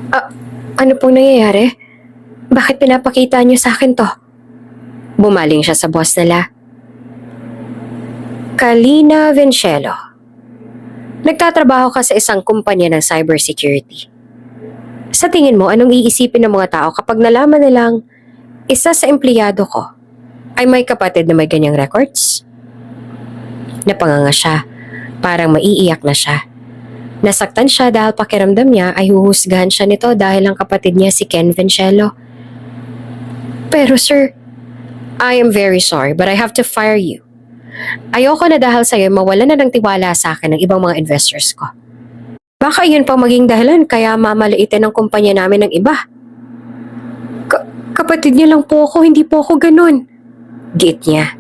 Ah, ano pong nangyayari? Bakit pinapakita niyo sa akin to? Bumaling siya sa boss nila. Kalina Vincelo. Nagtatrabaho ka sa isang kumpanya ng cybersecurity. Sa tingin mo, anong iisipin ng mga tao kapag nalaman nilang isa sa empleyado ko ay may kapatid na may ganyang records? Napanganga siya. Parang maiiyak na siya. Nasaktan siya dahil pakiramdam niya ay huhusgahan siya nito dahil ang kapatid niya si Ken Vincelo. Pero sir, I am very sorry but I have to fire you. Ayoko na dahil sa'yo mawala na ng tiwala sa akin ng ibang mga investors ko. Baka yun pang maging dahilan kaya mamaliitin ang kumpanya namin ng iba. Kapatid niya lang po ako, hindi po ako ganun. Giit niya.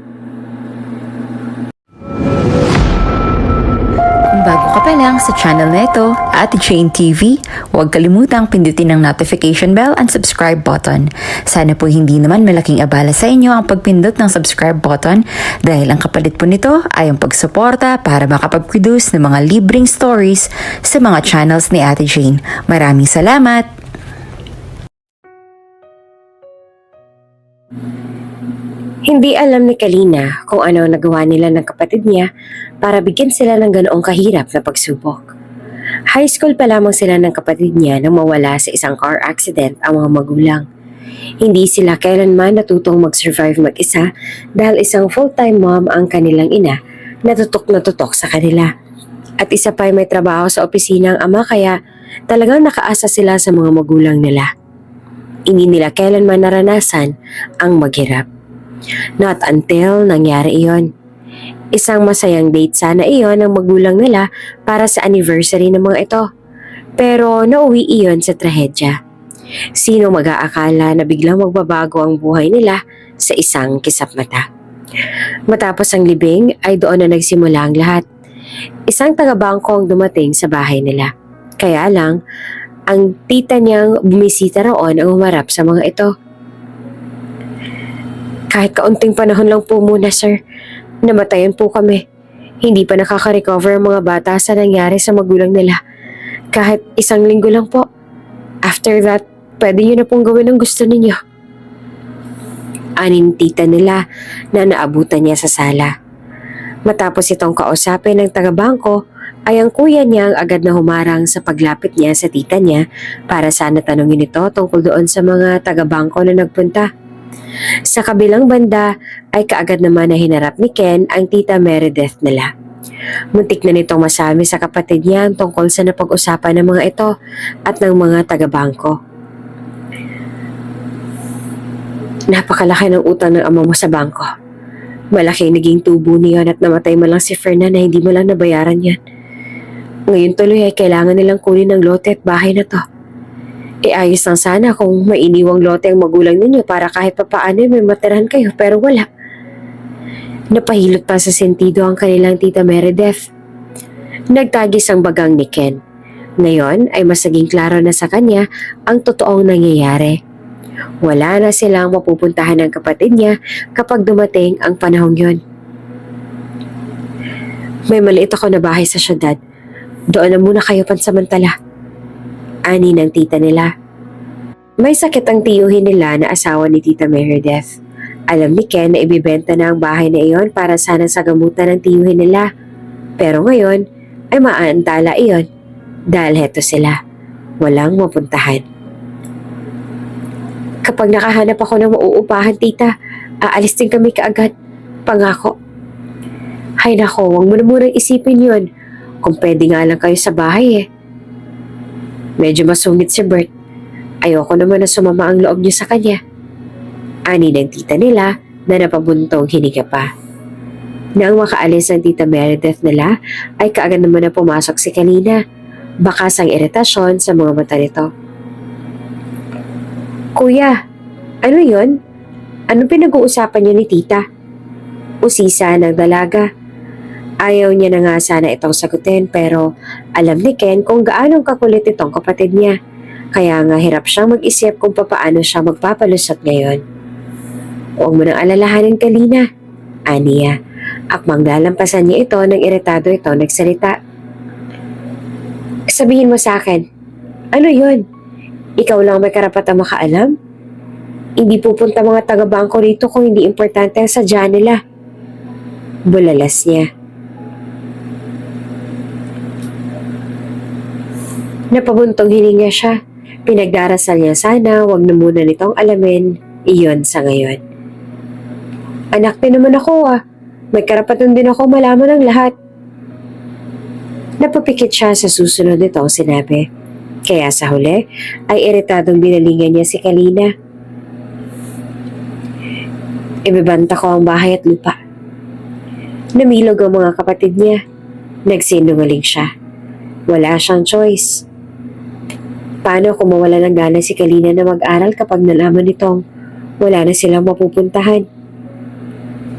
Kung bago ka pa lang sa channel na ito, Ate Jane TV, huwag kalimutang pindutin ang notification bell and subscribe button. Sana po hindi naman malaking abala sa inyo ang pagpindot ng subscribe button dahil ang kapalit po nito ay ang pagsuporta para makapag-produce ng mga libreng stories sa mga channels ni Ate Jane. Maraming salamat! Hindi alam ni Kalina kung ano ang nagawa nila ng kapatid niya para bigyan sila ng ganoong kahirap na pagsubok. High school pa lamang sila ng kapatid niya nang mawala sa isang car accident ang mga magulang. Hindi sila kailanman natutong mag-survive mag-isa dahil isang full-time mom ang kanilang ina na tutok sa kanila. At isa pa ay may trabaho sa opisina ang ama kaya talagang nakaasa sila sa mga magulang nila. Hindi nila kailanman naranasan ang maghirap. Not until nangyari iyon. Isang masayang date sana iyon ng magulang nila para sa anniversary ng mga ito. Pero nauwi iyon sa trahedya. Sino mag-aakala na biglang magbabago ang buhay nila sa isang kisap mata? Matapos ang libing ay doon na nagsimula ang lahat. Isang taga-bangko ang dumating sa bahay nila. Kaya lang, ang tita niyang bumisita roon ang umarap sa mga ito. Kahit kaunting panahon lang po muna, sir. Namatayan po kami. Hindi pa nakaka-recover ang mga bata sa nangyari sa magulang nila. Kahit isang linggo lang po. After that, pwede niyo na pong gawin ang gusto ninyo. Aning tita nila na naabutan niya sa sala. Matapos itong kausapin ng taga-bangko, ay ang kuya niya ang agad na humarang sa paglapit niya sa tita niya para sana tanungin ito tungkol doon sa mga taga-bangko na nagpunta. Sa kabilang banda ay kaagad naman na hinarap ni Ken ang tita Meredith nila. Muntik na nitong masabi sa kapatid niya ang tungkol sa napag-usapan ng mga ito at ng mga taga-bangko. Napakalaki ng utang ng ama mo sa bangko. Malaki naging tubo niyon at namatay mo lang si Fernan na hindi mo lang nabayaran yan. Ngayon tuloy ay kailangan nilang kunin ng lote at bahay na to. Ayos lang sana kung may iniwang lote ang magulang ninyo para kahit papaano may matirahan kayo pero wala. Napahilot pa sa sentido ang kanilang tita Meredith. Nagtagis ang bagang ni Ken. Ngayon ay mas naging klaro na sa kanya ang totoong nangyayari. Wala na silang mapupuntahan ng kapatid niya kapag dumating ang panahong yon. May maliit ako na bahay sa syudad. Doon na muna kayo pansamantala. Ani ng tita nila. May sakit ang tiyuhin nila na asawa ni Tita Meredith. Alam ni Ken na ibibenta na ang bahay na iyon para sana sa gamutan ng tiyuhin nila. Pero ngayon ay maaantala iyon dahil heto sila. Walang mapuntahan. Kapag nakahanap ako ng mauupahan, tita, aalis din kami kaagad. Pangako. Hay nako, huwag mo na munang isipin yun. Kung pwede nga lang kayo sa bahay eh. Medyo masungit si Bert. Ayoko naman na sumama ang loob niya sa kanya. Ani ng tita nila na napabuntong hininga pa. Nang makaalis ang tita Meredith nila, ay kaagad naman na pumasok si Kalina. Bakas ang iritasyon sa mga mata nito. Kuya, ano yon? Anong pinag-uusapan niyo ni tita? Usisa ng dalaga. Ayaw niya na nga sana itong sagutin pero alam ni Ken kung gaano kakulit itong kapatid niya. Kaya nga hirap siyang mag-isip kung paano siya magpapalusot ngayon. Huwag mo nang alalahanin, Kalina. Aniya, akmang lalampasan niya ito nang iritado ito nagsalita. Sabihin mo sa akin, ano yun? Ikaw lang may karapatang makaalam. Hindi pupunta mga taga-bangko rito kung hindi importante ang sadya nila. Bulalas niya. Napabuntong hininga siya. Pinagdarasal niya sana wag na muna nitong alamin iyon sa ngayon. Anak din naman ako May karapatan din ako malaman ang lahat. Napapikit siya sa susunod nitong sinabi. Kaya sa huli ay iritadong binalingan niya si Kalina. Ibibanta ko ang bahay at lupa. Namilog ang mga kapatid niya. Nagsinungaling siya. Wala siyang choice. Paano kung mawala ng gana si Kalina na mag-aral kapag nalaman nitong wala na silang mapupuntahan?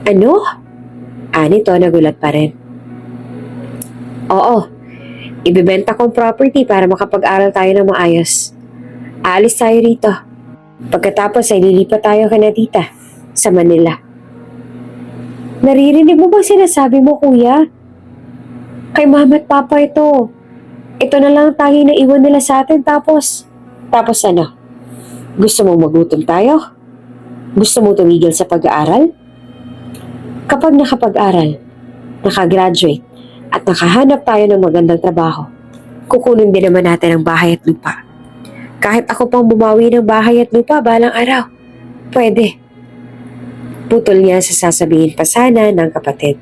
Ano? Nito nagulat pa rin. Oo, ibibenta kong property para makapag-aral tayo ng maayos. Aalis tayo rito. Pagkatapos ay lilipat tayo kina tita sa Manila. Naririnig mo ba sinasabi mo, kuya? Kay mama at papa ito. Ito na lang ang tangi na iwan nila sa atin tapos ano? Gusto mo magutom tayo? Gusto mo tumigil sa pag-aaral? Kapag nakapag-aral, nakagraduate, at nakahanap tayo ng magandang trabaho, kukunin din naman natin ang bahay at lupa. Kahit ako pang bumawi ng bahay at lupa balang araw, pwede. Putol niya sa sasabihin pa sana ng kapatid.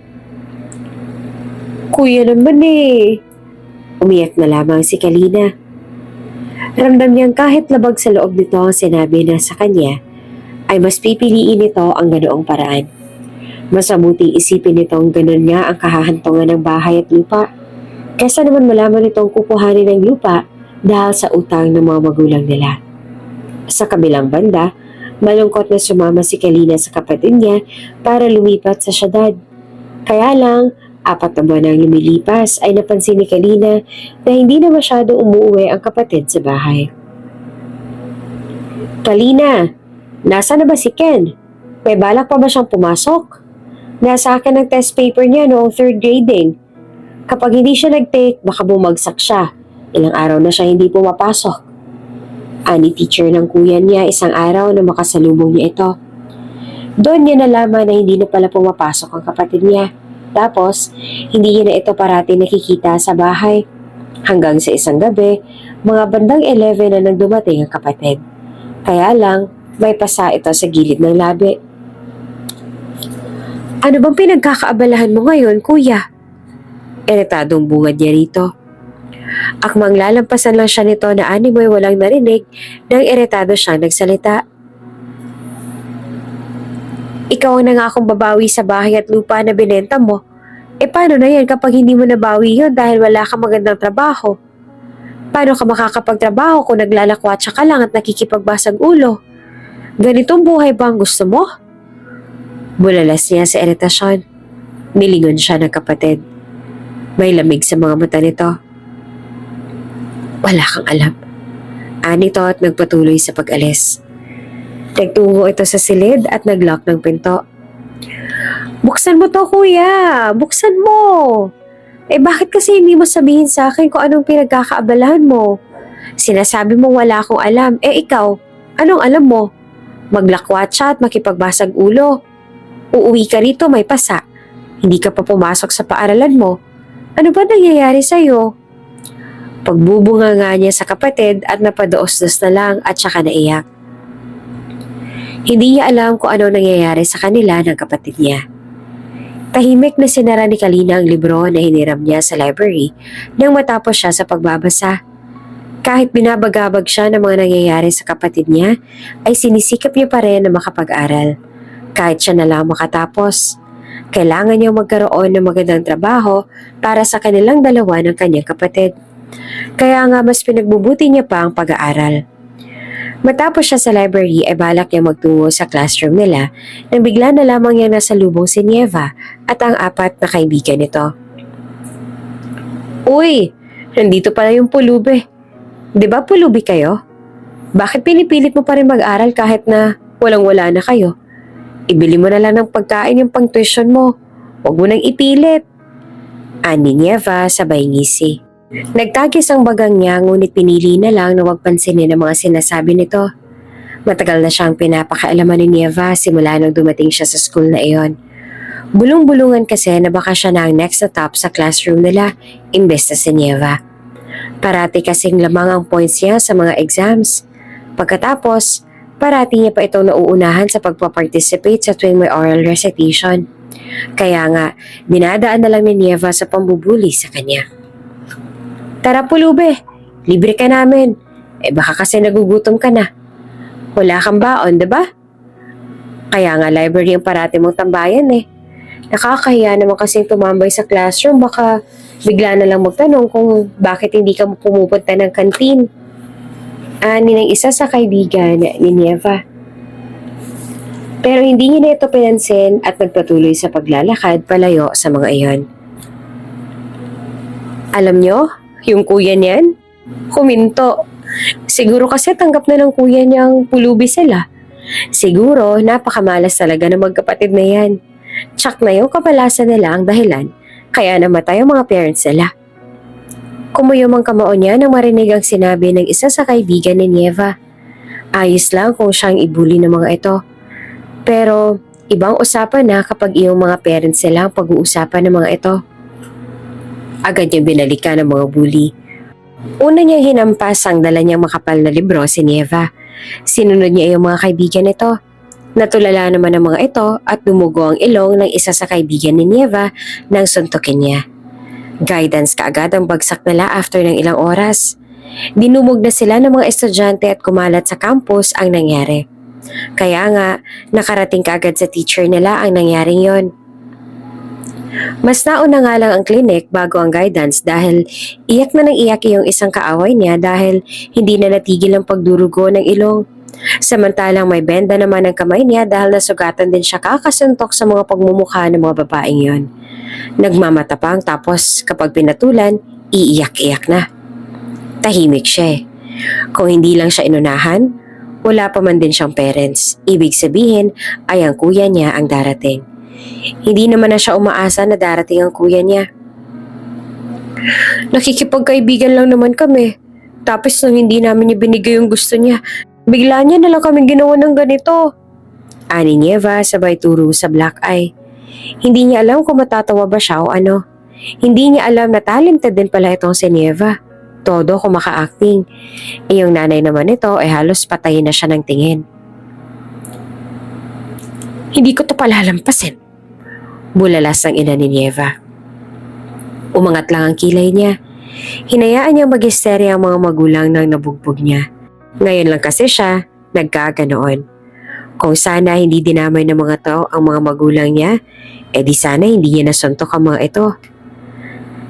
Kuya naman Umiyak na lamang si Kalina. Ramdam niyang kahit labag sa loob nito ang sinabi na sa kanya, ay mas pipiliin nito ang ganoong paraan. Mas mabuting isipin nitong ganon niya ang kahahantungan ng bahay at lupa, kaysa naman malaman nitong kukuhanin ng lupa dahil sa utang ng mga magulang nila. Sa kabilang banda, malungkot na sumama si Kalina sa kapatid niya para lumipat sa syudad. Kaya lang, 4 na buwan ang lumilipas ay napansin ni Kalina na hindi na masyado umuuwi ang kapatid sa bahay. Kalina, nasa na ba si Ken? May balak pa ba siyang pumasok? Nasa akin ang test paper niya noong 3rd grading. Kapag hindi siya nag-take, baka bumagsak siya. Ilang araw na siya hindi pumapasok. Ani teacher ng kuya niya isang araw na makasalubong niya ito. Doon niya nalaman na hindi na pala pumapasok ang kapatid niya. Tapos, hindi niya na ito parati nakikita sa bahay. Hanggang sa isang gabi, mga bandang 11 na nang dumating ang kapatid. Kaya lang, may pasa ito sa gilid ng labi. Ano bang pinagkakaabalahan mo ngayon, kuya? Iritadong bungad niya rito. Akmang lalampasan lang siya nito na animoy walang narinig nang iritado siyang nagsalita. Ikaw ang nangakong babawi sa bahay at lupa na binenta mo. Paano na yan kapag hindi mo nabawi yun dahil wala kang magandang trabaho? Paano ka makakapagtrabaho kung naglalakwatsa ka lang at nakikipagbasag ulo? Ganitong buhay ba ang gusto mo? Bulalas niya sa iritasyon. Nilingon siya ng kapatid. May lamig sa mga mata nito. Wala kang alam. Anito at nagpatuloy sa pag-alis. Nagtungo ito sa silid at naglock ng pinto. Buksan mo to, kuya! Buksan mo! Bakit kasi hindi mo sabihin sa akin kung anong pinagkakaabalahan mo? Sinasabi mo wala akong alam. Ikaw, anong alam mo? Maglakwatsa at makipagbasag ulo. Uuwi ka rito may pasa. Hindi ka pa pumasok sa paaralan mo. Ano ba nangyayari sa'yo? Pagbubunga nga niya sa kapatid at napadaos-dos na lang at saka naiyak. Hindi niya alam kung ano nangyayari sa kanila ng kapatid niya. Tahimik na sinara ni Kalina ang libro na hiniram niya sa library nang matapos siya sa pagbabasa. Kahit binabagabag siya ng mga nangyayari sa kapatid niya, ay sinisikap niya pa rin na makapag-aral. Kahit siya na lang makatapos, kailangan niyang magkaroon ng magandang trabaho para sa kanilang dalawa ng kanyang kapatid. Kaya nga mas pinagbubuti niya pa ang pag-aaral. Matapos siya sa library ay balak niya magtungo sa classroom nila nang bigla na lamang niya nasalubong si Nieva at ang 4 na kaibigan nito. Uy! Nandito pala yung pulubi. Di ba pulubi kayo? Bakit pinipilit mo pa rin mag-aral kahit na walang-wala na kayo? Ibili mo na lang ng pagkain yung pang-tuition mo. Huwag mo nang ipilit. Ani Nieva sabay ngisi. Nagtagis ang bagang niya ngunit pinili na lang na huwag pansinin ang mga sinasabi nito. Matagal na siyang pinapakaalaman ni Nieva simula nang dumating siya sa school na iyon. Bulong-bulungan kasi na baka siya na ang next na top sa classroom nila imbes na si Nieva. Parati kasing lamang ang points niya sa mga exams. Pagkatapos, parati niya pa itong nauunahan sa pagpaparticipate sa tuwing may oral recitation. Kaya nga, dinadaan na lang ni Nieva sa pambubuli sa kanya. Tara Pulube, libre ka namin. Baka kasi nagugutom ka na. Wala kang baon, diba? Kaya nga library ang parati mong tambayan eh. Nakakahiya naman kasing tumambay sa classroom, baka bigla na lang magtanong kung bakit hindi ka pumupunta ng kantin. Ani ng isa sa kaibigan ni Nieva. Pero hindi niya na ito pinansin at nagpatuloy sa paglalakad palayo sa mga iyon. Alam nyo, yung kuya niyan, huminto. Siguro kasi tanggap na ng kuya niyang pulubi sila. Siguro napakamalas talaga ng magkapatid na yan. Tsak na yung kapalasan nila ang dahilan, kaya namatay ang mga parents nila. Kumuyom ang kamao niya nang marinig ang sinabi ng isa sa kaibigan ni Nieva. Ayos lang kung siyang ibuli ng mga ito. Pero ibang usapan na kapag iyong mga parents nila ang pag-uusapan ng mga ito. Agad niyang binalikan ng mga bully. Una niyang hinampas ang dala niyang makapal na libro si Nieva. Sinunod niya iyong mga kaibigan nito. Natulala naman ang mga ito at dumugo ang ilong ng isa sa kaibigan ni Nieva nang suntukin niya. Guidance kaagad ang bagsak nila after ng ilang oras. Dinumog na sila ng mga estudyante at kumalat sa campus ang nangyari. Kaya nga, nakarating kaagad sa teacher nila ang nangyaring yon. Mas nauna nga lang ang clinic bago ang guidance dahil iyak na nang iyak yung isang kaaway niya dahil hindi na natigil ang pagdurugo ng ilong. Samantalang may benda naman ang kamay niya dahil nasugatan din siya kakasuntok sa mga pagmumukha ng mga babaeng yon. Nagmamatapang tapos kapag pinatulan, iiyak-iyak na. Tahimik siya eh. Kung hindi lang siya inunahan, wala pa man din siyang parents. Ibig sabihin ay ang kuya niya ang darating. Hindi naman na siya umaasa na darating ang kuya niya. Nakikipagkaibigan lang naman kami. Tapos nung hindi namin niya binigay yung gusto niya, bigla niya na lang kami ginawa ng ganito. Ani Nieva sabay turo sa black eye. Hindi niya alam kung matatawa ba siya o ano. Hindi niya alam na talented din pala itong si Nieva. Todo kumaka-acting. Yung nanay naman ito ay halos patayin na siya ng tingin. Hindi ko to palalampasin. Bulalas ang ina ni Nieva. Umangat lang ang kilay niya. Hinayaan niyang mag-hysteria ang mga magulang nang nabugbog niya. Ngayon lang kasi siya nagkaganoon. Kung sana hindi dinamay ng mga tao ang mga magulang niya, di sana hindi niya nasuntok ang mga ito.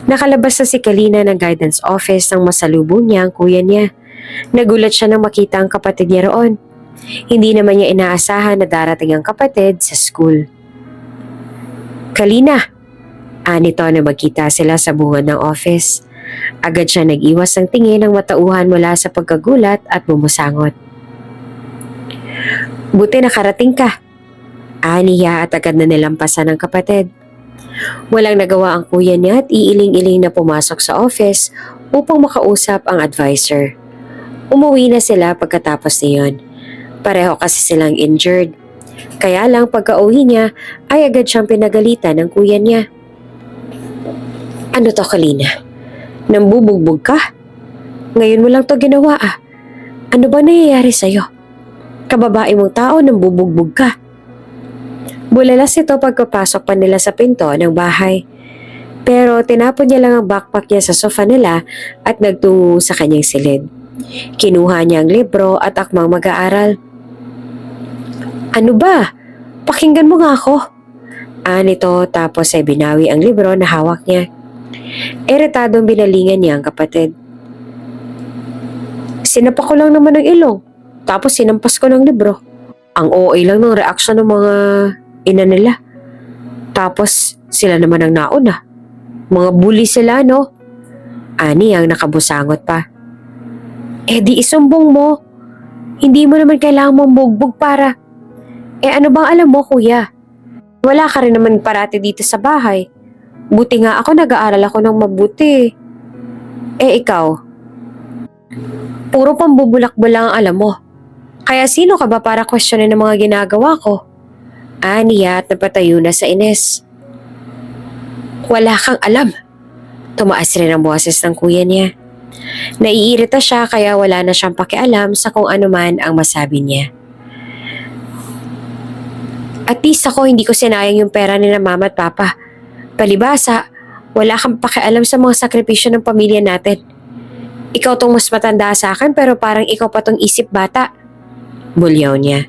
Nakalabas na si Kalina ng guidance office nang masalubong niya ang kuya niya. Nagulat siya nang makita ang kapatid niya roon. Hindi naman niya inaasahan na darating ang kapatid sa school. Kalina! Anito na magkita sila sa bungad ng office. Agad siya nag-iwas ng tingin ng matauhan mula sa pagkagulat at bumusangot. Buti nakarating ka. Aniya at agad na nilampasan ng kapatid. Walang nagawa ang kuya niya at iiling-iling na pumasok sa office upang makausap ang advisor. Umuwi na sila pagkatapos niyon. Pareho kasi silang injured. Kaya lang pagka-uwi niya ay agad siyang pinagalitan ng kuya niya. Ano to Kalina? Nambubugbog ka? Ngayon mo lang to ginawa ah. Ano ba nangyayari sa'yo? Kababae mong tao nambubugbog ka. Bulalas ito pagkapasok pa nila sa pinto ng bahay. Pero tinapon niya lang ang backpack niya sa sofa nila at nagtungo sa kanyang silid. Kinuha niya ang libro at akmang mag-aaral. Ano ba? Pakinggan mo nga ako. Nito tapos ay binawi ang libro na hawak niya. Iritadong binalingan niya ang kapatid. Sinapak ko lang naman ng ilong. Tapos sinampas ko ng libro. Ang OA lang ng reaksyon ng mga ina nila. Tapos sila naman ang nauna. Mga bully sila, no? Ani ang nakabusangot pa. Di isumbong mo. Hindi mo naman kailangan mong bugbog para. Ano bang alam mo, kuya? Wala ka rin naman parati dito sa bahay. Buti nga ako nag-aaral ako ng mabuti. Eh ikaw, puro pambubulak-bulak ang alam mo. Kaya sino ka ba para questionin ang mga ginagawa ko? Aniya at napatayo na sa Ines. Wala kang alam. Tumaas rin ang boses ng kuya niya. Naiirita siya kaya wala na siyang pakialam sa kung ano man ang masabi niya. At least ako hindi ko sinayang yung pera ni na mama at papa. Palibasa, wala kang pakialam sa mga sakripisyo ng pamilya natin. Ikaw tong mas matanda sa akin pero parang ikaw pa tong isip bata. Bulyaw niya.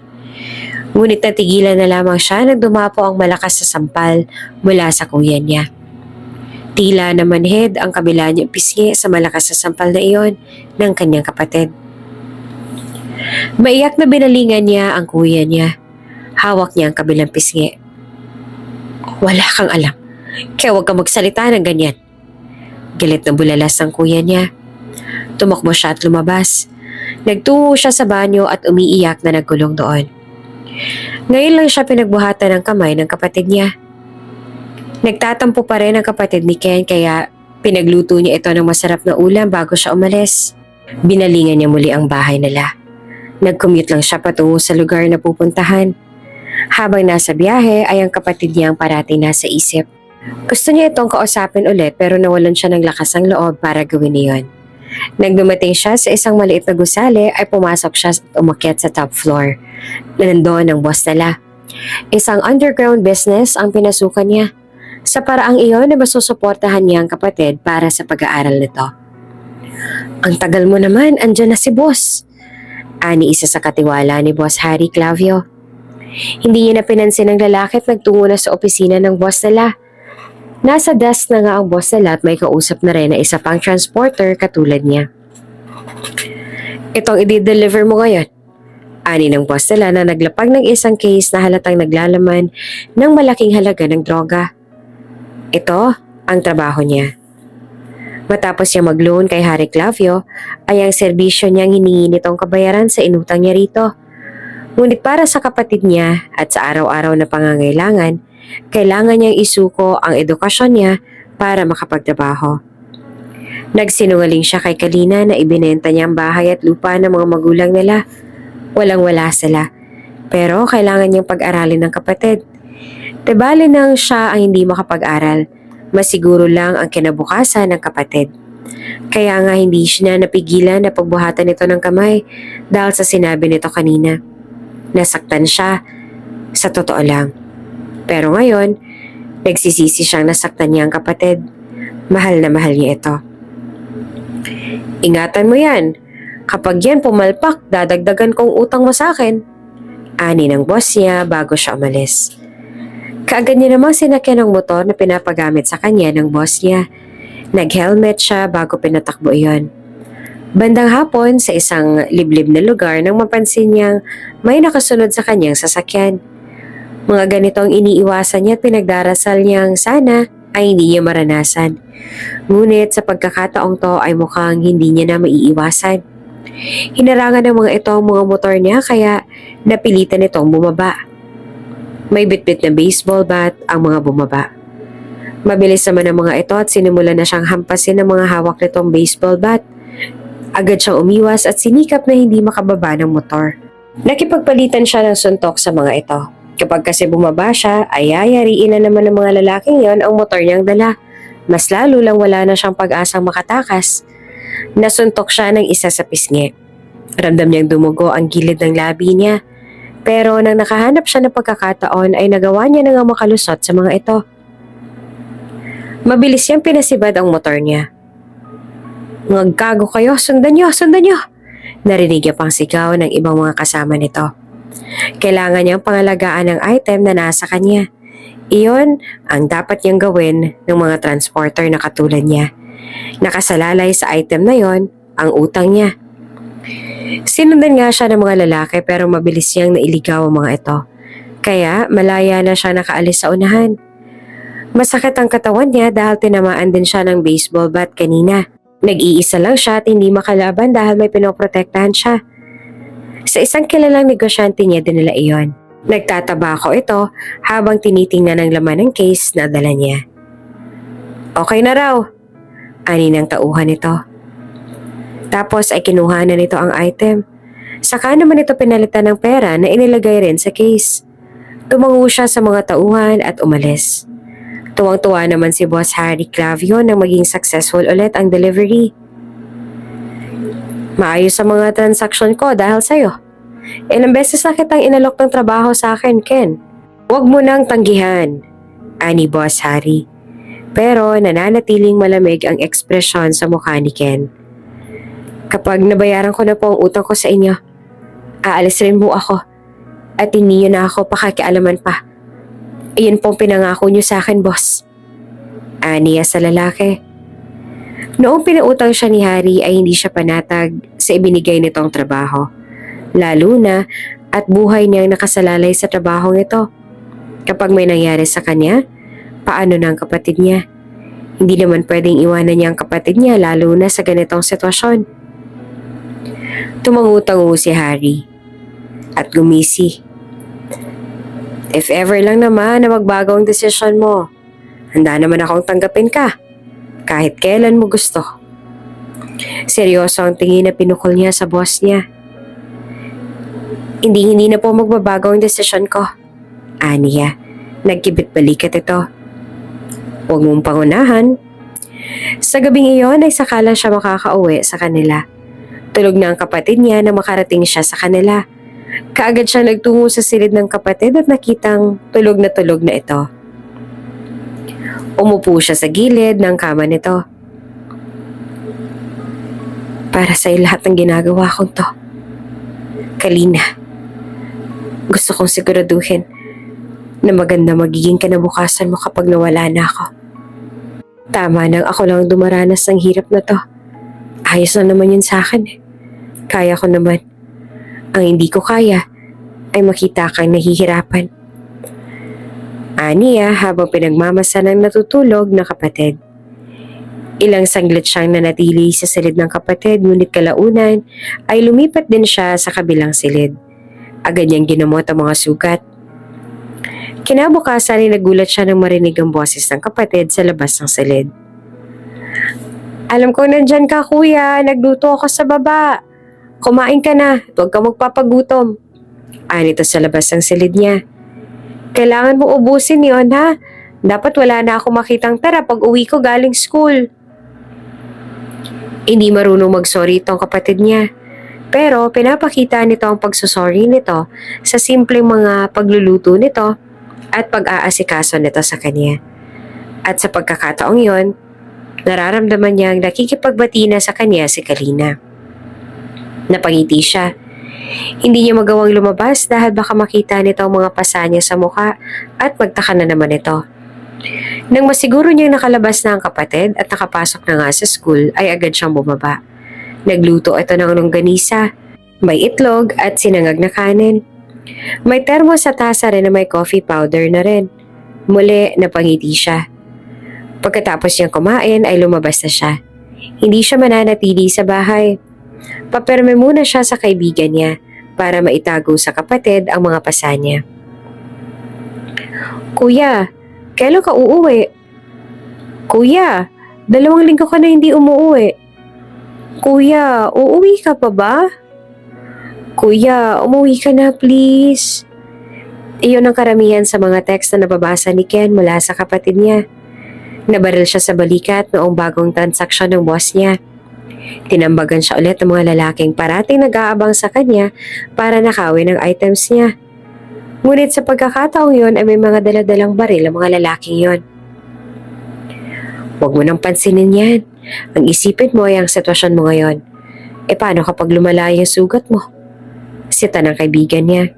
Ngunit natigilan na lamang siya nang dumapo ang malakas na sampal mula sa kuya niya. Tila namanhid ang kabila niyang pisngi sa malakas na sampal na iyon ng kanyang kapatid. Maiyak na binalingan niya ang kuya niya. Hawak niya ang kabilang pisngi. Wala kang alam, kaya huwag kang magsalita ng ganyan. Galit na bulalas ang kuya niya. Tumakbo siya at lumabas. Nagtungo siya sa banyo at umiiyak na nagkulong doon. Ngayon lang siya pinagbuhatan ng kamay ng kapatid niya. Nagtatampo pa rin ang kapatid ni Ken kaya pinagluto niya ito ng masarap na ulam bago siya umalis. Binalingan niya muli ang bahay nila. Nag-commute lang siya patungo sa lugar na pupuntahan. Habang nasa biyahe ay ang kapatid niya ang parating nasa isip. Gusto niya itong kausapin ulit pero nawalan siya ng lakas ng loob para gawin iyon. Nang dumating siya sa isang maliit na gusali ay pumasok siya at umakyat sa top floor. Nandoon ang boss nila. Isang underground business ang pinasukan niya. Sa paraang iyon na masusuportahan niya ang kapatid para sa pag-aaral nito. Ang tagal mo naman, andyan na si boss. Ani isa sa katiwala ni Boss Harry Clavio. Hindi niya na pinansin ang lalaki at nagtungo na sa opisina ng boss nila. Nasa desk na nga ang boss nila at may kausap na rin na isa pang transporter katulad niya. Itong i-deliver mo ngayon. Ani ng boss nila na naglapag ng isang case na halatang naglalaman ng malaking halaga ng droga. Ito ang trabaho niya. Matapos niya mag-loan kay Harry Clavio, ay ang serbisyo niyang hiningi nitong kabayaran sa inutang niya rito. Ngunit para sa kapatid niya at sa araw-araw na pangangailangan, kailangan niyang isuko ang edukasyon niya para makapagtrabaho. Nagsinungaling siya kay Kalina na ibinenta niya ang bahay at lupa ng mga magulang nila. Walang-wala sila, pero kailangan niyang pag-aralin ng kapatid. Tebali nang siya ang hindi makapag-aral, masiguro lang ang kinabukasan ng kapatid. Kaya nga hindi siya napigilan na pagbuhatan nito ng kamay dahil sa sinabi nito kanina. Nasaktan siya, sa totoo lang. Pero ngayon, nagsisisi siyang nasaktan niya ang kapatid. Mahal na mahal niya ito. Ingatan mo yan. Kapag yan pumalpak, dadagdagan kong utang mo sa akin. Ani ng boss niya bago siya umalis. Kaagad niya namang sinakyan ng motor na pinapagamit sa kanya ng boss niya. Nag-helmet siya bago pinatakbo iyon. Bandang hapon sa isang liblib na lugar nang mapansin niyang may nakasunod sa kanyang sasakyan. Mga ganitong iniiwasan niya at pinagdarasal niyang sana ay hindi niya maranasan. Ngunit sa pagkakataong to ay mukhang hindi niya na maiiwasan. Hinarangan ng mga ito ang mga motor niya kaya napilitan itong bumaba. May bitbit na baseball bat ang mga bumaba. Mabilis naman ang mga ito at sinimulan na siyang hampasin ng mga hawak nitong baseball bat. Agad siyang umiwas at sinikap na hindi makababa ng motor. Nakipagpalitan siya ng suntok sa mga ito. Kapag kasi bumaba siya, ay yayariin na naman ng mga lalaking yon ang motor niyang dala. Mas lalo lang wala na siyang pag-asang makatakas. Nasuntok siya ng isa sa pisngi. Ramdam niyang dumugo ang gilid ng labi niya. Pero nang nakahanap siya ng pagkakataon ay nagawa niya na nga makalusot sa mga ito. Mabilis niyang pinasibad ang motor niya. Mga gago kayo, sundan niyo, sundan niyo! Narinig niya pang sigaw ng ibang mga kasama nito. Kailangan niyang pangalagaan ang item na nasa kanya. Iyon ang dapat niyang gawin ng mga transporter na katulad niya. Nakasalalay sa item na yon ang utang niya. Sinundan nga siya ng mga lalaki pero mabilis niyang nailigaw ang mga ito. Kaya malaya na siya nakaalis sa unahan. Masakit ang katawan niya dahil tinamaan din siya ng baseball bat kanina. Nag-iisa lang siya at hindi makalaban dahil may pinoprotektahan siya. Sa isang kilalang negosyante niya dinala iyon. Nagtatabako ito habang tinitingnan ang laman ng case na dala niya. Okay na raw, ani ng tauhan nito. Tapos ay kinuha na nito ang item. Saka naman ito pinalitan ng pera na inilagay rin sa case. Tumango siya sa mga tauhan at umalis. Tuwang-tuwa naman si Boss Harry Clavio nang maging successful ulit ang delivery. Maayos sa mga transaksyon ko dahil sa'yo. Ilang beses na kitang inalok ng trabaho sa akin, Ken. Huwag mo nang tanggihan, ani Boss Harry. Pero nananatiling malamig ang ekspresyon sa mukha ni Ken. Kapag nabayaran ko na po ang utang ko sa inyo, aalis rin po ako at hindi niyo na ako pakakialaman pa. Iyon pong pinangako niyo sa akin, boss. Aniya sa lalaki. Noong pinautang siya ni Harry ay hindi siya panatag sa ibinigay nitong trabaho. Lalo na at buhay niyang nakasalalay sa trabahong ito. Kapag may nangyari sa kanya, paano ng kapatid niya? Hindi naman pwedeng iwanan niya ang kapatid niya lalo na sa ganitong sitwasyon. Tumangu-tango si Harry at gumisi. If ever lang naman na magbago ang desisyon mo, handa naman akong tanggapin ka, kahit kailan mo gusto. Seryoso ang tingin na pinukol niya sa boss niya. Hindi na po magbabago ang desisyon ko. Aniya, nagkibit balikat ito. Huwag mong pangunahan. Sa gabing iyon ay saka lang siya makakauwi sa kanila. Tulog na ang kapatid niya na makarating siya sa kanila. Kaagad siya nagtungo sa silid ng kapatid at nakitang tulog na ito. Umupo siya sa gilid ng kama nito. Para sa lahat ng ginagawa kong to, Kalina, gusto kong siguraduhin na maganda magiging kinabukasan mo kapag nawala na ako. Tama nang ako lang dumaranas ng hirap na to. Ayos na naman yun sa akin. Kaya ko naman. Ang hindi ko kaya ay makita kang nahihirapan. Aniya habang pinagmamasa ng natutulog na kapatid. Ilang sanglit siyang nanatili sa silid ng kapatid ngunit kalaunan ay lumipat din siya sa kabilang silid. Agad niyang ginamot ang mga sugat. Kinabukasan ay nagulat siya nang marinig ang boses ng kapatid sa labas ng silid. Alam ko nandyan ka, kuya. Nagluto ako sa baba. Kumain ka na. Huwag ka magpapagutom. Anito sa labas ng silid niya. Kailangan mo ubusin yon, ha? Dapat wala na ako makitang tara pag uwi ko galing school. Hindi marunong mag-sorry itong kapatid niya. Pero pinapakita nito ang pagsusorry nito sa simpleng mga pagluluto nito at pag-aasikaso nito sa kanya. At sa pagkakataong yon, nararamdaman niyang nakikipagbati na sa kanya si Kalina. Napangiti siya. Hindi niya magawang lumabas dahil baka makita nito ang mga pasa niya sa mukha at magtaka na naman ito. Nang masiguro niyang nakalabas na ang kapatid at nakapasok na nga sa school ay agad siyang bumaba. Nagluto ito ng longganisa, may itlog at sinangag na kanin. May termo sa tasa rin na may coffee powder na rin. Muli napangiti siya. Pagkatapos niyang kumain ay lumabas na siya. Hindi siya mananatili sa bahay. Paperme muna siya sa kaibigan niya para maitago sa kapatid ang mga pasa niya. Kuya, kailan ka uuwi? Kuya, 2 linggo ka na hindi umuwi. Kuya, uuwi ka pa ba? Kuya, umuwi ka na please. Iyon ang karamihan sa mga text na nababasa ni Ken mula sa kapatid niya. Nabaril siya sa balikat noong bagong transaksyon ng boss niya. Tinambagan siya ulit ng mga lalaking parating nag-aabang sa kanya para nakawin ang items niya. Ngunit sa pagkakataong yon ay may mga daladalang baril ang mga lalaking yon. Huwag mo nang pansinin yan. Ang isipin mo ay ang sitwasyon mo ngayon. E paano kapag lumala yung sugat mo? Sita ng kaibigan niya.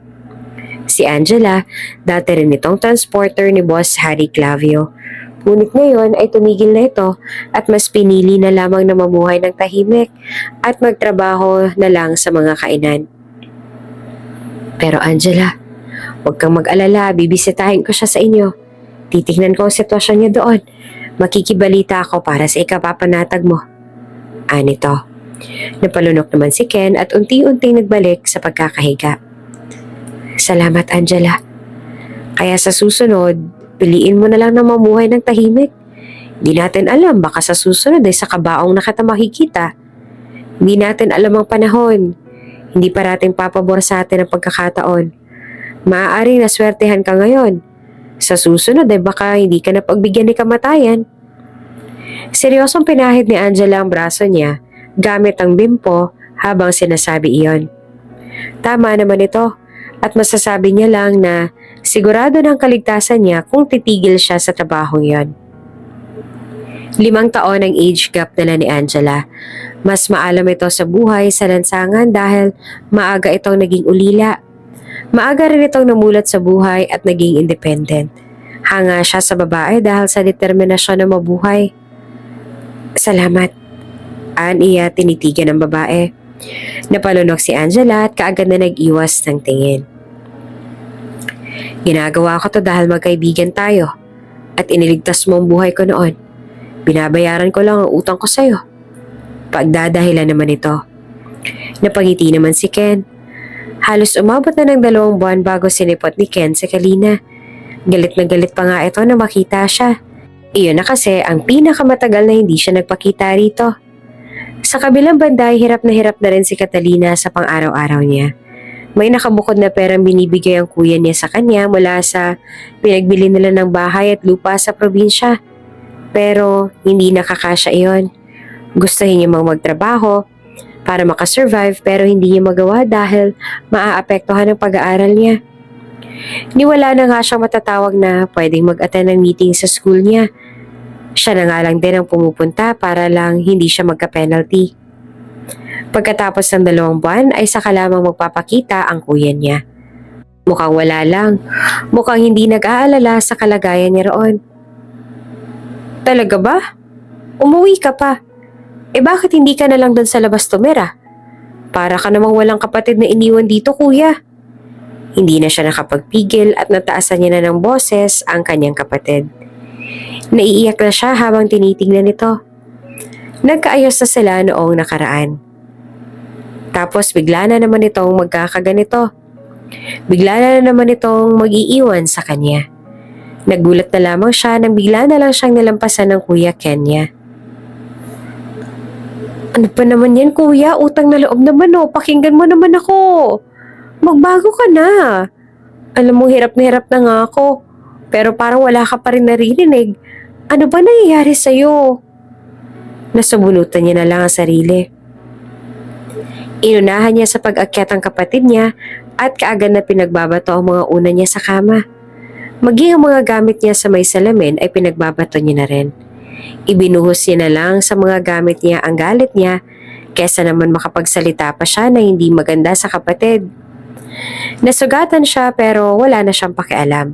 Si Angela, dati rin itong transporter ni Boss Harry Clavio. Ngunit ngayon ay tumigil na ito at mas pinili na lamang na mamuhay ng tahimik at magtrabaho na lang sa mga kainan. Pero Angela, huwag kang mag-alala, bibisitahin ko siya sa inyo. Titignan ko ang sitwasyon niya doon. Makikibalita ako para sa ikapapanatag mo. Anito. Napalunok naman si Ken at unti-unting nagbalik sa pagkakahiga. Salamat Angela. Kaya sa susunod, piliin mo na lang na mamuhay ng tahimik. Di natin alam, baka sa susunod ay sa kabaong na kita makikita. Hindi natin alam ang panahon. Hindi parating papabor sa atin ang pagkakataon. Maaaring naswertehan ka ngayon. Sa susunod ay baka hindi ka na pagbigyan ni kamatayan. Seryosong pinahid ni Angela ang braso niya gamit ang bimpo habang sinasabi iyon. Tama naman ito at masasabi niya lang na sigurado ng kaligtasan niya kung titigil siya sa trabahong yon. 5 taon ang age gap nila ni Angela. Mas maalam ito sa buhay sa lansangan dahil maaga itong naging ulila. Maaga rin itong namulat sa buhay at naging independent. Hanga siya sa babae dahil sa determinasyon na mabuhay. Salamat. Aniya tinitigan ng babae. Napalunok si Angela at kaagad na nag-iwas ng tingin. Ginagawa ko to dahil magkaibigan tayo at iniligtas mo ang buhay ko noon. Binabayaran ko lang ang utang ko sa'yo. Pagdadahilan naman ito. Napangiti naman si Ken. Halos umabot na ng 2 buwan bago sinipot ni Ken si Kalina. Galit na galit pa nga ito na makita siya. Iyon na kasi ang pinakamatagal na hindi siya nagpakita rito. Sa kabilang banda ay hirap na rin si Catalina sa pang-araw-araw niya. May nakabukod na perang binibigay ang kuya niya sa kanya mula sa pinagbili nila ng bahay at lupa sa probinsya. Pero hindi nakakasya iyon. Gustuhin niya magtrabaho para makasurvive pero hindi niya magawa dahil maaapektuhan ang pag-aaral niya. Niwala na nga siyang matatawag na pwedeng mag-attend ng meeting sa school niya. Siya na nga lang din ang pumupunta para lang hindi siya magka-penalty. Pagkatapos ng 2 buwan ay saka lamang magpapakita ang kuya niya. Mukhang wala lang. Mukhang hindi nag-aalala sa kalagayan niya roon. Talaga ba? Umuwi ka pa. Bakit hindi ka na lang doon sa labas tumira? Para ka namang walang kapatid na iniwan dito, kuya. Hindi na siya nakapagpigil at nataasan niya na ng boses ang kanyang kapatid. Naiiyak na siya habang tinitingnan ito. Nagkaayos na sila noong nakaraan. Tapos bigla na naman itong magkakaganito. Bigla na naman itong mag-iiwan sa kanya. Nagulat na lamang siya nang bigla na lang siyang nalampasan ng kuya Kenya. Ano pa naman yan, kuya? Utang na loob naman pakinggan mo naman ako. Magbago ka na. Alam mo, hirap na nga ako. Pero parang wala ka pa rin naririnig. Ano ba nangyayari sa'yo? Nasabunutan niya na lang ang sarili. Inunahan niya sa pag-akyat ang kapatid niya at kaagad na pinagbabato ang mga una niya sa kama. Maging ang mga gamit niya sa may salamin ay pinagbabato niya na rin. Ibinuhos niya na lang sa mga gamit niya ang galit niya kesa naman makapagsalita pa siya na hindi maganda sa kapatid. Nasugatan siya pero wala na siyang pakialam.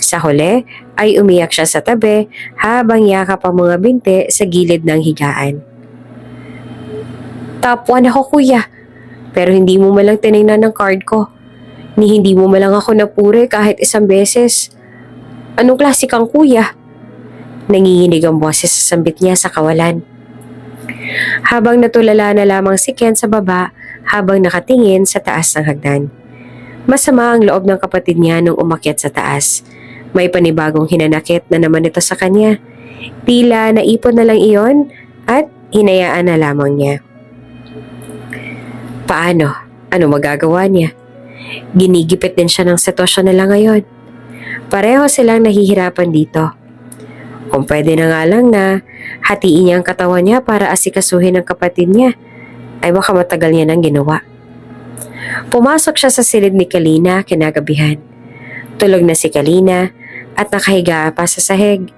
Sa huli ay umiyak siya sa tabi habang yakap ang mga binti sa gilid ng higaan. Top 1 ako, kuya, pero hindi mo malang tinignan ng card ko. Ni hindi mo malang ako napuri kahit isang beses. Anong klase kang kuya? Nanginginig ang boses sa sambit niya sa kawalan. Habang natulala na lamang si Ken sa baba habang nakatingin sa taas ng hagdan. Masama ang loob ng kapatid niya nung umakyat sa taas. May panibagong hinanakit na naman ito sa kanya. Tila naipon na lang iyon at hinayaan na lamang niya. Paano? Ano magagawa niya? Ginigipit din siya ng sitwasyon nila ngayon. Pareho silang nahihirapan dito. Kung pwede na nga lang na hatiin niya ang katawan niya para asikasuhin ang kapatid niya, ay baka matagal niya nang ginawa. Pumasok siya sa silid ni Kalina kinagabihan. Tulog na si Kalina at nakahiga pa sa sahig.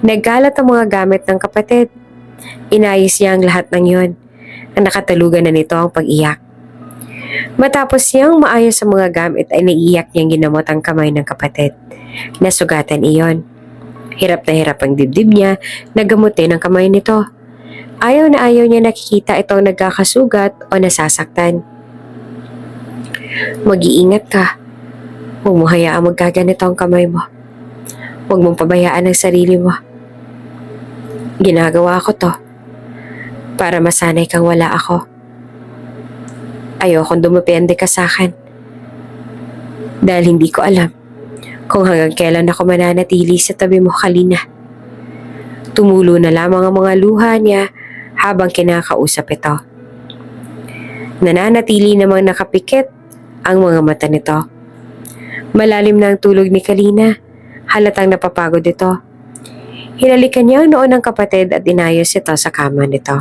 Nagkalat ang mga gamit ng kapatid. Inayos niya ang lahat ng yon. Ang nakatalugan na nito ang pag-iyak. Matapos niyang maayos ang mga gamit ay naiiyak niyang ginamot ang kamay ng kapatid. Nasugatan iyon. Hirap na hirap ang dibdib niya na gamutin ang kamay nito. Ayaw na ayaw niya nakikita itong nagkakasugat o nasasaktan. Mag-iingat ka. Huwag mo hayaang magkaganito ang kamay mo. Huwag mong pabayaan ang sarili mo. Ginagawa ko to para masanay kang wala ako. Ayokong dumepende ka sa akin. Dahil hindi ko alam kung hanggang kailan ako mananatili sa tabi mo, Kalina. Tumulo na lamang ang mga luha niya habang kinakausap ito. Nananatili namang nakapikit ang mga mata nito. Malalim na ang tulog ni Kalina. Halatang napapagod ito. Hinalikan niya ang noo ng kapatid at inayos ito sa kama nito.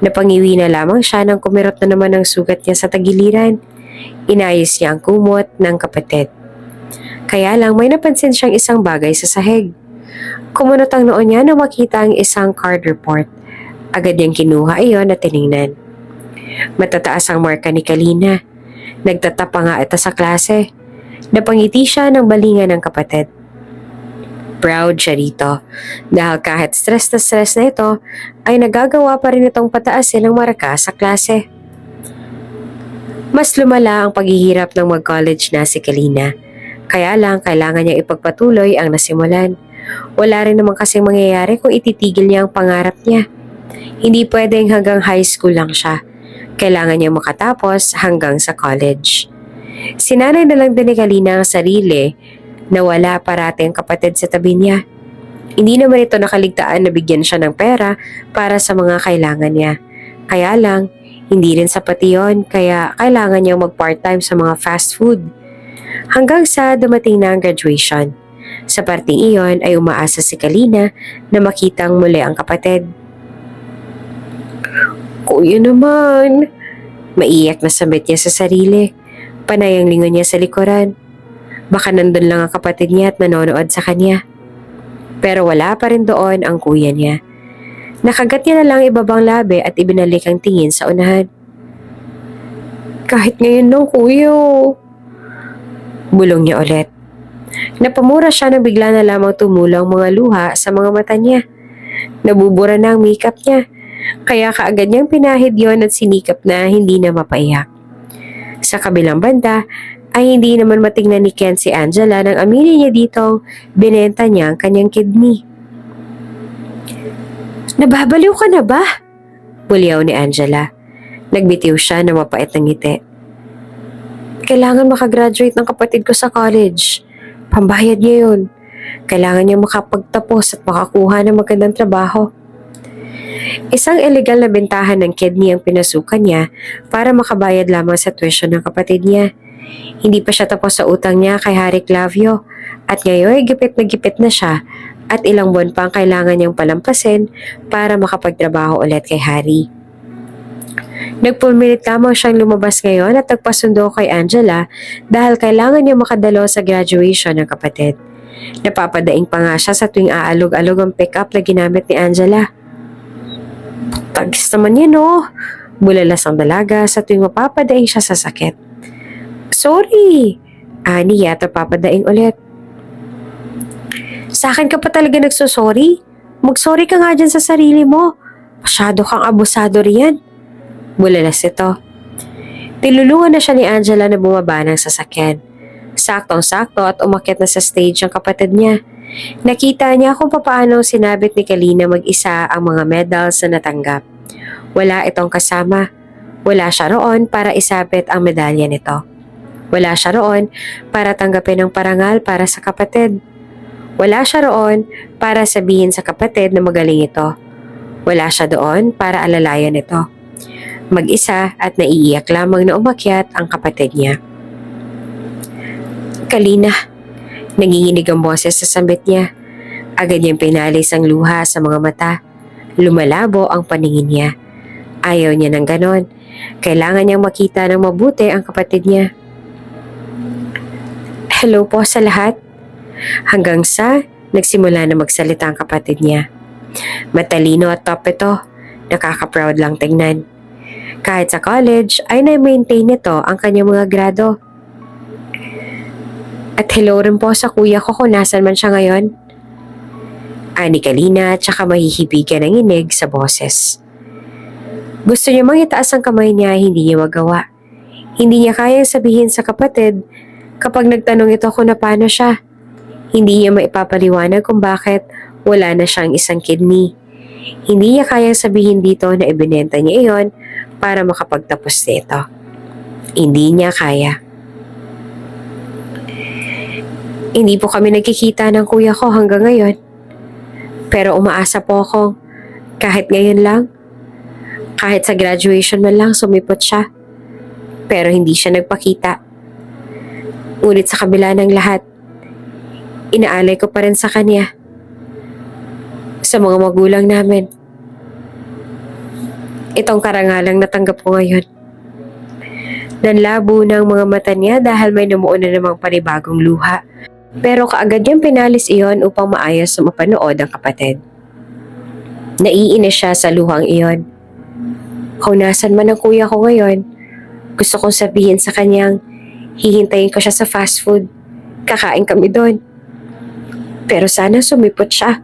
Napangiwi na lamang siya nang kumirot na naman ang sugat niya sa tagiliran. Inayos niya ang kumot ng kapatid. Kaya lang may napansin siyang isang bagay sa sahig. Kumunot ang noo niya nang makita ang isang card report. Agad niyang kinuha iyon at tiningnan. Matataas ang marka ni Kalina. Nagtatapa nga ito sa klase. Napangiti siya ng balingan ng kapatid. Proud siya rito dahil kahit stress na ito ay nagagawa pa rin itong pataasin ang marka sa klase. Mas lumala ang paghihirap ng mag-college na si Kalina. Kaya lang kailangan niyang ipagpatuloy ang nasimulan. Wala rin naman kasing mangyayari kung ititigil niya ang pangarap niya. Hindi pwedeng hanggang high school lang siya. Kailangan niyang makatapos hanggang sa college. Sinanay na lang din ni Kalina ang sarili na wala parati ang kapatid sa tabi niya. Hindi naman ito nakaligtaan na bigyan siya ng pera para sa mga kailangan niya. Kaya lang, hindi rin sapat iyon kaya kailangan niyang mag-part-time sa mga fast food. Hanggang sa dumating na ang graduation. Sa parting iyon ay umaasa si Kalina na makitang muli ang kapatid. Kuya naman! Maiyak na sambit niya sa sarili. Panay ang lingon niya sa likuran. Baka nandun lang ang kapatid niya at nanonood sa kanya. Pero wala pa rin doon ang kuya niya. Nakagat niya na lang ibabang labi at ibinalik ang tingin sa unahan. Kahit ngayon nung kuya. Bulong niya ulit. Napamura siya nang bigla na lamang tumulang mga luha sa mga mata niya. Nabubura na ang makeup niya. Kaya kaagad niyang pinahid yon at sinikap na hindi na mapaiyak. Sa kabilang banda, ay hindi naman matingnan ni Ken si Angela nang aminin niya ditong binenta niya ang kanyang kidney. Nababaliw ka na ba? Bulyaw ni Angela. Nagbitiw siya na mapait ng ngiti. Kailangan makagraduate ng kapatid ko sa college. Pambayad niya yun. Kailangan niya makapagtapos at makakuha ng magandang trabaho. Isang illegal na bentahan ng kidney ang pinasukan niya para makabayad lamang sa tuition ng kapatid niya. Hindi pa siya tapos sa utang niya kay Harry Clavio at ngayon ay gipit na siya at ilang buwan pa ang kailangan niyang palampasin para makapagtrabaho ulit kay Harry. Nagpulminit lamang siyang lumabas ngayon at nagpasundo kay Angela dahil kailangan niya makadalo sa graduation ng kapatid. Napapadaing pa nga siya sa tuwing aalog-alog ang pick-up na ginamit ni Angela. Tagis naman yan oh. Bulalas ang dalaga sa tuwing mapapadaing siya sa sakit. Sorry! Ani yata papadaing ulit. Sa akin ka pa talaga nagsosorry? Mag-sorry ka nga dyan sa sarili mo. Masyado kang abusado riyan. Bulalas ito. Tinulungan na siya ni Angela na bumaba ng sasakyan. Saktong-sakto at umakyat na sa stage ang kapatid niya. Nakita niya kung paano sinabit ni Kalina mag-isa ang mga medals na natanggap. Wala itong kasama. Wala siya roon para isabit ang medalya nito. Wala siya roon para tanggapin ang parangal para sa kapatid. Wala siya roon para sabihin sa kapatid na magaling ito. Wala siya doon para alalayan ito. Mag-isa at naiiyak lamang na umakyat ang kapatid niya. Kalina, nanginginig ang boses sa sambit niya. Agad niyang pinalis ang luha sa mga mata. Lumalabo ang paningin niya. Ayaw niya ng ganon. Kailangan niyang makita ng mabuti ang kapatid niya. Hello po sa lahat. Hanggang sa nagsimula na magsalita ang kapatid niya. Matalino at top ito. Nakaka-proud lang tingnan. Kahit sa college ay na-maintain nito ang kanyang mga grado. At hello rin po sa kuya ko kung nasan man siya ngayon. Ani Kalina at saka mahihibigan ng inig sa boses. Gusto niya mang itaas ang kamay niya, hindi niya magawa. Hindi niya kayang sabihin sa kapatid kapag nagtanong ito kung na paano siya. Hindi niya maipapaliwanag kung bakit wala na siyang isang kidney. Hindi niya kayang sabihin dito na ibinenta niya iyon para makapagtapos nito. Hindi niya kaya. Hindi po kami nagkikita ng kuya ko hanggang ngayon. Pero umaasa po ako kahit ngayon lang, kahit sa graduation man lang sumipot siya. Pero hindi siya nagpakita. Ngunit sa kabila ng lahat, inaalay ko pa rin sa kanya. Sa mga magulang namin. Itong karangalang natanggap ko ngayon. Nanlabo ng mga mata niya dahil may namuo na namang panibagong luha. Pero kaagad niyang pinalis iyon upang maayos na mapanood ang kapatid. Naiinis siya sa luhang iyon. Kung nasan man ang kuya ko ngayon, gusto kong sabihin sa kanyang hihintayin ko siya sa fast food. Kakain kami doon. Pero sana sumipot siya.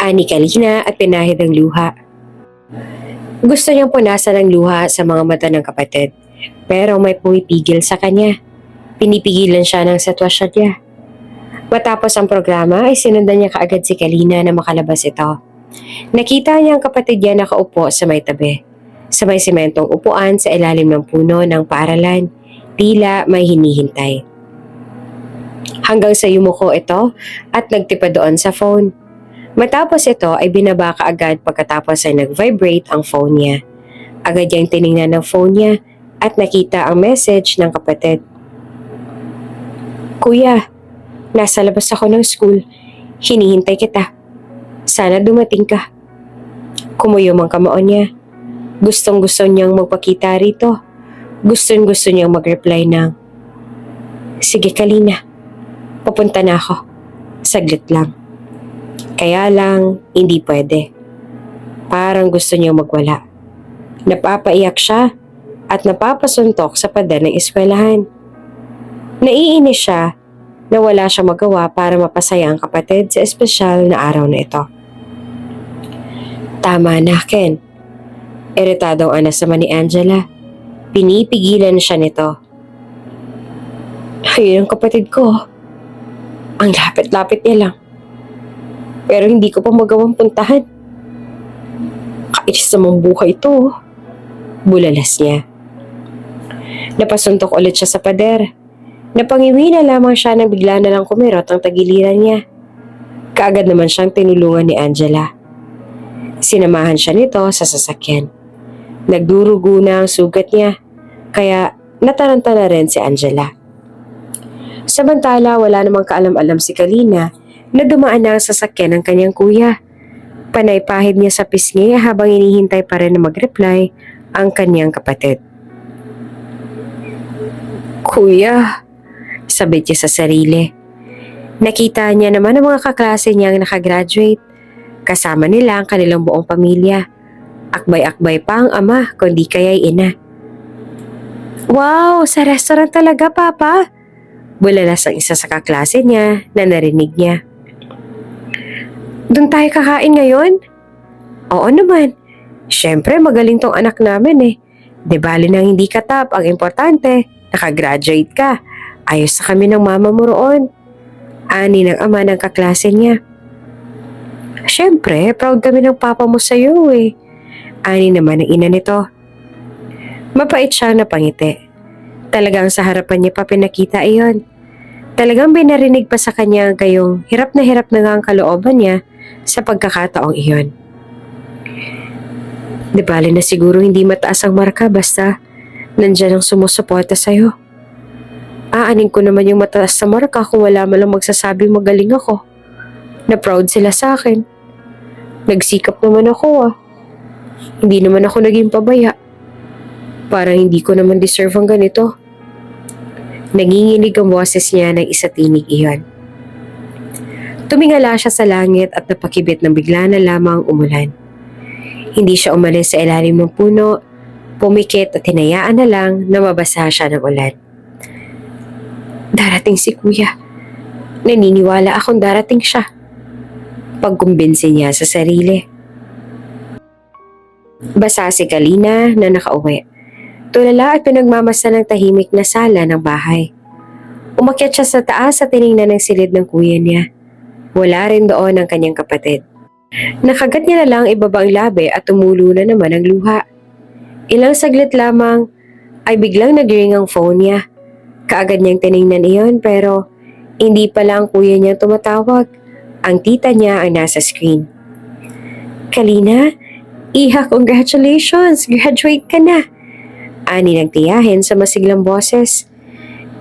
Ani Kalina at pinahid ang luha. Gusto niyang punasan ang luha sa mga mata ng kapatid. Pero may pumipigil sa kanya. Pinipigilan siya ng sitwasyon niya. Matapos ang programa ay sinundan niya kaagad si Kalina na makalabas ito. Nakita niya ang kapatid niya nakaupo sa may tabi. Sa may simentong upuan sa ilalim ng puno ng paaralan, tila may hinihintay. Hanggang sa yumuko ito at nagtipa doon sa phone. Matapos ito ay binaba kaagad pagkatapos ay nag-vibrate ang phone niya. Agad niyang tiningnan ng phone niya at nakita ang message ng kapatid. Kuya, nasa labas ako ng school. Hinihintay kita. Sana dumating ka. Kumuyom ang kamao niya. Gustong-gusto niyang magpakita rito. Gustong-gusto niyang mag-reply ng, sige Kalina, papunta na ako. Saglit lang. Kaya lang, hindi pwede. Parang gusto niyang magwala. Napapaiyak siya at napapasuntok sa pader ng eskwelahan. Naiinis siya na wala siya magawa para mapasaya ang kapatid sa espesyal na araw na ito. Tama na, Ken. Iritadong anas naman ni Angela. Pinipigilan siya nito. Ayun ang kapatid ko. Ang lapit-lapit niya lang. Pero hindi ko pa magawang puntahan. Kainis namang buhay ito. Bulalas niya. Napasuntok ulit siya sa pader. Napangiwi na lamang siya nang bigla na lang kumirot ang tagiliran niya. Kaagad naman siyang tinulungan ni Angela. Sinamahan siya nito sa sasakyan. Nagdurugo na ang sugat niya, kaya nataranta na rin si Angela. Samantala, wala namang kaalam-alam si Kalina na dumaan na ang sasakyan ng kanyang kuya. Panay-pahid niya sa pisngi habang hinihintay pa rin na mag-reply ang kanyang kapatid. Kuya, sabit niya sa sarili. Nakita niya naman ang mga kaklase niyang nakagraduate. Kasama nila ang kanilang buong pamilya. Akbay-akbay pa ang ama, kundi kaya'y ina. Wow, sa restaurant talaga, Papa? Bulalas ang isa sa kaklase niya na narinig niya. Doon tayo kakain ngayon? Oo naman. Siyempre, magaling tong anak namin eh. Di bali nang hindi ka top, ang importante, nakagraduate ka. Ayos na kami ng mama mo roon. Ani ng ama ng kaklase niya. Siyempre, proud kami ng papa mo sa iyo eh. Ani naman ang ina nito. Mapait siya na pangiti. Talagang sa harapan niya pa pinakita iyon. Talagang binarinig pa sa kanya gayong hirap na nga ang kalooban niya sa pagkakataong iyon. Di bali na siguro hindi mataas ang marka basta nandyan ang sumusuporta sa'yo. Aanin ko naman yung mataas sa marka kung wala man lang magsasabi magaling ako. Na proud sila sa akin. Nagsikap naman ako ah. Hindi naman ako naging pabaya. Parang hindi ko naman deserve ang ganito. Nanginginig ang boses niya ng isa tinig iyon. Tumingala siya sa langit at napakibit ng bigla na lamang umulan. Hindi siya umalis sa ilalim ng puno, pumikit at hinayaan na lang na mabasa siya ng ulan. Darating si kuya. Naniniwala akong darating siya. Pagkumbinsi niya sa sarili. Basa si Kalina na nakauwi. Tulala at pinagmamasdan ng tahimik na sala ng bahay. Umakyat siya sa taas at tiningnan ng silid ng kuya niya. Wala rin doon ang kanyang kapatid. Nakagat niya na lang ibaba ang labi at tumulo na naman ang luha. Ilang saglit lamang ay biglang nag-ring ang phone niya. Kaagad niyang tiningnan iyon pero hindi pala ang kuya niya tumatawag. Ang tita niya ang nasa screen. Kalina, Iha, congratulations! Graduate ka na! Ani ng tiyahin sa masiglang boses.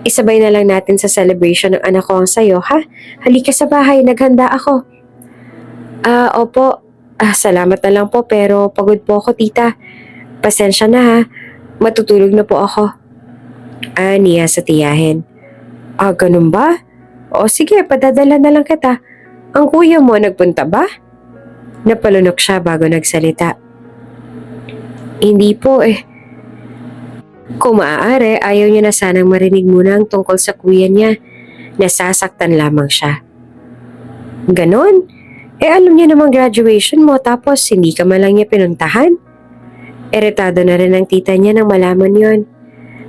Isabay na lang natin sa celebration ng anak ko ang sayo, ha? Halika sa bahay, naghanda ako. Opo. Salamat na lang po pero pagod po ako, tita. Pasensya na ha, matutulog na po ako. Niya sa tiyahin. Ganun ba? O sige, padadala na lang kita. Ang kuya mo nagpunta ba? Napalunok siya bago nagsalita. Hindi po eh. Kung maaari, ayaw niya na sanang marinig muna ang tungkol sa kuya niya. Nasasaktan lamang siya. Ganon? Alam niya namang graduation mo tapos hindi ka man lang niya pinuntahan? Iritado na rin ang tita niya nang malaman yon.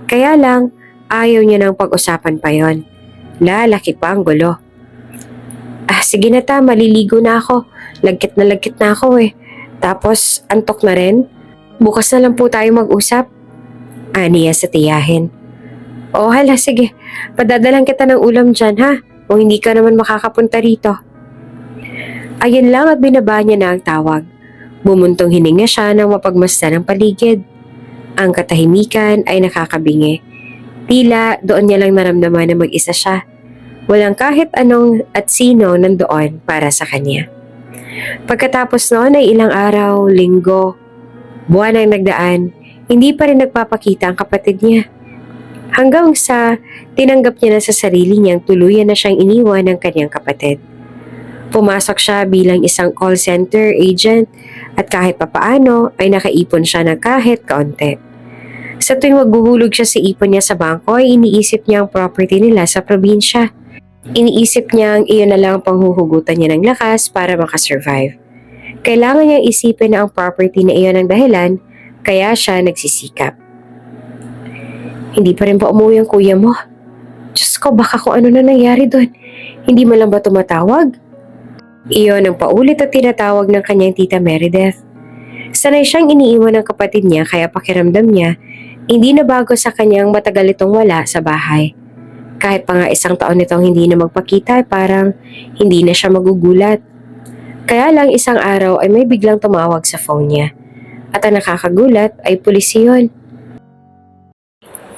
Kaya lang, ayaw niya nang pag-usapan pa yon. Lalaki pa ang gulo. Sige na ta, maliligo na ako. Lagkit na ako eh. Tapos, antok na rin. Bukas na lang po tayo mag-usap. Niya sa tiyahin. Hala, sige. Padadalan kita ng ulam dyan, ha? O hindi ka naman makakapunta rito. Ayun lang at binaba niya na ang tawag. Bumuntong hininga siya nang mapagmasdan ang paligid. Ang katahimikan ay nakakabingi. Tila doon niya lang naramdaman na mag-isa siya. Walang kahit anong at sino nandoon para sa kanya. Pagkatapos noon ay ilang araw, linggo, buwan ang nagdaan, hindi pa rin nagpapakita ang kapatid niya. Hanggang sa tinanggap niya na sa sarili niyang tuluyan na siyang iniwan ng kanyang kapatid. Pumasok siya bilang isang call center agent at kahit papaano ay nakaipon siya ng kahit kaunti. Sa tuwing maghuhulog siya sa ipon niya sa bangko ay iniisip niya ang property nila sa probinsya. Iniisip niyang iyon na lang ang panghuhugutan niya ng lakas para makasurvive. Kailangan niyang isipin na ang property na iyon ang dahilan kaya siya nagsisikap. Hindi pa rin ba umuwi ang kuya mo? Diyos ko, baka kung ano na nangyari doon. Hindi mo lang ba tumatawag? Iyon ang paulit at tinatawag ng kanyang tita Meredith. Sanay siyang iniiwan ng kapatid niya kaya pakiramdam niya, hindi na bago sa kanyang matagal itong wala sa bahay. Kahit pa nga isang taon nitong hindi na magpakita, parang hindi na siya magugulat. Kaya lang isang araw ay may biglang tumawag sa phone niya. At ang nakakagulat ay pulis yun.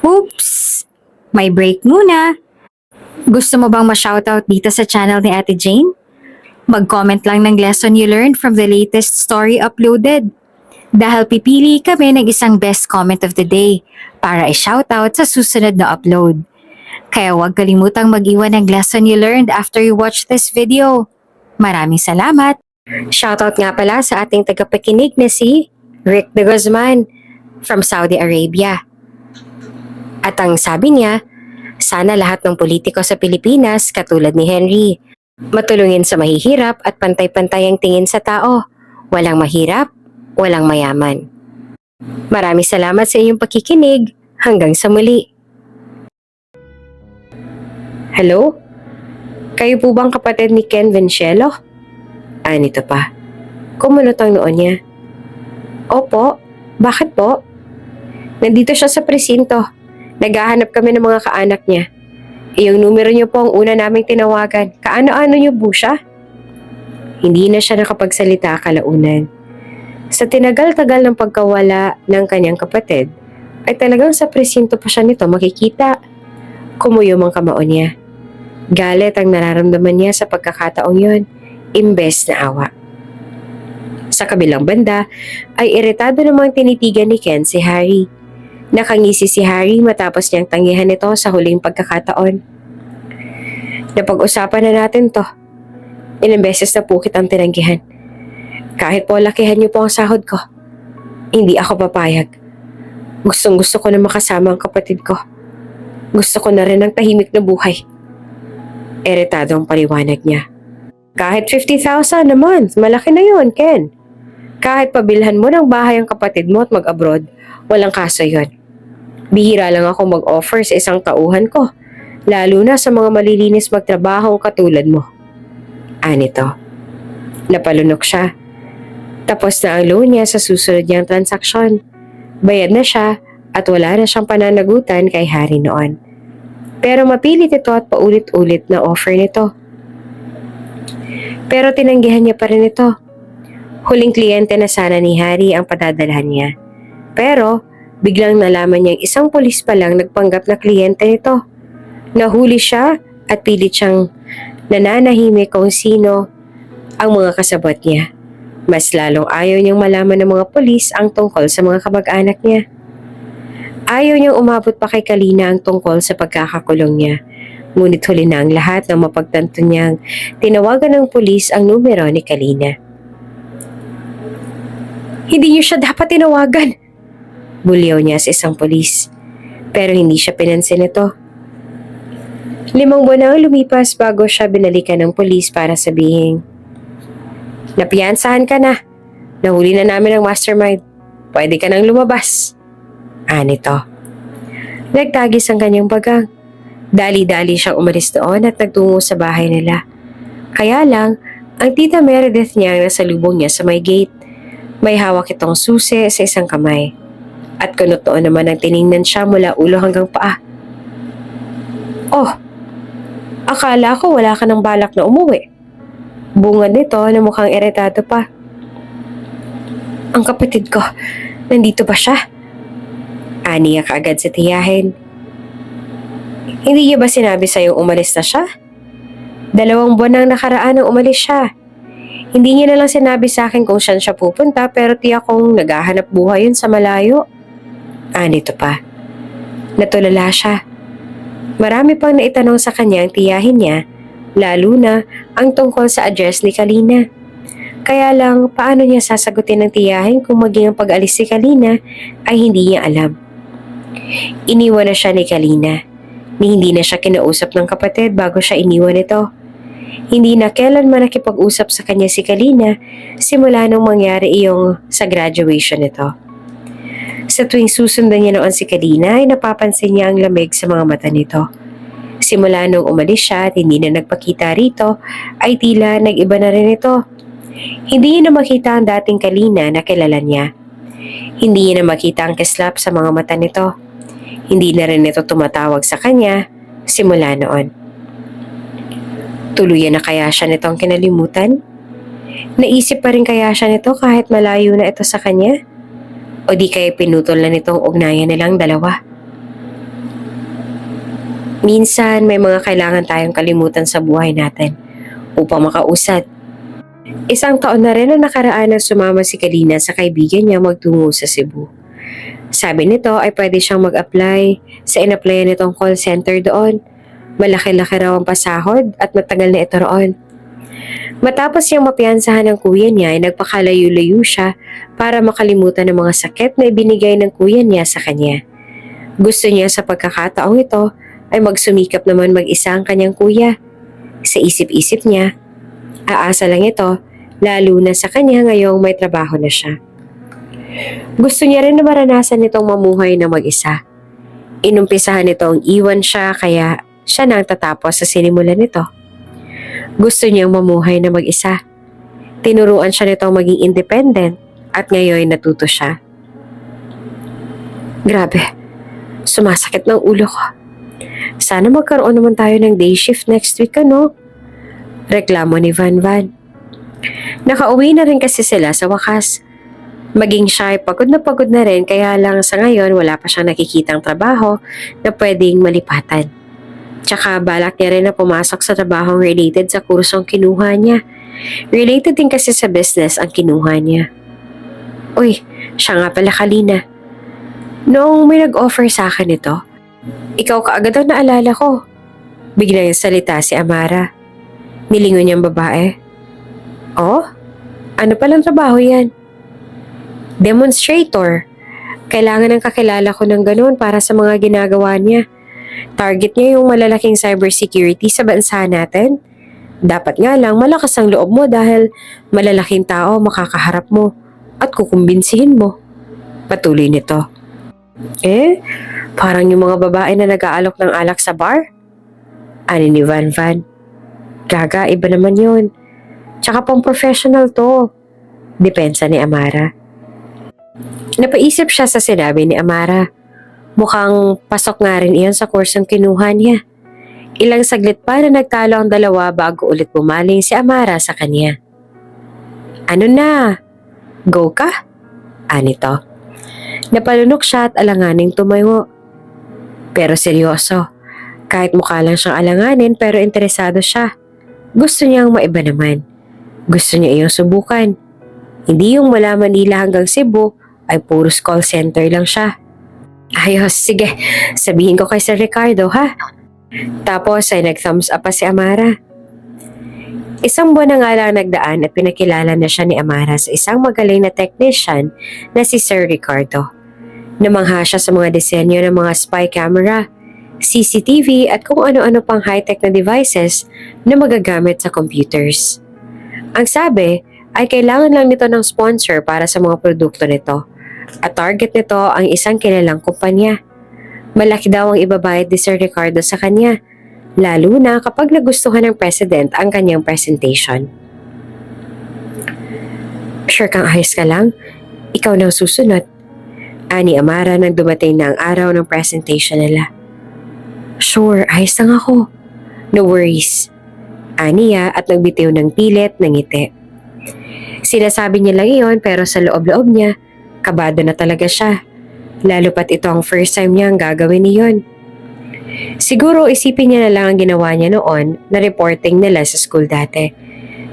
Oops! May break muna. Gusto mo bang ma-shoutout dito sa channel ni Ate Jane? Mag-comment lang ng lesson you learned from the latest story uploaded. Dahil pipili kami ng isang best comment of the day para i-shoutout sa susunod na upload. Kaya huwag kalimutang mag-iwan ng lesson you learned after you watch this video. Maraming salamat! Shoutout nga pala sa ating tagapakinig na si Rick de Guzman from Saudi Arabia. At ang sabi niya, sana lahat ng politiko sa Pilipinas katulad ni Henry, matulungin sa mahihirap at pantay-pantay ang tingin sa tao. Walang mahirap, walang mayaman. Maraming salamat sa inyong pakikinig. Hanggang sa muli. Hello? Kayo po bang kapatid ni Ken Vencielo? Nito pa. Kumunot ang noon niya. Opo, bakit po? Nandito siya sa presinto. Naghahanap kami ng mga kaanak niya. Yung numero niyo po ang una naming tinawagan. Kaano-ano niyo po siya? Hindi na siya nakapagsalita kalaunan. Sa tinagal-tagal ng pagkawala ng kanyang kapatid, ay talagang sa presinto pa siya nito makikita. Kumuyom ang kamao niya. Galit ang nararamdaman niya sa pagkakataong yon, imbes na awa. Sa kabilang banda, ay iritado namang tinitigan ni Ken si Harry. Nakangisi si Harry matapos niyang tanggihan ito sa huling pagkakataon. Napag-usapan na natin to. Ilang beses na po kitang tinanggihan. Kahit po lakihan niyo po ang sahod ko, hindi ako papayag. Gustong-gusto ko na makasama ang kapatid ko. Gusto ko na rin ng tahimik na buhay. Iritado ang paliwanag niya. Kahit 50,000 a month, malaki na yun, Ken. Kahit pabilhan mo ng bahay ang kapatid mo at mag-abroad, walang kaso yun. Bihira lang ako mag-offer sa isang tauhan ko, lalo na sa mga malilinis magtrabaho katulad mo. Anito. Napalunok siya. Tapos na ang loan niya sa susunod niyang transaksyon. Bayad na siya at wala na siyang pananagutan kay Harry noon. Pero mapilit ito at paulit-ulit na offer nito. Pero tinanggihan niya pa rin ito. Huling kliyente na sana ni Harry ang padadalhan niya. Pero Biglang nalaman niyang isang pulis pa lang nagpanggap na kliyente nito. Nahuli siya at pilit siyang nananahimik kung sino ang mga kasabot niya. Mas lalong ayaw niyang malaman ng mga pulis ang tungkol sa mga kamag-anak niya. Ayaw niyang umabot pa kay Kalina ang tungkol sa pagkakakulong niya. Ngunit huli na ang lahat nang mapagtanto niyang tinawagan ng pulis ang numero ni Kalina. Hindi niyo siya dapat tinawagan, bulyaw niya sa isang pulis. Pero hindi siya pinansin nito. 5 buwan na ang lumipas bago siya binalikan ng pulis para sabihin, napiyansahan ka na. Nahuli na namin ang mastermind. Pwede ka nang lumabas. Nito. Nagtagis ang kanyang bagang. Dali-dali siyang umalis doon at nagtungo sa bahay nila. Kaya lang, ang tita Meredith niya ang nasalubong niya sa may gate. May hawak itong susi sa isang kamay. At kunutoon naman ang tiningnan siya mula ulo hanggang paa. Oh, akala ko wala ka ng balak na umuwi. Bungad nito na mukhang iritado pa. Ang kapatid ko, nandito ba siya? Aniya kaagad sa tiyahin. Hindi niya ba sinabi sa'yo umalis na siya? 2 buwan nang nakaraan nang umalis siya. Hindi niya na lang sinabi sa akin kung saan siya pupunta pero tiyak kong naghahanap buhay yun sa malayo. Nito pa. Natulala siya. Marami pang naitanong sa kanya ang tiyahin niya, lalo na ang tungkol sa address ni Kalina. Kaya lang, paano niya sasagutin ng tiyahin kung maging ang pag-alis si Kalina ay hindi niya alam. Iniwan na siya ni Kalina. Ni hindi na siya kinausap ng kapatid bago siya iniwan ito. Hindi na kailanman nakipag-usap sa kanya si Kalina simula nung mangyari iyong sa graduation nito. Sa tuwing susundan niya noon si Kalina ay napapansin niya ang lamig sa mga mata nito. Simula nung umalis siya at hindi na nagpakita rito ay tila nag-iba na rin ito. Hindi niya na makita ang dating Kalina na kilala niya. Hindi niya na makita ang kislap sa mga mata nito. Hindi na rin ito tumatawag sa kanya simula noon. Tuluyan na kaya siya nitong kinalimutan? Naisip pa rin kaya siya nito kahit malayo na ito sa kanya? O di kaya pinutol na nitong ugnayan nilang dalawa? Minsan may mga kailangan tayong kalimutan sa buhay natin upang makausad. 1 taon na rin ang nakaraan na sumama si Kalina sa kaibigan niya magtungo sa Cebu. Sabi nito ay pwede siyang mag-apply sa in-applyan nitong call center doon. Malaki-laki raw ang pasahod at matagal na ito roon. Matapos niyang mapiyansahan ng kuya niya ay nagpakalayo-layo siya para makalimutan ng mga sakit na ibinigay ng kuya niya sa kanya. Gusto niya sa pagkakataong ito ay magsumikap naman mag-isa ang kanyang kuya. Sa isip-isip niya, aasa lang ito lalo na sa kanya ngayong may trabaho na siya. Gusto niya rin na maranasan nitong mamuhay na mag-isa. Inumpisahan nitong iwan siya kaya siya nang tatapos sa sinimulan nito. Gusto niyang mamuhay na mag-isa. Tinuruan siya nitong maging independent at ngayon natuto siya. Grabe, sumasakit ng ulo ko. Sana magkaroon naman tayo ng day shift next week, ano? Reklamo ni Van Van. Nakauwi na rin kasi sila sa wakas. Maging siya ay pagod na rin kaya lang sa ngayon wala pa siyang nakikitang trabaho na pwedeng malipatan. Tsaka balak niya rin na pumasok sa trabahong related sa kursong kinuha niya. Related din kasi sa business ang kinuha niya. Uy, siya nga pala Kalina. Noong may nag-offer sa akin ito, ikaw kaagad ang naalala ko. Biglang salita si Amara. Nilingon niyang babae. Oh? Ano palang trabaho yan? Demonstrator. Kailangan ng kakilala ko ng ganun para sa mga ginagawa niya. Target niya yung malalaking cybersecurity sa bansa natin. Dapat nga lang malakas ang loob mo dahil malalaking tao makakaharap mo at kukumbinsihin mo. Patuloy nito. Parang yung mga babae na nag-aalok ng alak sa bar? Ani ni Van Van. Gaga, iba naman yun. Tsaka pang professional to. Depensa ni Amara. Napaisip siya sa sinabi ni Amara. Mukhang pasok nga rin iyon sa kursong kinuha niya. Ilang saglit pa na nagtalo ang dalawa bago ulit bumaling si Amara sa kanya. Ano na? Go ka? Anito. Napalunok siya at alanganing tumayo. Pero seryoso, kahit mukha lang siyang alanganin pero interesado siya. Gusto niyang maiba naman. Gusto niya iyong subukan. Hindi yung mula Manila hanggang Cebu ay puros call center lang siya. Ayos, sige, sabihin ko kay Sir Ricardo ha. Tapos ay nag-thumbs up pa si Amara. Isang buwan na nga lang nagdaan at pinakilala na siya ni Amara sa isang magaling na technician na si Sir Ricardo. Namangha siya sa mga disenyo ng mga spy camera, CCTV at kung ano-ano pang high-tech na devices na magagamit sa computers. Ang sabi ay kailangan lang nito ng sponsor para sa mga produkto nito at target nito ang isang kilalang kumpanya. Malaki daw ang ibabayad ni Sir Ricardo sa kanya, lalo na kapag nagustuhan ng president ang kanyang presentation. Sure kang ayos ka lang? Ikaw nang susunod. Ani Amara nang dumating na ang araw ng presentation nila. Sure, ayos lang ako. No worries. Aniya at nagbitiw ng pilit ng ngiti. Sinasabi niya lang iyon pero sa loob-loob niya, kabado na talaga siya. Lalo pat ito ang first time niyang gagawin niyon. Siguro isipin niya na lang ang ginawa niya noon na reporting nila sa school dati.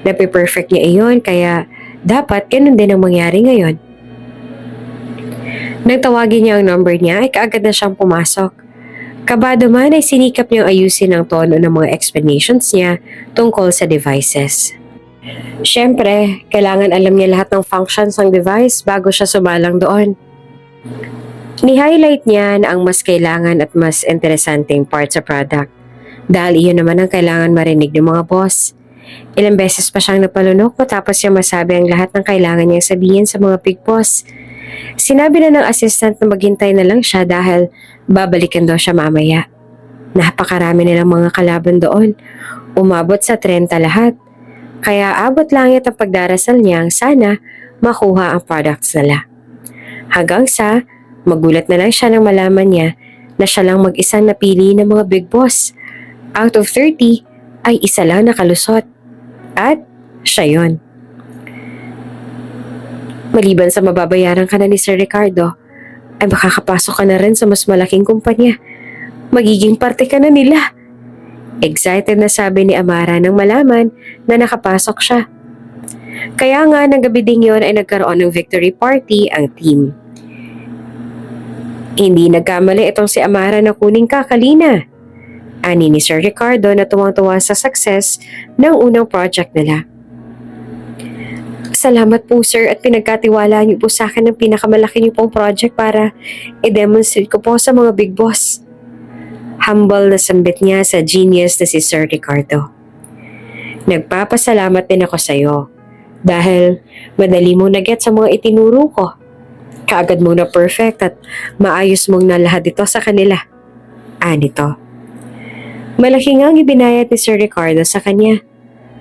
Napi-perfect niya iyon kaya dapat ganun din ang mangyari ngayon. Nang tawagin niya ang number niya ay kaagad na siyang pumasok. Kabado man ay sinikap niyang ayusin ang tono ng mga explanations niya tungkol sa devices. Siyempre, kailangan alam niya lahat ng functions ng device bago siya sumalang doon. Ni-highlight niya na ang mas kailangan at mas interesanteng part sa product dahil iyon naman ang kailangan marinig ng mga boss. Ilang beses pa siyang napalunok matapos niya masabi ang lahat ng kailangan niyang sabihin sa mga big boss. Sinabi na ng assistant na maghintay na lang siya dahil babalikan daw siya mamaya. Napakarami nilang mga kalaban doon. Umabot sa 30 lahat. Kaya abot langit ang pagdarasal niyang sana makuha ang products nila. Hanggang sa magulat na lang siya nang malaman niya na siya lang mag-isang napili ng mga big boss. Out of 30 ay isa lang nakalusot. At siya yon. Maliban sa mababayaran ka na ni Sir Ricardo, ay makakapasok ka na rin sa mas malaking kumpanya. Magiging parte ka na nila. Excited na sabi ni Amara nang malaman na nakapasok siya. Kaya nga ng gabi ding yon ay nagkaroon ng victory party ang team. Hindi nagkamali itong si Amara na kuning kakalina. Ani ni Sir Ricardo na tuwang-tuwa sa success ng unang project nila. Salamat po sir at pinagkatiwala niyo po sa akin ng pinakamalaki niyo pong project para i-demonstrate ko po sa mga big boss. Humble na sambit niya sa genius na si Sir Ricardo. Nagpapasalamat din ako sa iyo dahil madali mong na-get sa mga itinuro ko. Kaagad mong na perfect at maayos mong na lahat ito sa kanila. Anito. Malaki ngang ibinayad ni Sir Ricardo sa kanya.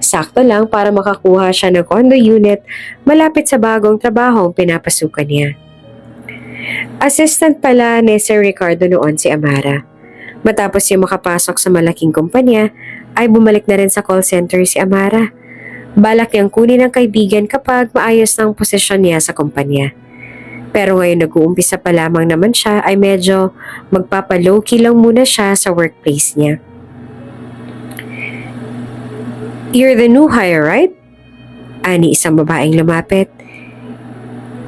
Sakto lang para makakuha siya ng condo unit malapit sa bagong trabahong pinapasukan niya. Assistant pala ni Sir Ricardo noon si Amara. Matapos siya makapasok sa malaking kumpanya, ay bumalik na rin sa call center si Amara. Balak niyang kunin ng kaibigan kapag maayos ng posisyon niya sa kumpanya. Pero ngayon nag-uumpisa pa lamang naman siya ay medyo magpapa-low-key lang muna siya sa workplace niya. You're the new hire, right? Ani isang babaeng lumapit.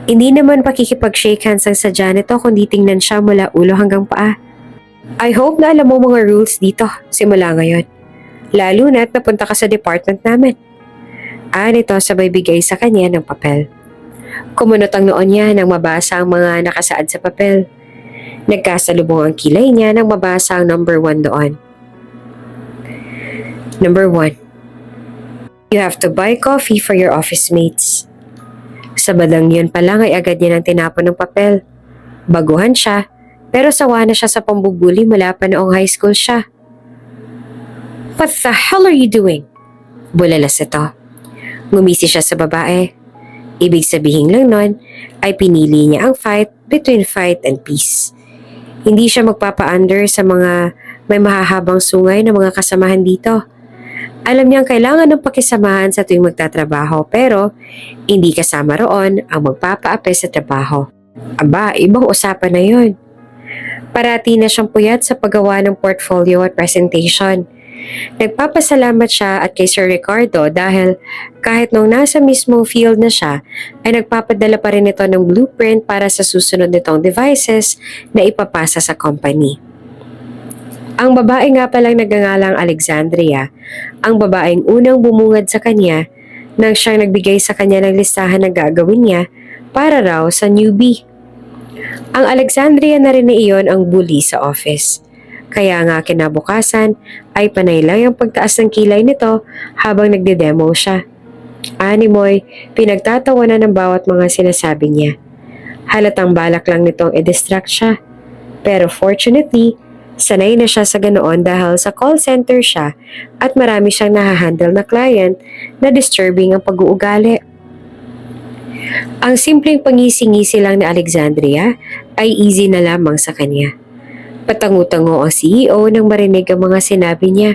Hindi naman pakikipag-shake hands ang sadya nito kundi tingnan siya mula ulo hanggang paa. I hope na alam mo mga rules dito simula ngayon. Lalo na't napunta ka sa department namin. Anito sabay bigay sa kanya ng papel. Kumunot ang noon niya nang mabasa ang mga nakasaad sa papel. Nagkasalubong ang kilay niya nang mabasa ang number 1 doon. Number 1. You have to buy coffee for your office mates. Sa badang yun pa lang ay agad niya nang tinapon ng papel. Baguhan siya, pero sawa na siya sa pambubuli mula pa noong high school siya. What the hell are you doing? Bulalas ito. Ngumisi siya sa babae. Ibig sabihin lang nun ay pinili niya ang fight between fight and peace. Hindi siya magpapa-under sa mga may mahahabang sungay na mga kasamahan dito. Alam niyang kailangan ng pakisamahan sa tuwing magtatrabaho pero hindi kasama roon ang magpapaapi sa trabaho. Aba, ibang usapan na yun. Parati na siyang puyat sa paggawa ng portfolio at presentation. Nagpapasalamat siya at kay Sir Ricardo dahil kahit nung nasa mismong field na siya, ay nagpapadala pa rin ito ng blueprint para sa susunod nitong devices na ipapasa sa company. Ang babae nga palang nagngangalang Alexandria, ang babaeng unang bumungad sa kanya nang siyang nagbigay sa kanya ng listahan ng gagawin niya para raw sa newbie. Ang Alexandria na rin iyon ang bully sa office. Kaya nga kinabukasan ay panay lang ang pagtaas ng kilay nito habang nagde-demo siya. Animoy, pinagtatawanan ng bawat mga sinasabi niya. Halatang balak lang nitong i-distract siya. Pero fortunately, sanay na siya sa ganoon dahil sa call center siya at marami siyang nahahandle na client na disturbing ang pag-uugali. Ang simpleng pangisi-ngisi lang ni Alexandria ay easy na lamang sa kanya. Patango-tango ang CEO nang marinig ang mga sinabi niya.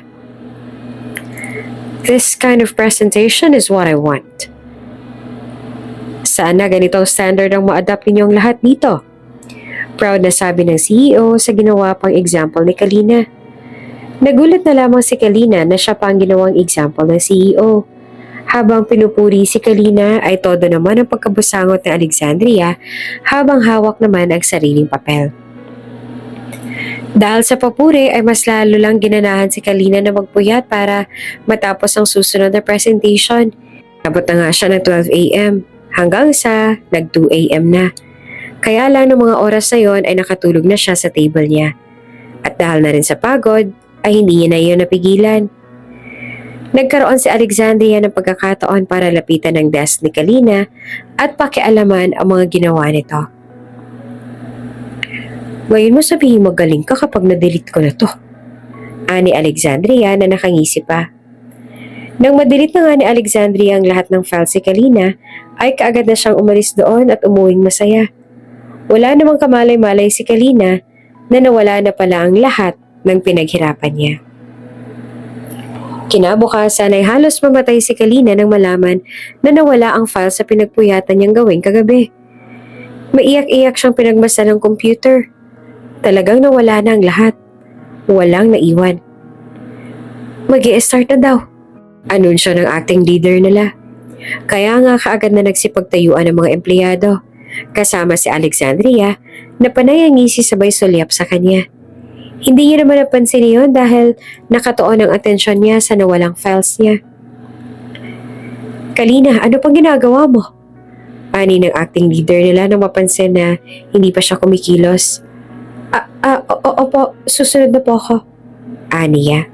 This kind of presentation is what I want. Sana ganitong standard ang ma-adapt ninyong lahat dito. Proud na sabi ng CEO sa ginawa pang example ni Kalina. Nagulat na lamang si Kalina na siya pa ang ginawang example ng CEO. Habang pinupuri si Kalina ay todo naman ang pagkabusangot ni Alexandria habang hawak naman ang sariling papel. Dahil sa papuri ay mas lalo lang ginanahan si Kalina na magpuyat para matapos ang susunod na presentation. Abot na nga siya ng 12 a.m. hanggang sa nag 2 a.m. na. Kaya lang ng mga oras na yon ay nakatulog na siya sa table niya. At dahil na rin sa pagod ay hindi niya na iyon napigilan. Nagkaroon si Alexandria ng pagkakataon para lapitan ng desk ni Kalina at pakialaman ang mga ginawa nito. Ngayon mo sabihin magaling ka kapag na-delete ko na to. Ani Alexandria na nakangisi pa. Nang ma-delete na nga ni Alexandria ang lahat ng files si Kalina, ay kaagad na siyang umalis doon at umuwing masaya. Wala namang kamalay-malay si Kalina na nawala na pala ang lahat ng pinaghirapan niya. Kinabukasan ay halos mamatay si Kalina nang malaman na nawala ang file sa pinagpuyatan niyang gawin kagabi. Maiyak-iyak siyang pinagmasdan ng computer. Talagang nawala na ang lahat. Walang naiwan. Mag-i-start na daw. Anunsyo ng acting leader nila. Kaya nga kaagad na nagsipagtayuan ng mga empleyado. Kasama si Alexandria na panay ang ngisi sabay sulyap sa kanya. Hindi niya naman napansin yun dahil nakatuon ang atensyon niya sa nawalang files niya. Kalina, ano pang ginagawa mo? Ani ng acting leader nila nang mapansin na hindi pa siya kumikilos. Opo, susunod na po ako. Aniya.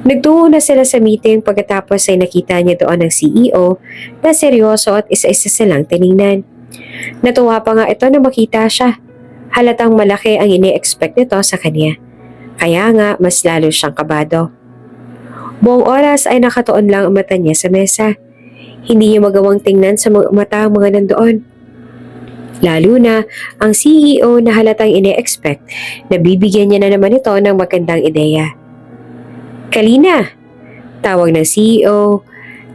Nagtungo na sila sa meeting pagkatapos ay nakita niya doon ang CEO na seryoso at isa-isa silang tiningnan. Natuwa pa nga ito na makita siya. Halatang malaki ang ini-expect nito sa kanya. Kaya nga mas lalo siyang kabado. Buong oras ay nakatuon lang ang mata niya sa mesa. Hindi niya magawang tingnan sa mata ang mga nandoon. Lalo na ang CEO na halatang ini-expect na bibigyan niya na naman ito ng magandang ideya. Kalina, tawag ng CEO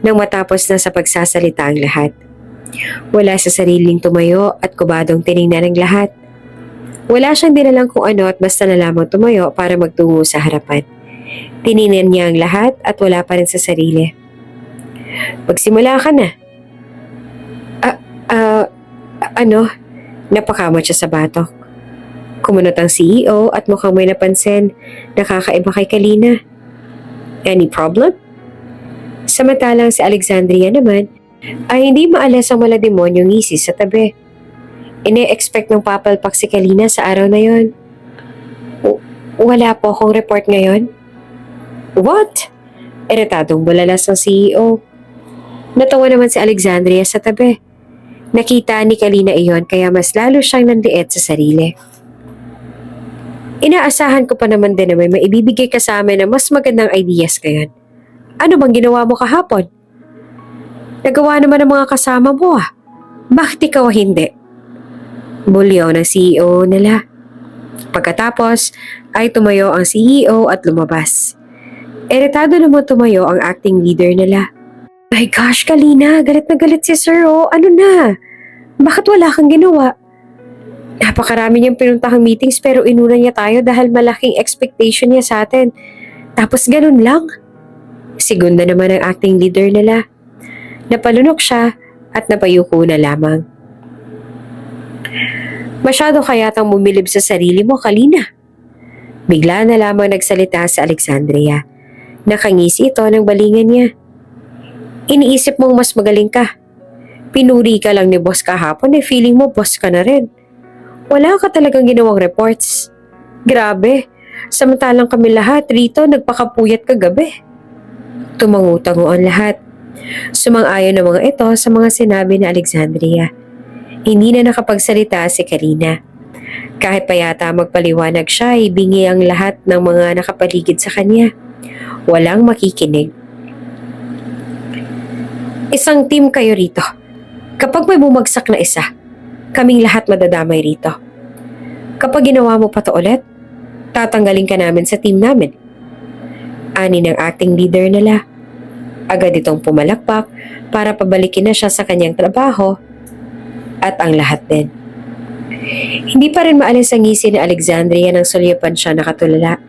nang matapos na sa pagsasalita ang lahat. Wala sa sariling tumayo at kubadong tiningnan ng lahat. Wala siyang dinalang kung ano at basta na lamang tumayo para magtungo sa harapan. Tiningnan niya ang lahat at wala pa rin sa sarili. Magsimula ka na. Napakamot siya sa batok. Kumunot ang CEO at mukhang may napansin na kakaiba kay Kalina. Any problem? Samantalang si Alexandria naman ay hindi maalas ang malademonyong ngisi sa tabi. Ine-expect ng papalpak si Kalina sa araw na yon. Wala po akong report ngayon. What? Iritadong bulalas ng CEO. Natawa naman si Alexandria sa tabi. Nakita ni Kalina iyon kaya mas lalo siyang nandiet sa sarili. Inaasahan ko pa naman din na may maibibigay ka sa amin na mas magandang ideas ngayon. Ano bang ginawa mo kahapon? Nagawa naman ng mga kasama mo ah. Bakit ikaw hindi? Bulyaw ng CEO nila. Pagkatapos ay tumayo ang CEO at lumabas. Iritado naman tumayo ang acting leader nila. My gosh, Kalina, galit na galit si Sir oh. Ano na? Bakit wala kang ginawa? Napakarami niyang pinuntahang meetings pero inuna niya tayo dahil malaking expectation niya sa atin. Tapos ganun lang. Segunda naman ang acting leader nila. Napalunok siya at napayuko na lamang. Masyado kayatang bumilib sa sarili mo, Kalina. Bigla na lamang nagsalita si Alexandria. Nakangisi ito ng balingan niya. Iniisip mong mas magaling ka. Pinuri ka lang ni boss kahapon feeling mo boss ka na rin. Wala ka talagang ginawang reports. Grabe, samantalang kami lahat rito nagpakapuyat kagabi. Tumangutanguan lahat. Sumang-ayon ang mga ito sa mga sinabi ni Alexandria. Hindi na nakapagsalita si Kalina. Kahit pa yata magpaliwanag siya, ibingi ang lahat ng mga nakapaligid sa kanya. Walang makikinig. Isang team kayo rito. Kapag may bumagsak na isa, kaming lahat madadamay rito. Kapag ginawa mo pa to ulit, tatanggalin ka namin sa team namin. Ani ng acting leader nila. Agad itong pumalakpak para pabalikin na siya sa kanyang trabaho at ang lahat din. Hindi pa rin maalis ang ngisi ni Alexandria nang sulyapan siya nakatulala.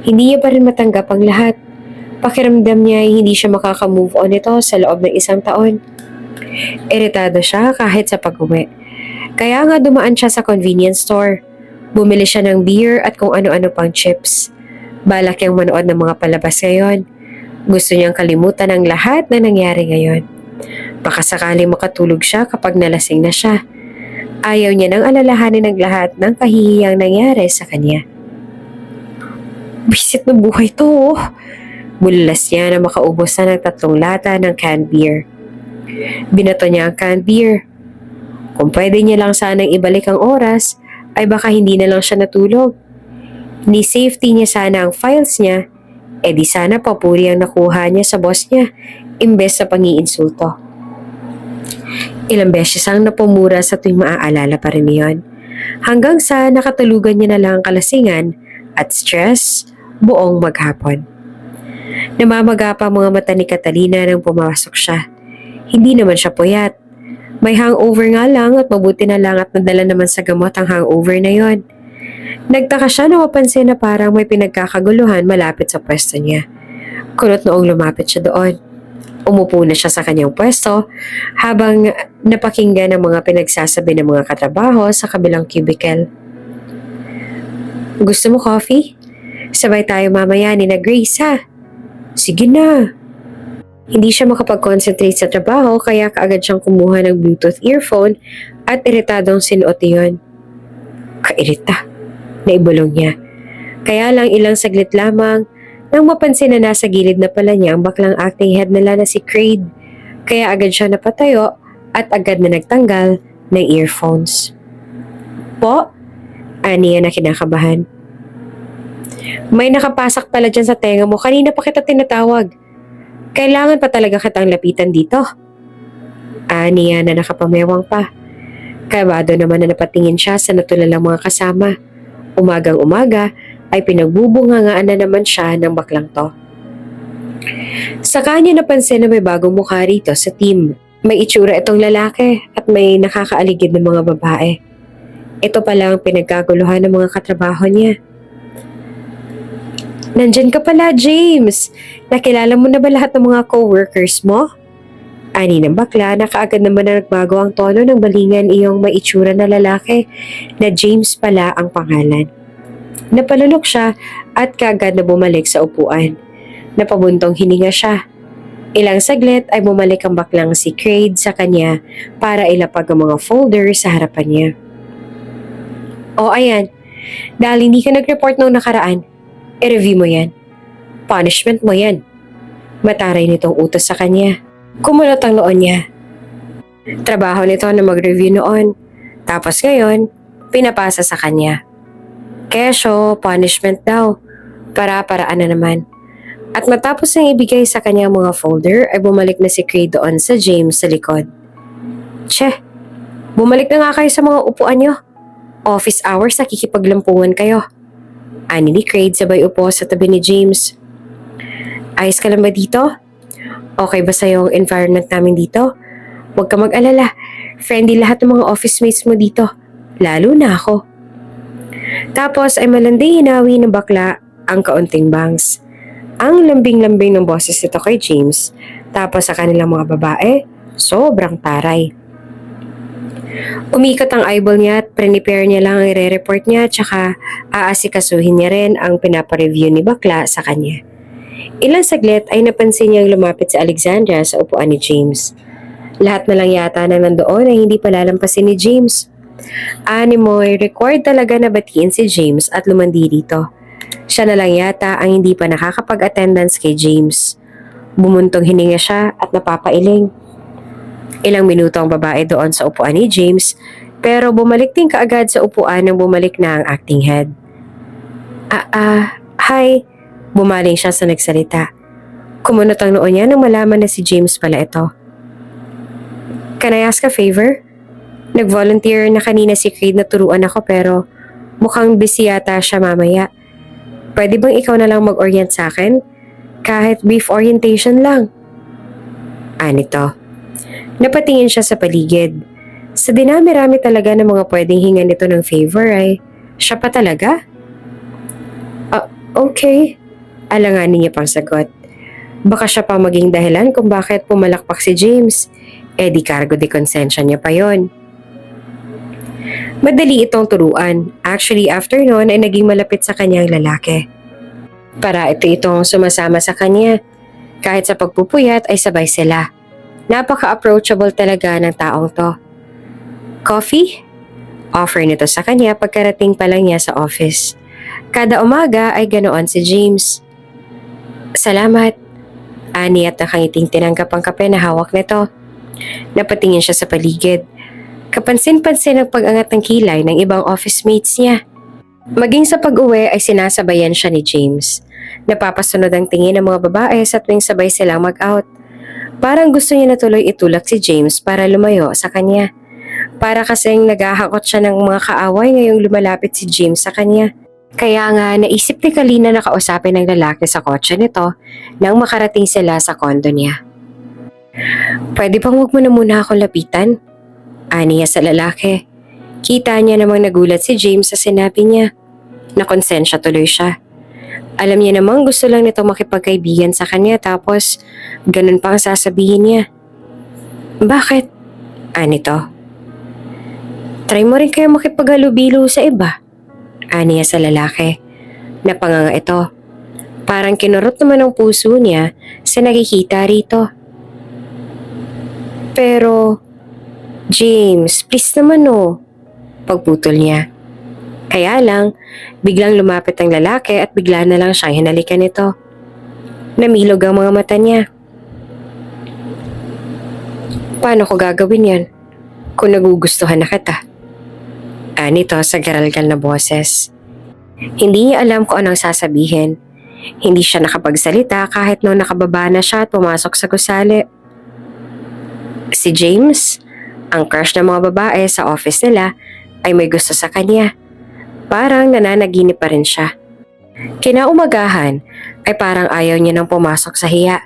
Hindi niya pa rin matanggap ang lahat. Pakiramdam niya ay hindi siya makaka-move on ito sa loob ng 1 taon. Iritado siya kahit sa pag-uwi. Kaya nga dumaan siya sa convenience store. Bumili siya ng beer at kung ano-ano pang chips. Balak niyang manood ng mga palabas ngayon. Gusto niyang kalimutan ang lahat na nangyari ngayon. Baka sakaling makatulog siya kapag nalasing na siya. Ayaw niya nang alalahanin ang lahat ng kahihiyang nangyari sa kanya. Bisit ng buhay to, oh. Bulalas niya na makaubos na ng 3 lata ng canned beer. Binato niya ang canned beer. Kung pwede niya lang sanang ibalik ang oras, ay baka hindi na lang siya natulog. Ni safety niya sana ang files niya, di sana papuri ang nakuha niya sa boss niya, imbes sa pangiinsulto. Ilang beses ang napumura sa tuwing maaalala pa rin niyon. Hanggang sa nakatulugan niya na lang ang kalasingan at stress buong maghapon. Namamaga pa ang mga mata ni Catalina nang pumasok siya. Hindi naman siya puyat. May hangover nga lang at mabuti na lang at nadala naman sa gamot ang hangover na yon. Nagtaka siya na mapansin na parang may pinagkakaguluhan malapit sa pwesto niya. Kulot noong lumapit siya doon. Umupo na siya sa kanyang pwesto habang napakinggan ang mga pinagsasabi ng mga katrabaho sa kabilang cubicle. Gusto mo coffee? Sabay tayo mamaya ni na Grace, ha? Sige na. Hindi siya makapag-concentrate sa trabaho kaya kaagad siyang kumuha ng Bluetooth earphone at iritadong sinuot iyon. Kairita. Naibulong niya. Kaya lang ilang saglit lamang nang mapansin na nasa gilid na pala niya ang baklang acting head nila na si Craig. Kaya agad siya napatayo at agad na nagtanggal ng earphones. Po? Ani na kinakabahan. May nakapasak pala dyan sa tenga mo. Kanina pa kita tinatawag. Kailangan pa talaga kitang lapitan dito. Ani na nakapamewang pa. Kabado naman na napatingin siya sa natulalang mga kasama. Umagang-umaga ay pinagbubungangaan na naman siya ng baklang to. Sa kanya napansin na may bagong mukha rito sa team. May itsura itong lalaki at may nakakaaligid ng mga babae. Ito pala ang pinagkaguluhan ng mga katrabaho niya. Nandyan ka pala, James. Nakilala mo na ba lahat ng mga co-workers mo? Ani ng bakla na kaagad naman na nagbago ang tono ng balingan iyong may itsura na lalaki na James pala ang pangalan. Napalunok siya at kaagad na bumalik sa upuan. Napabuntong hininga siya. Ilang saglit ay bumalik ang baklang si Craig sa kanya para ilapag ang mga folder sa harapan niya. O ayan, dahil hindi ka nag-report noong nakaraan, i-review mo yan. Punishment mo yan. Mataray nitong utos sa kanya. Kumulot ang noon niya. Trabaho nito na mag-review noon. Tapos ngayon, pinapasa sa kanya. Kesyo, punishment daw. Para-paraan na naman. At matapos niyang ibigay sa kanya mga folder, ay bumalik na si Craig doon sa James sa likod. Che, bumalik na nga kayo sa mga upuan niyo. Office hours na kikipaglampungan kayo. Ani ni Craig sabay upo sa tabi ni James. Ayos ka lang ba dito? Okay ba sa'yo ang environment namin dito? Huwag ka mag-alala. Friendly lahat ng mga office mates mo dito. lalo na ako. Tapos ay malanding hinawi ng bakla ang kaunting bangs. Ang lambing-lambing ng boses nito kay James, tapos sa kanilang mga babae, sobrang taray. Umikot ang eyeball niya at prepare niya lang ang i-report niya tsaka aasikasuhin niya rin ang pinapareview ni bakla sa kanya. Ilang saglit ay napansin niyang lumapit si Alexandra sa upuan ni James. Lahat na lang yata na nandoon ay hindi palalampasin ni James. Animoy, required talaga na batiin si James at lumandi dito. Siya na lang yata ang hindi pa nakakapag-attendance kay James. Bumuntong hininga siya at napapailing. Ilang minuto ang babae doon sa upuan ni James, pero bumalik din kaagad sa upuan nang bumalik na ang acting head. Hi. Bumaling siya sa nagsalita. Kumunot ang noo niya nang malaman na si James pala ito. Can I ask a favor? Nag-volunteer na kanina si Creed na turuan ako pero mukhang busy yata siya mamaya. Pwede bang ikaw na lang mag-orient sa akin? Kahit brief orientation lang. Anito. Napatingin siya sa paligid. Sa dinami-rami talaga ng mga pwedeng hingan nito ng favor ay siya pa talaga? Okay. Alanganin niya pang sagot. Baka siya pa maging dahilan kung bakit pumalakpak si James. Di cargo de konsensya niya pa yon. Madali itong turuan. Actually, after noon ay naging malapit sa kanyang lalaki. Para itong sumasama sa kanya. Kahit sa pagpupuyat ay sabay sila. Napaka-approachable talaga ng taong to. Coffee? Offer nito sa kanya pagkarating pa lang niya sa office. Kada umaga ay ganoon si James. Salamat. Ani at nakangiting tinanggap ang kape na hawak nito. Napatingin siya sa paligid. Kapansin-pansin ang pag-angat ng kilay ng ibang office mates niya. Maging sa pag-uwi ay sinasabayan siya ni James. Napapasunod ang tingin ng mga babae sa tuwing sabay silang mag-out. Parang gusto niya na tuloy itulak si James para lumayo sa kanya. Para kasing naghahakot siya ng mga kaaway ngayong lumalapit si James sa kanya. Kaya nga naisip ni Kalina na kausapin ng lalaki sa kotse nito nang makarating sila sa kondo niya. Pwede bang huwag mo na muna akong lapitan? Ani niya sa lalaki. Kita niya namang nagulat si James sa sinabi niya. Nakonsensya tuloy siya. Alam niya namang gusto lang nito makipagkaibigan sa kanya tapos ganun pa ang sasabihin niya. Bakit? Anito. Try mo rin kayo makipaghalubilo sa iba. Ani niya sa lalaki. Napanganga ito. Parang kinurot naman ang puso niya sa nakikita rito. Pero, James, please naman oh. Pagputol niya. Kaya lang, biglang lumapit ang lalaki at bigla na lang siyang hinalikan nito. Namilog ang mga mata niya. Paano ko gagawin yan? Kung nagugustuhan na kita. Anito sa garalgal na boses. Hindi niya alam kung anong sasabihin. Hindi siya nakapagsalita kahit nung nakababa na siya at pumasok sa gusali. Si James, ang crush ng mga babae sa office nila, ay may gusto sa kanya. Parang nananaginip pa rin siya. Kinaumagahan ay parang ayaw niya nang pumasok sa hiya.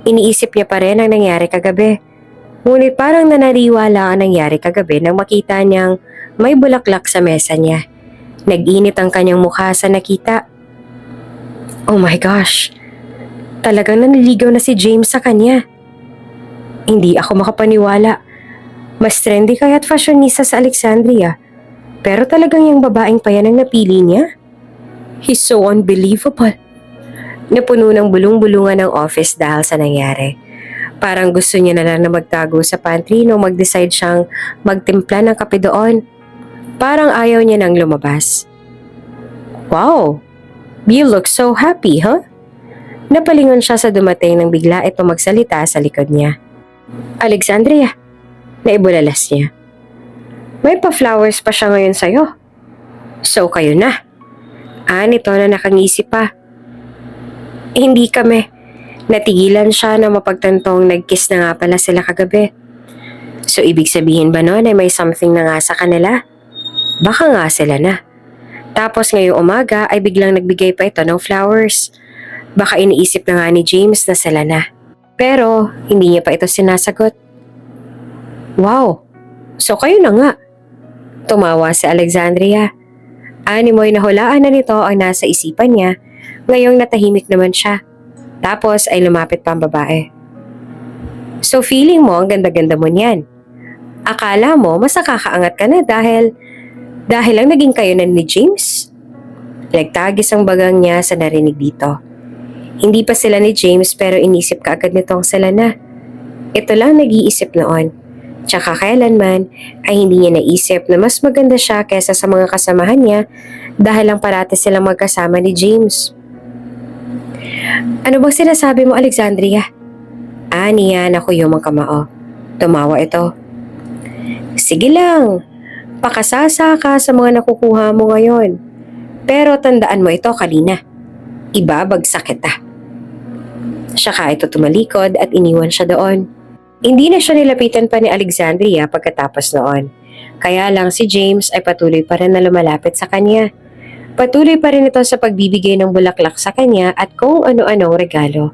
Iniisip niya pa rin ang nangyari kagabi. Ngunit parang nanariwala ang nangyari kagabi nang makita niyang may bulaklak sa mesa niya. Nag-init ang kanyang mukha sa nakita. Oh my gosh, talagang naniligaw na si James sa kanya. Hindi ako makapaniwala. Mas trendy kaya't fashionista sa Alexandria. Pero talagang yung babaeng pa yan ang napili niya? He's so unbelievable. Napuno ng bulong-bulungan ng office dahil sa nangyari. Parang gusto niya na lang na magtago sa pantry nung mag-decide siyang magtimpla ng kape doon. Parang ayaw niya nang lumabas. Wow! You look so happy, huh? Napalingon siya sa dumating nang bigla ito magsalita sa likod niya. Alexandria, naibulalas niya. May pa-flowers pa siya ngayon sa'yo. So kayo na. Nito na nakangisi pa. Hindi kami. Natigilan siya na mapagtantong nag-kiss na nga pala sila kagabi. So ibig sabihin ba nun ay may something na nga sa kanila? Baka nga sila na. Tapos ngayong umaga ay biglang nagbigay pa ito ng flowers. Baka iniisip na nga ni James na sila na. Pero hindi niya pa ito sinasagot. Wow, so kayo na nga. Tumawa si Alexandria. Animoy na hulaan na nito ang nasa isipan niya, ngayong natahimik naman siya. Tapos ay lumapit pa ang babae. So feeling mo ang ganda-ganda mo niyan. Akala mo mas nakakaangat ka na dahil lang naging kayo na ni James? Nagtagis ang bagang niya sa narinig dito. Hindi pa sila ni James pero inisip ka agad nitong sila na. Ito lang nag-iisip noon. Tsaka kailanman ay hindi niya naisip na mas maganda siya kaysa sa mga kasamahan niya dahil lang parati silang magkasama ni James. Ano bang sinasabi mo, Alexandria? Niyan ako yung kamao. Tumawa ito. Sige lang, pakasasa ka sa mga nakukuha mo ngayon. Pero tandaan mo ito, Kalina. Ibabagsak kita. Saka ito tumalikod at iniwan siya doon. Hindi na siya nilapitan pa ni Alexandria pagkatapos noon. Kaya lang si James ay patuloy pa rin na lumalapit sa kanya. Patuloy pa rin ito sa pagbibigay ng bulaklak sa kanya at kung ano-anong regalo.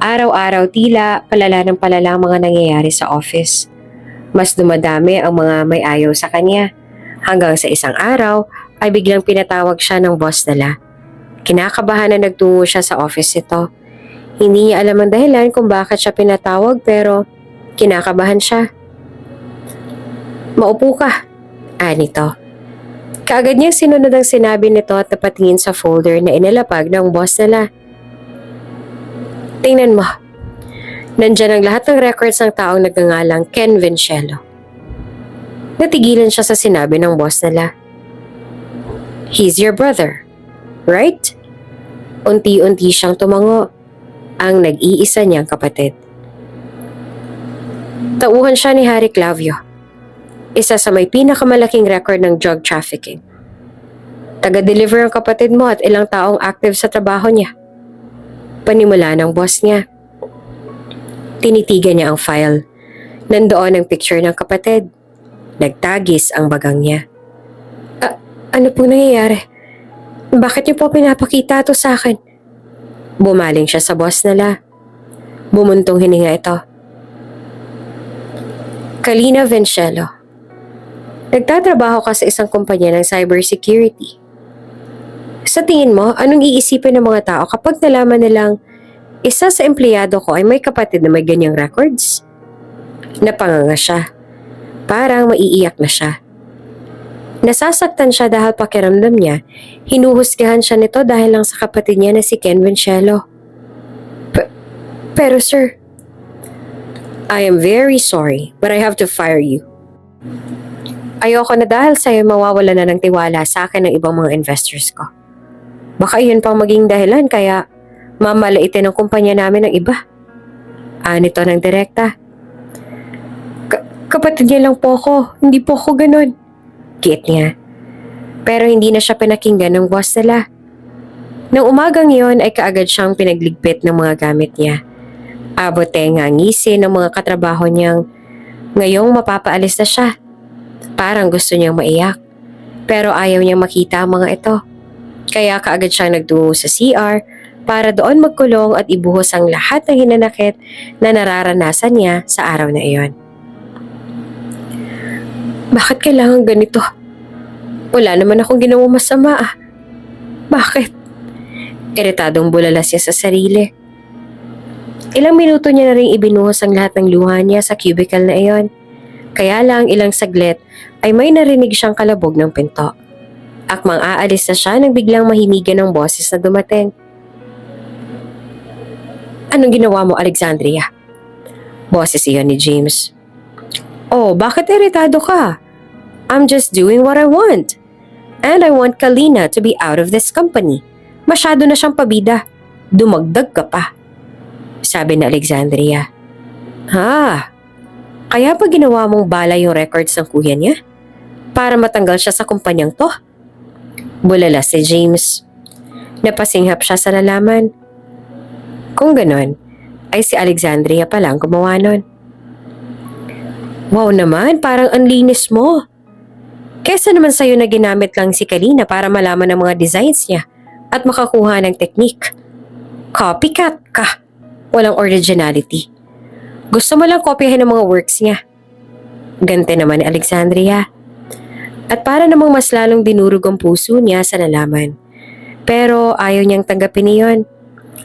Araw-araw tila palala ng palala ang mga nangyayari sa office. Mas dumadami ang mga may ayaw sa kanya. Hanggang sa isang araw ay biglang pinatawag siya ng boss nila. Kinakabahan na nagtungo siya sa office nito. Hindi niya alam ang dahilan kung bakit siya pinatawag pero kinakabahan siya. Maupo ka, nito. Kaagad niyang sinunod ang sinabi nito at napatingin sa folder na inilapag ng boss nila. Tingnan mo. Nandyan ang lahat ng records ng taong nagngangalang Ken Vinciello. Natigilan siya sa sinabi ng boss nila. He's your brother, right? Unti-unti siyang tumango. Ang nag-iisa niyang kapatid. Tauhan siya ni Harry Clavio. Isa sa may pinakamalaking record ng drug trafficking. Taga-deliver ang kapatid mo at ilang taong active sa trabaho niya. Panimula ng boss niya. Tinitigan niya ang file. Nandoon ang picture ng kapatid. Nagtagis ang bagang niya. Ano pong nangyayari? Bakit niyo po pinapakita ito sa akin? Bumaling siya sa boss nila. Bumuntong hininga ito. Kalina Vinciello. Nagtatrabaho ka sa isang kumpanya ng cybersecurity. Sa tingin mo, anong iisipin ng mga tao kapag nalaman nilang isa sa empleyado ko ay may kapatid na may ganyang records? Napanganga siya. Parang maiiyak na siya. Nasasaktan siya dahil pakiramdam niya, hinuhusgahan siya nito dahil lang sa kapatid niya na si Ken Vinciello. Pero sir, I am very sorry but I have to fire you. Ayoko na dahil sa'yo mawawala na ng tiwala sa akin ng ibang mga investors ko. Baka iyon pang maging dahilan kaya mamalaitin ang kumpanya namin ng iba. Nito ng direkta. Kapatid niya lang po ako, hindi po ako ganun. Kiit niya. Pero hindi na siya pinakinggan ng boss nila. Nang umagang iyon ay kaagad siyang pinagligpit ng mga gamit niya. Abote nga ngisi ng mga katrabaho niyang ngayong mapapaalis na siya. Parang gusto niyang maiyak. Pero ayaw niyang makita ang mga ito. Kaya kaagad siyang nagtungo sa CR para doon magkulong at ibuhos ang lahat ng hinanakit na nararanasan niya sa araw na iyon. Bakit kailangan ganito? Wala naman akong ginawang masama. Bakit? Iritadong bulalas niya sa sarili. Ilang minuto niya na rin ibinuhos ang lahat ng luha niya sa cubicle na iyon. Kaya lang ilang saglit ay may narinig siyang kalabog ng pinto. Akmang aalis na siya nang biglang mahimigan ng boses na dumating. Anong ginawa mo, Alexandria? Boses iyon ni James. Oh, bakit iritado ka? I'm just doing what I want. And I want Kalina to be out of this company. Masyado na siyang pabida. Dumagdag ka pa. Sabi ni Alexandria. Kaya pa ginawa mong bala yung records ng kuya niya? Para matanggal siya sa kumpanyang to? Bulala si James. Napasinghap siya sa nalaman. Kung ganon, ay si Alexandria palang gumawa nun. Wow naman, parang ang linis mo. Kesa naman sa'yo na ginamit lang si Kalina para malaman ang mga designs niya at makakuha ng teknik. Copycat ka. Walang originality. Gusto mo lang kopyahin ang mga works niya. Gante naman ni Alexandria. At para namang mas lalong dinurog ang puso niya sa nalaman. Pero ayaw niyang tanggapin niyon.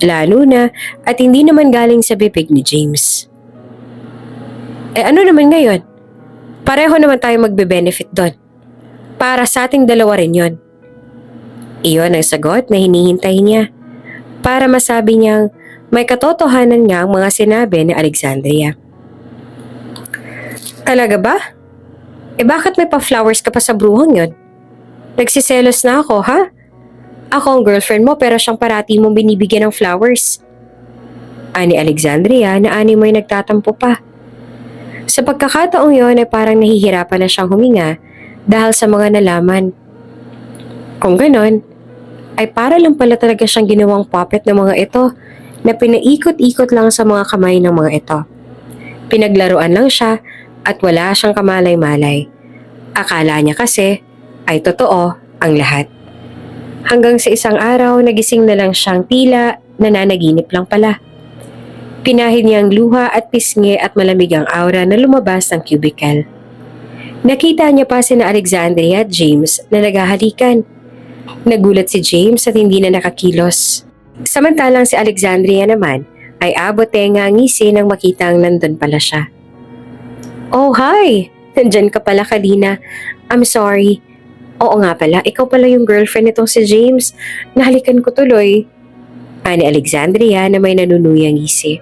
Lalo na at hindi naman galing sa bibig ni James. Ano naman ngayon? Pareho naman tayo magbe-benefit doon. Para sa ating dalawa rin yon. Iyon ang sagot na hinihintay niya. Para masabi niyang may katotohanan nga ang mga sinabi ni Alexandria. Talaga ba? Bakit may pa-flowers ka pa sa bruhang yon? Nagsiselos na ako, ha? Ako ang girlfriend mo pero siyang parati mong binibigyan ng flowers. Ani Alexandria na ani mo'y nagtatampo pa. Sa pagkakataong yon ay parang nahihirapan na siyang huminga dahil sa mga nalaman. Kung ganon, ay para lang pala talaga siyang ginawang puppet ng mga ito na pinaikot-ikot lang sa mga kamay ng mga ito. Pinaglaruan lang siya at wala siyang kamalay-malay. Akala niya kasi ay totoo ang lahat. Hanggang sa isang araw, nagising na lang siyang tila nananaginip lang pala. Pinahid niya ang luha at pisngi at malamig ang aura na lumabas ng cubicle. Nakita niya pa sina Alexandria at James na naghahalikan. Nagulat si James at hindi na nakakilos. Samantalang si Alexandria naman ay abot tenga ngisi nang makitang nandun pala siya. Oh, hi! Nandyan ka pala kanina. I'm sorry. Oo nga pala, ikaw pala yung girlfriend nitong si James. Nahalikan ko tuloy. Ani Alexandria na may nanunuyang ngisi.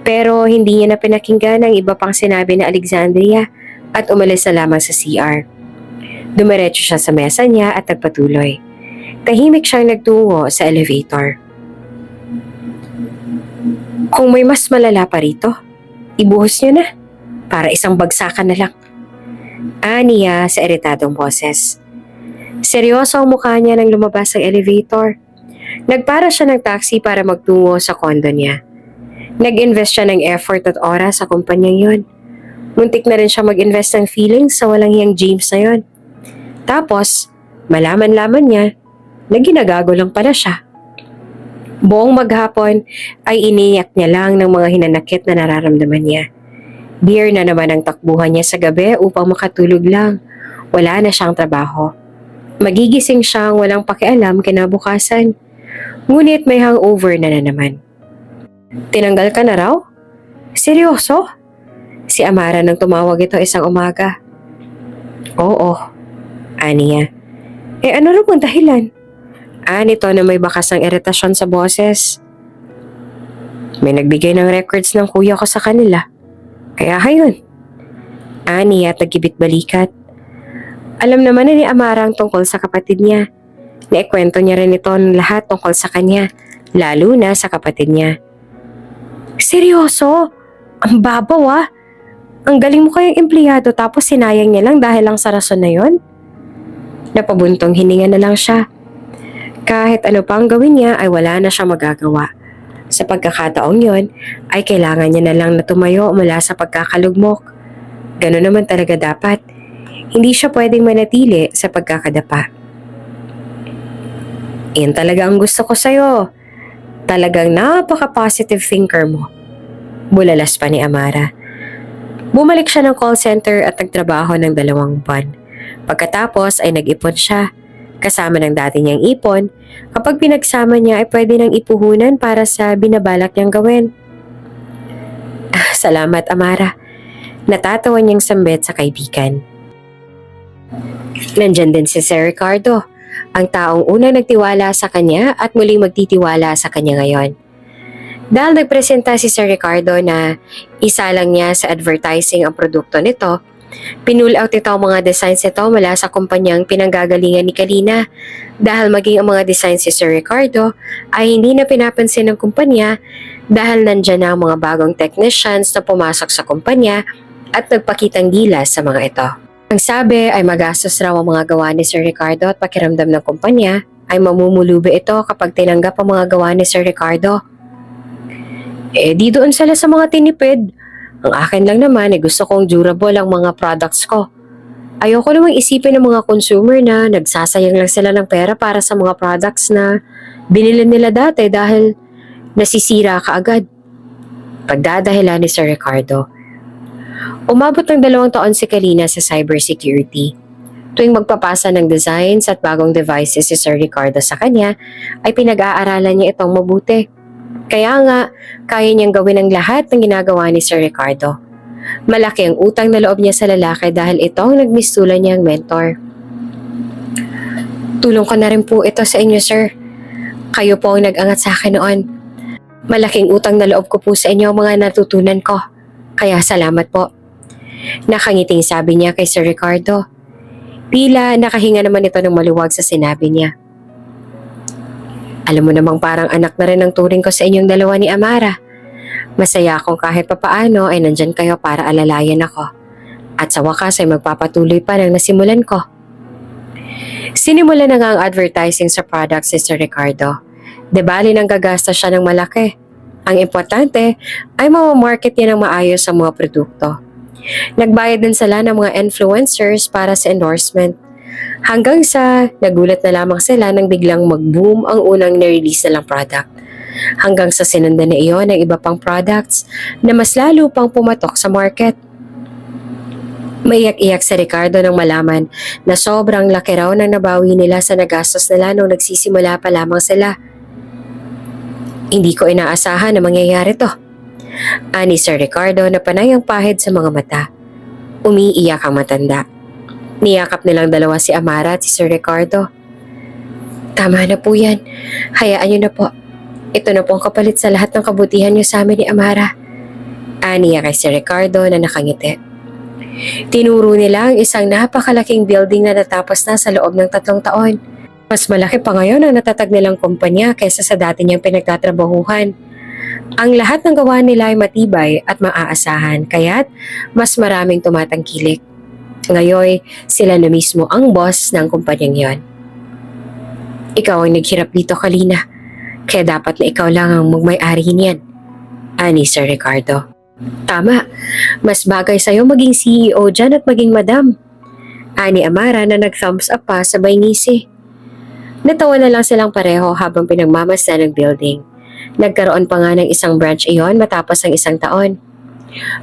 Pero hindi niya na pinakinggan ang iba pang sinabi ni Alexandria at umalis na lamang sa CR. Dumiretso siya sa mesa niya at nagpatuloy. Tahimik siyang nagtungo sa elevator. Kung may mas malala pa rito, ibuhos niyo na. Para isang bagsakan na lang. Aniya sa iritadong boses. Seryoso ang mukha niya nang lumabas ang elevator. Nagpara siya ng taxi para magtungo sa kondo niya. Nag-invest siya ng effort at oras sa kumpanyang yon. Muntik na rin siya mag-invest ng feelings sa walang hiyang James na yon. Tapos, malaman-laman niya na ginagago lang pala siya. Buong maghapon ay iniyak niya lang ng mga hinanakit na nararamdaman niya. Beer na naman ang takbuhan niya sa gabi upang makatulog lang. Wala na siyang trabaho. Magigising siyang walang pakialam kinabukasan. Ngunit may hangover na naman. Tinanggal ka na raw? Seryoso? Si Amara nang tumawag ito isang umaga. Oo, aniya. Ano raw ang dahilan? Nito na may bakas ng iritasyon sa boses. May nagbigay ng records ng kuya ko sa kanila. Kaya hayon. Aniya at nagkibit balikat. Alam naman ni Amara ang tungkol sa kapatid niya. Naikwento niya rin ito ng lahat tungkol sa kanya, lalo na sa kapatid niya. Seryoso? Ang babaw ah. Ang galing mo kayang empleyado tapos sinayang niya lang dahil lang sa rason na yon? Napabuntong hininga na lang siya. Kahit ano pang gawin niya ay wala na siyang magagawa. Sa pagkakataong yon ay kailangan niya na lang na tumayo mula sa pagkakalugmok. Gano'n naman talaga dapat. Hindi siya pwedeng manatili sa pagkakadapa. Yan talaga ang gusto ko sa'yo. Talagang napaka-positive thinker mo. Bulalas pa ni Amara. Bumalik siya ng call center at nagtrabaho ng 2 buwan. Pagkatapos ay nag-ipon siya. Kasama ng dati niyang ipon, kapag pinagsama niya ay pwede nang ipuhunan para sa binabalak niyang gawin. Salamat, Amara. Natatawa niyang sambit sa kaibigan. Nandyan din si Sir Ricardo, ang taong unang nagtiwala sa kanya at muling magtitiwala sa kanya ngayon. Dahil nagpresenta si Sir Ricardo na isa lang niya sa advertising ang produkto nito, pinull out ito ang mga designs nito mula sa kumpanyang pinanggagalingan ni Kalina dahil maging ang mga designs si Sir Ricardo ay hindi na pinapansin ng kumpanya dahil nandyan na ang mga bagong technicians na pumasok sa kumpanya at nagpakitang gilas sa mga ito. Ang sabi ay magastos raw ang mga gawa ni Sir Ricardo at pakiramdam ng kumpanya ay mamumulubi ito kapag tinanggap ang mga gawa ni Sir Ricardo. Di doon sila sa mga tinipid. Ang akin lang naman gusto kong durable ang mga products ko. Ayoko namang isipin ng mga consumer na nagsasayang lang sila ng pera para sa mga products na binili nila dati dahil nasisira kaagad. Pagdadahilan ni Sir Ricardo. Umabot ng 2 taon si Kalina sa cybersecurity. Tuwing magpapasa ng designs at bagong devices si Sir Ricardo sa kanya, ay pinag-aaralan niya itong mabuti. Kaya nga, kaya niyang gawin ang lahat ng ginagawa ni Sir Ricardo. Malaki ang utang na loob niya sa lalaki dahil ito ang nagmistulan niyang mentor. Tulong ko na rin po ito sa inyo, sir. Kayo po ang nag-angat sa akin noon. Malaking utang na loob ko po sa inyo ang mga natutunan ko. Kaya salamat po. Nakangiting sabi niya kay Sir Ricardo. Tila nakahinga naman ito ng maluwag sa sinabi niya. Alam mo namang parang anak na rin ang turing ko sa inyong dalawa ni Amara. Masaya akong kahit papaano ay nandyan kayo para alalayan ako. At sa wakas ay magpapatuloy pa ng nasimulan ko. Sinimulan na nga ang advertising sa products ni Sir Ricardo. De bali nang gagasta siya ng malaki. Ang importante ay mamamarket niya ng maayos ang mga produkto. Nagbayad din sila ng mga influencers para sa endorsement. Hanggang sa nagulat na lamang sila nang biglang mag-boom ang unang nirelease nilang product. Hanggang sa sinundan na iyon ng iba pang products na mas lalo pang pumatok sa market. Maiyak-iyak si Ricardo nang malaman na sobrang laki raw na nabawi nila sa nagastos nila nung nagsisimula pa lamang sila. Hindi ko inaasahan na mangyayari to. Ani Sir Ricardo na panay ang pahid sa mga mata. Umiiyak ang matanda. Niyakap nilang dalawa si Amara at si Sir Ricardo. Tama na po yan. Hayaan niyo na po. Ito na po ang kapalit sa lahat ng kabutihan niyo sa amin ni Amara. Aniya kay Sir Ricardo na nakangiti. Tinuro nila ang isang napakalaking building na natapos na sa loob ng 3 taon. Mas malaki pa ngayon ang natatag nilang kumpanya kaysa sa dati niyang pinagtatrabahuhan. Ang lahat ng gawa nila ay matibay at maaasahan kaya't mas maraming tumatangkilik. Ngayon, sila na mismo ang boss ng kumpanyang yon. Ikaw ang naghirap dito, Kalina. Kaya dapat na ikaw lang ang magmay-ari niyan. Ani Sir Ricardo. Tama, mas bagay sa'yo maging CEO dyan at maging madam. Ani Amara na nag-thumbs up pa sabay ngisi. Natawa na lang silang pareho habang pinagmamasdan ng building. Nagkaroon pa nga ng isang branch iyon matapos ang 1 taon.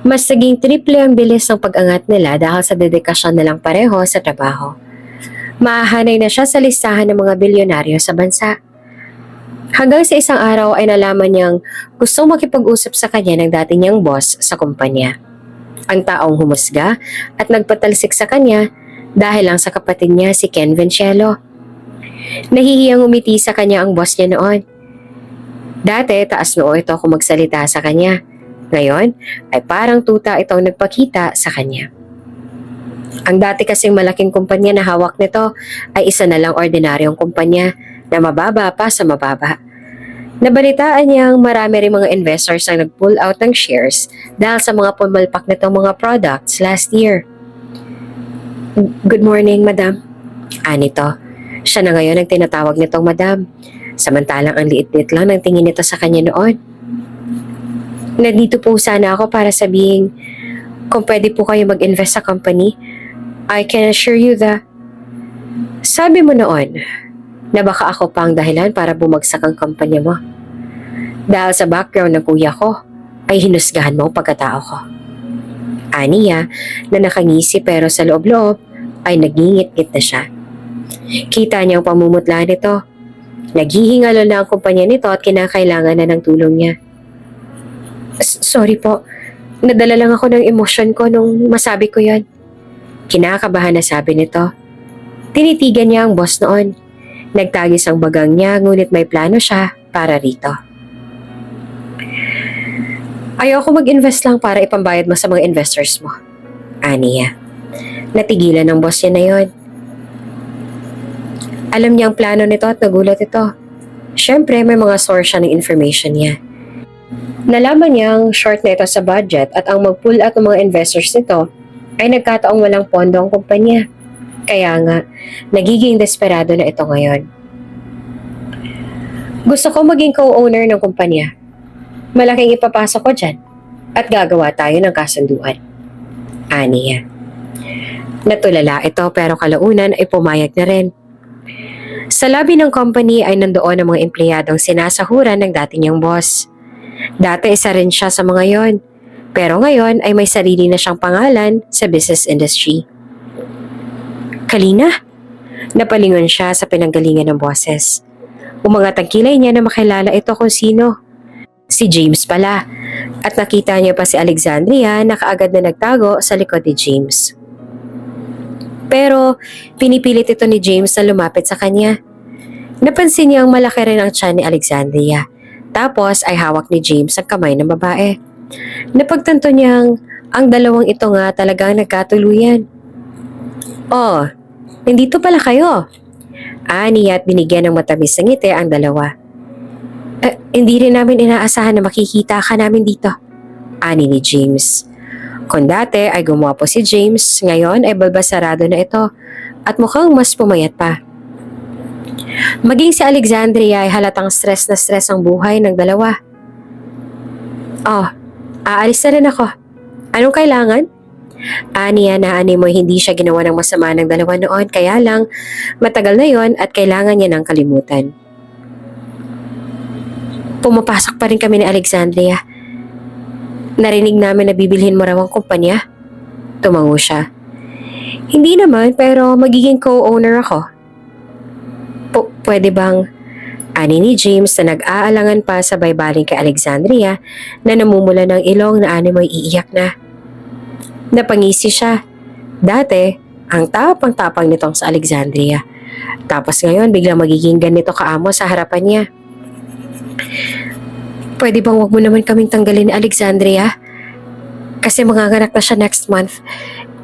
Mas naging triple ang bilis ng pag-angat nila dahil sa dedikasyon nilang pareho sa trabaho. Mahahanay na siya sa listahan ng mga bilyonaryo sa bansa. Hanggang sa isang araw ay nalaman niyang gustong makipag-usap sa kanya ng dati niyang boss sa kumpanya. Ang taong humusga at nagpatalsik sa kanya dahil lang sa kapatid niya si Ken Vincielo. Nahihiyang umiti sa kanya ang boss niya noon. Dati taas noo ito kung magsalita sa kanya. Ngayon ay parang tuta itong nagpakita sa kanya. Ang dati kasing malaking kumpanya na hawak nito ay isa na lang ordinaryong kumpanya na mababa pa sa mababa. Nabalitaan niyang marami rin mga investors ang nag-pull out ng shares dahil sa mga pumalpak nitong mga products last year. Good morning, madam. Anito, siya na ngayon ang tinatawag nitong madam. Samantalang ang liit-liit lang ng tingin nito sa kanya noon. Nandito po sana ako para sabihin kung pwede po kayo mag-invest sa company. I can assure you that sabi mo noon na baka ako pa ang dahilan para bumagsak ang kumpanya mo. Dahil sa background ng kuya ko, ay hinusgahan mo ang pagkatao ko. Aniya na nakangisi pero sa loob-loob ay nagingit-ngit na siya. Kita niya ang pamumutla nito. Naghihingalo na ang kumpanya nito at kinakailangan na ng tulong niya. Sorry po, nadala lang ako ng emosyon ko nung masabi ko yan. Kinakabahan na sabi nito. Tinitigan niya ang boss noon. Nagtagis ang bagang niya ngunit may plano siya para rito. Ayoko mag-invest lang para ipambayad mo sa mga investors mo. Aniya. Natigilan ng boss niya na yon. Alam niya ang plano nito at nagulat ito. Siyempre may mga source siya ng information niya. Nalaman niyang short na ito sa budget at ang mag-pull out ng mga investors nito ay nagkataong walang pondo ang kumpanya. Kaya nga, nagiging desperado na ito ngayon. Gusto ko maging co-owner ng kumpanya. Malaking ipapasok ko dyan at gagawa tayo ng kasunduan. Aniya. Natulala ito pero kalaunan ay pumayag na rin. Sa lobby ng company ay nandoon ang mga empleyadong sinasahuran ng dati niyang boss. Dati isa rin siya sa mga yon, pero ngayon ay may sarili na siyang pangalan sa business industry. Kalina? Napalingon siya sa pinanggalingan ng boses. Umangat ang kilay niya na makilala ito kung sino. Si James pala. At nakita niya pa si Alexandria na kaagad na nagtago sa likod ni James. Pero pinipilit ito ni James na lumapit sa kanya. Napansin niyang malaki rin ang tiyan ni Alexandria. Tapos ay hawak ni James ang kamay ng babae. Napagtanto niyang ang dalawang ito nga talagang nagkatuluyan. Oh, nandito pala kayo. Niya at binigyan ng matamis na ngiti ang dalawa. Hindi rin namin inaasahan na makikita ka namin dito. Ani ni James. Kung dati ay gumwapo si James, ngayon ay balbasarado na ito at mukhang mas pumayat pa. Maging si Alexandria ay halatang stress na stress ang buhay ng dalawa. Oh, aalis na rin ako. Anong kailangan? Niya na mo hindi siya ginawa ng masama ng dalawa noon, kaya lang matagal na yon at kailangan niya ng kalimutan. Pumapasok pa rin kami ni Alexandria. Narinig namin na bibilhin mo raw ang kumpanya. Tumango siya. Hindi naman, pero magiging co-owner ako. Pwede bang? Ani ni James na nag-aalangan pa sabay baling kay Alexandria na namumula ng ilong na mo'y iiyak na. Napangisi siya. Dati, ang tapang-tapang nitong sa Alexandria. Tapos ngayon, biglang magiging ganito kaamo sa harapan niya. Pwede bang wag mo naman kaming tanggalin ni Alexandria? Kasi manganganak na siya next month.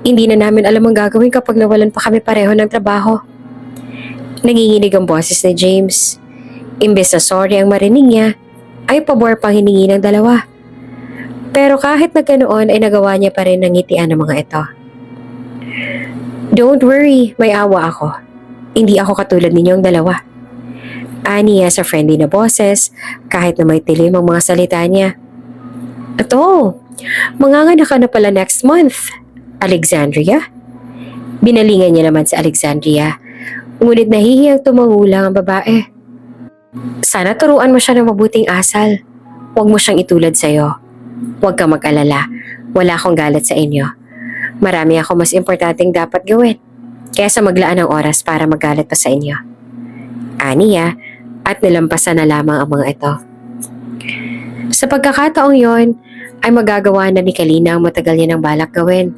Hindi na namin alam ang gagawin kapag nawalan pa kami pareho ng trabaho. Nanginginig ang boses ni James. Imbes na sorry ang marinig niya, ay pabor pang hiningi ng dalawa. Pero kahit na ganoon ay nagawa niya pa rin ng ngitian ng mga ito. Don't worry, may awa ako. Hindi ako katulad ninyong dalawa. Niya sa friendly na boses kahit na may tilim ang mga salita niya. Ito, manganganak ka na pala next month, Alexandria? Binalingan niya naman si Alexandria, ngunit nahihiyang tumangulang ang babae. Sana turuan mo siya ng mabuting asal. Huwag mo siyang itulad sa'yo. Huwag ka mag-alala, wala akong galit sa inyo. Marami ako mas importanteng dapat gawin, kaysa maglaan ng oras para magalit pa sa inyo. Niya, at nilampasan na lamang ang mga ito. Sa pagkakataong yon, ay magagawa na ni Kalina ang matagal niya ng balak gawin.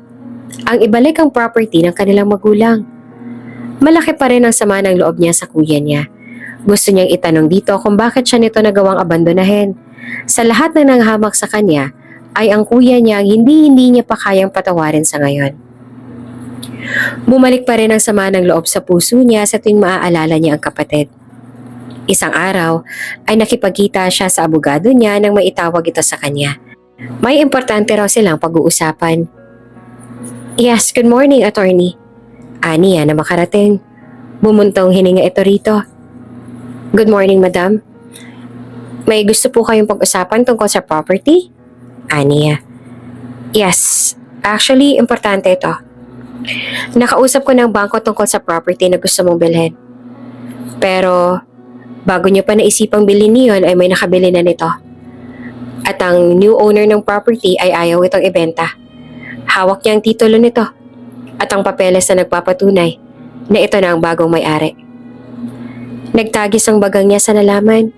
Ang ibalik ang property ng kanilang magulang. Malaki pa rin ang sama ng loob niya sa kuya niya. Gusto niyang itanong dito kung bakit siya nito nagawang abandonahin. Sa lahat ng nanghamak sa kanya, ay ang kuya niya ang hindi niya pa kayang patawarin sa ngayon. Bumalik pa rin ang sama ng loob sa puso niya sa tuwing maaalala niya ang kapatid. Isang araw ay nakipagkita siya sa abogado niya nang maitawag ito sa kanya. May importante raw silang pag-uusapan. Yes, good morning, attorney. Niya na makarating. Bumuntong hininga ito rito. Good morning, madam. May gusto po kayong pag-usapan tungkol sa property? Niya. Yes, actually, importante ito. Nakausap ko ng bangko tungkol sa property na gusto mong bilhin. Pero bago niyo pa naisipang bilhin niyon ay may nakabili na nito. At ang new owner ng property ay ayaw itong ibenta. Hawak niya ang titulo nito at ang papeles na nagpapatunay na ito na ang bagong may-ari. Nagtagis ang bagang niya sa nalaman.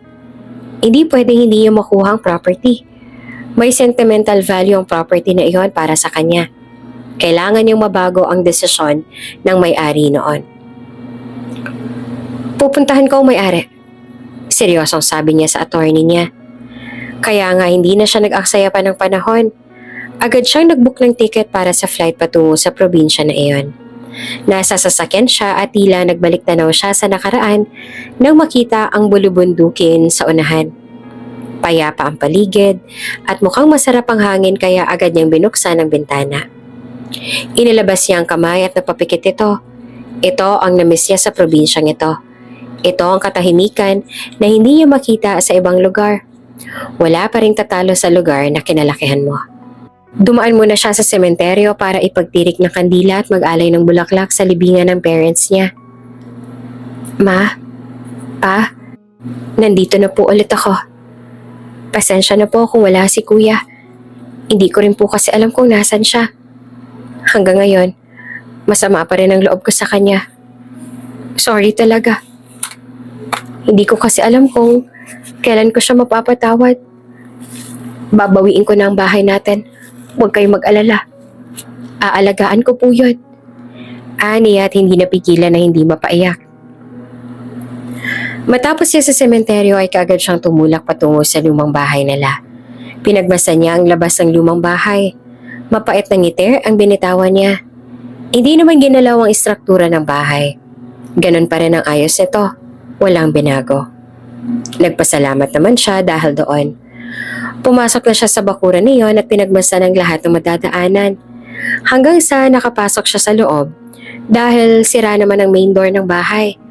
Hindi pwedeng hindi niya makuha ang property. May sentimental value ang property na iyon para sa kanya. Kailangan niyang mabago ang desisyon ng may-ari noon. Pupuntahan ko ang may-ari. Seryosong sabi niya sa attorney niya. Kaya nga hindi na siya nag-aksaya pa ng panahon. Agad siyang nag-book ng ticket para sa flight patungo sa probinsya na iyon. Nasa sasakyan siya at tila nagbalik tanaw siya sa nakaraan nang makita ang bulubundukin sa unahan. Payapa ang paligid at mukhang masarap ang hangin kaya agad niyang binuksan ang bintana. Inilabas niya ang kamay at napapikit ito. Ito ang namiss niya sa probinsyang ito. Ito ang katahimikan na hindi niya makita sa ibang lugar. Wala pa ring tatalo sa lugar na kinalakihan mo. Dumaan muna siya sa sementeryo para ipagtirik ng kandila at mag-alay ng bulaklak sa libingan ng parents niya. Ma, Pa, nandito na po ulit ako. Pasensya na po kung wala si kuya. Hindi ko rin po kasi alam kung nasan siya. Hanggang ngayon, Masama pa rin ang loob ko sa kanya. Sorry talaga. Hindi ko kasi alam kung kailan ko siya mapapatawad. Babawiin ko na ang bahay natin. Huwag kayong mag-alala. Aalagaan ko po yun. Ani at hindi napigilan na hindi mapaiyak. Matapos siya sa sementeryo ay kaagad siyang tumulak patungo sa lumang bahay nila. Pinagmasan niya ang labas ng lumang bahay. Mapait na ngiti ang binitawan niya. Hindi naman ginalaw ang istruktura ng bahay. Ganon pa rin ang ayos nito. Walang binago. Nagpasalamat naman siya dahil doon. Pumasok na siya sa bakuran niyon at pinagmasan ang lahat ng madadaanan. Hanggang sa nakapasok siya sa loob dahil sira naman ang main door ng bahay.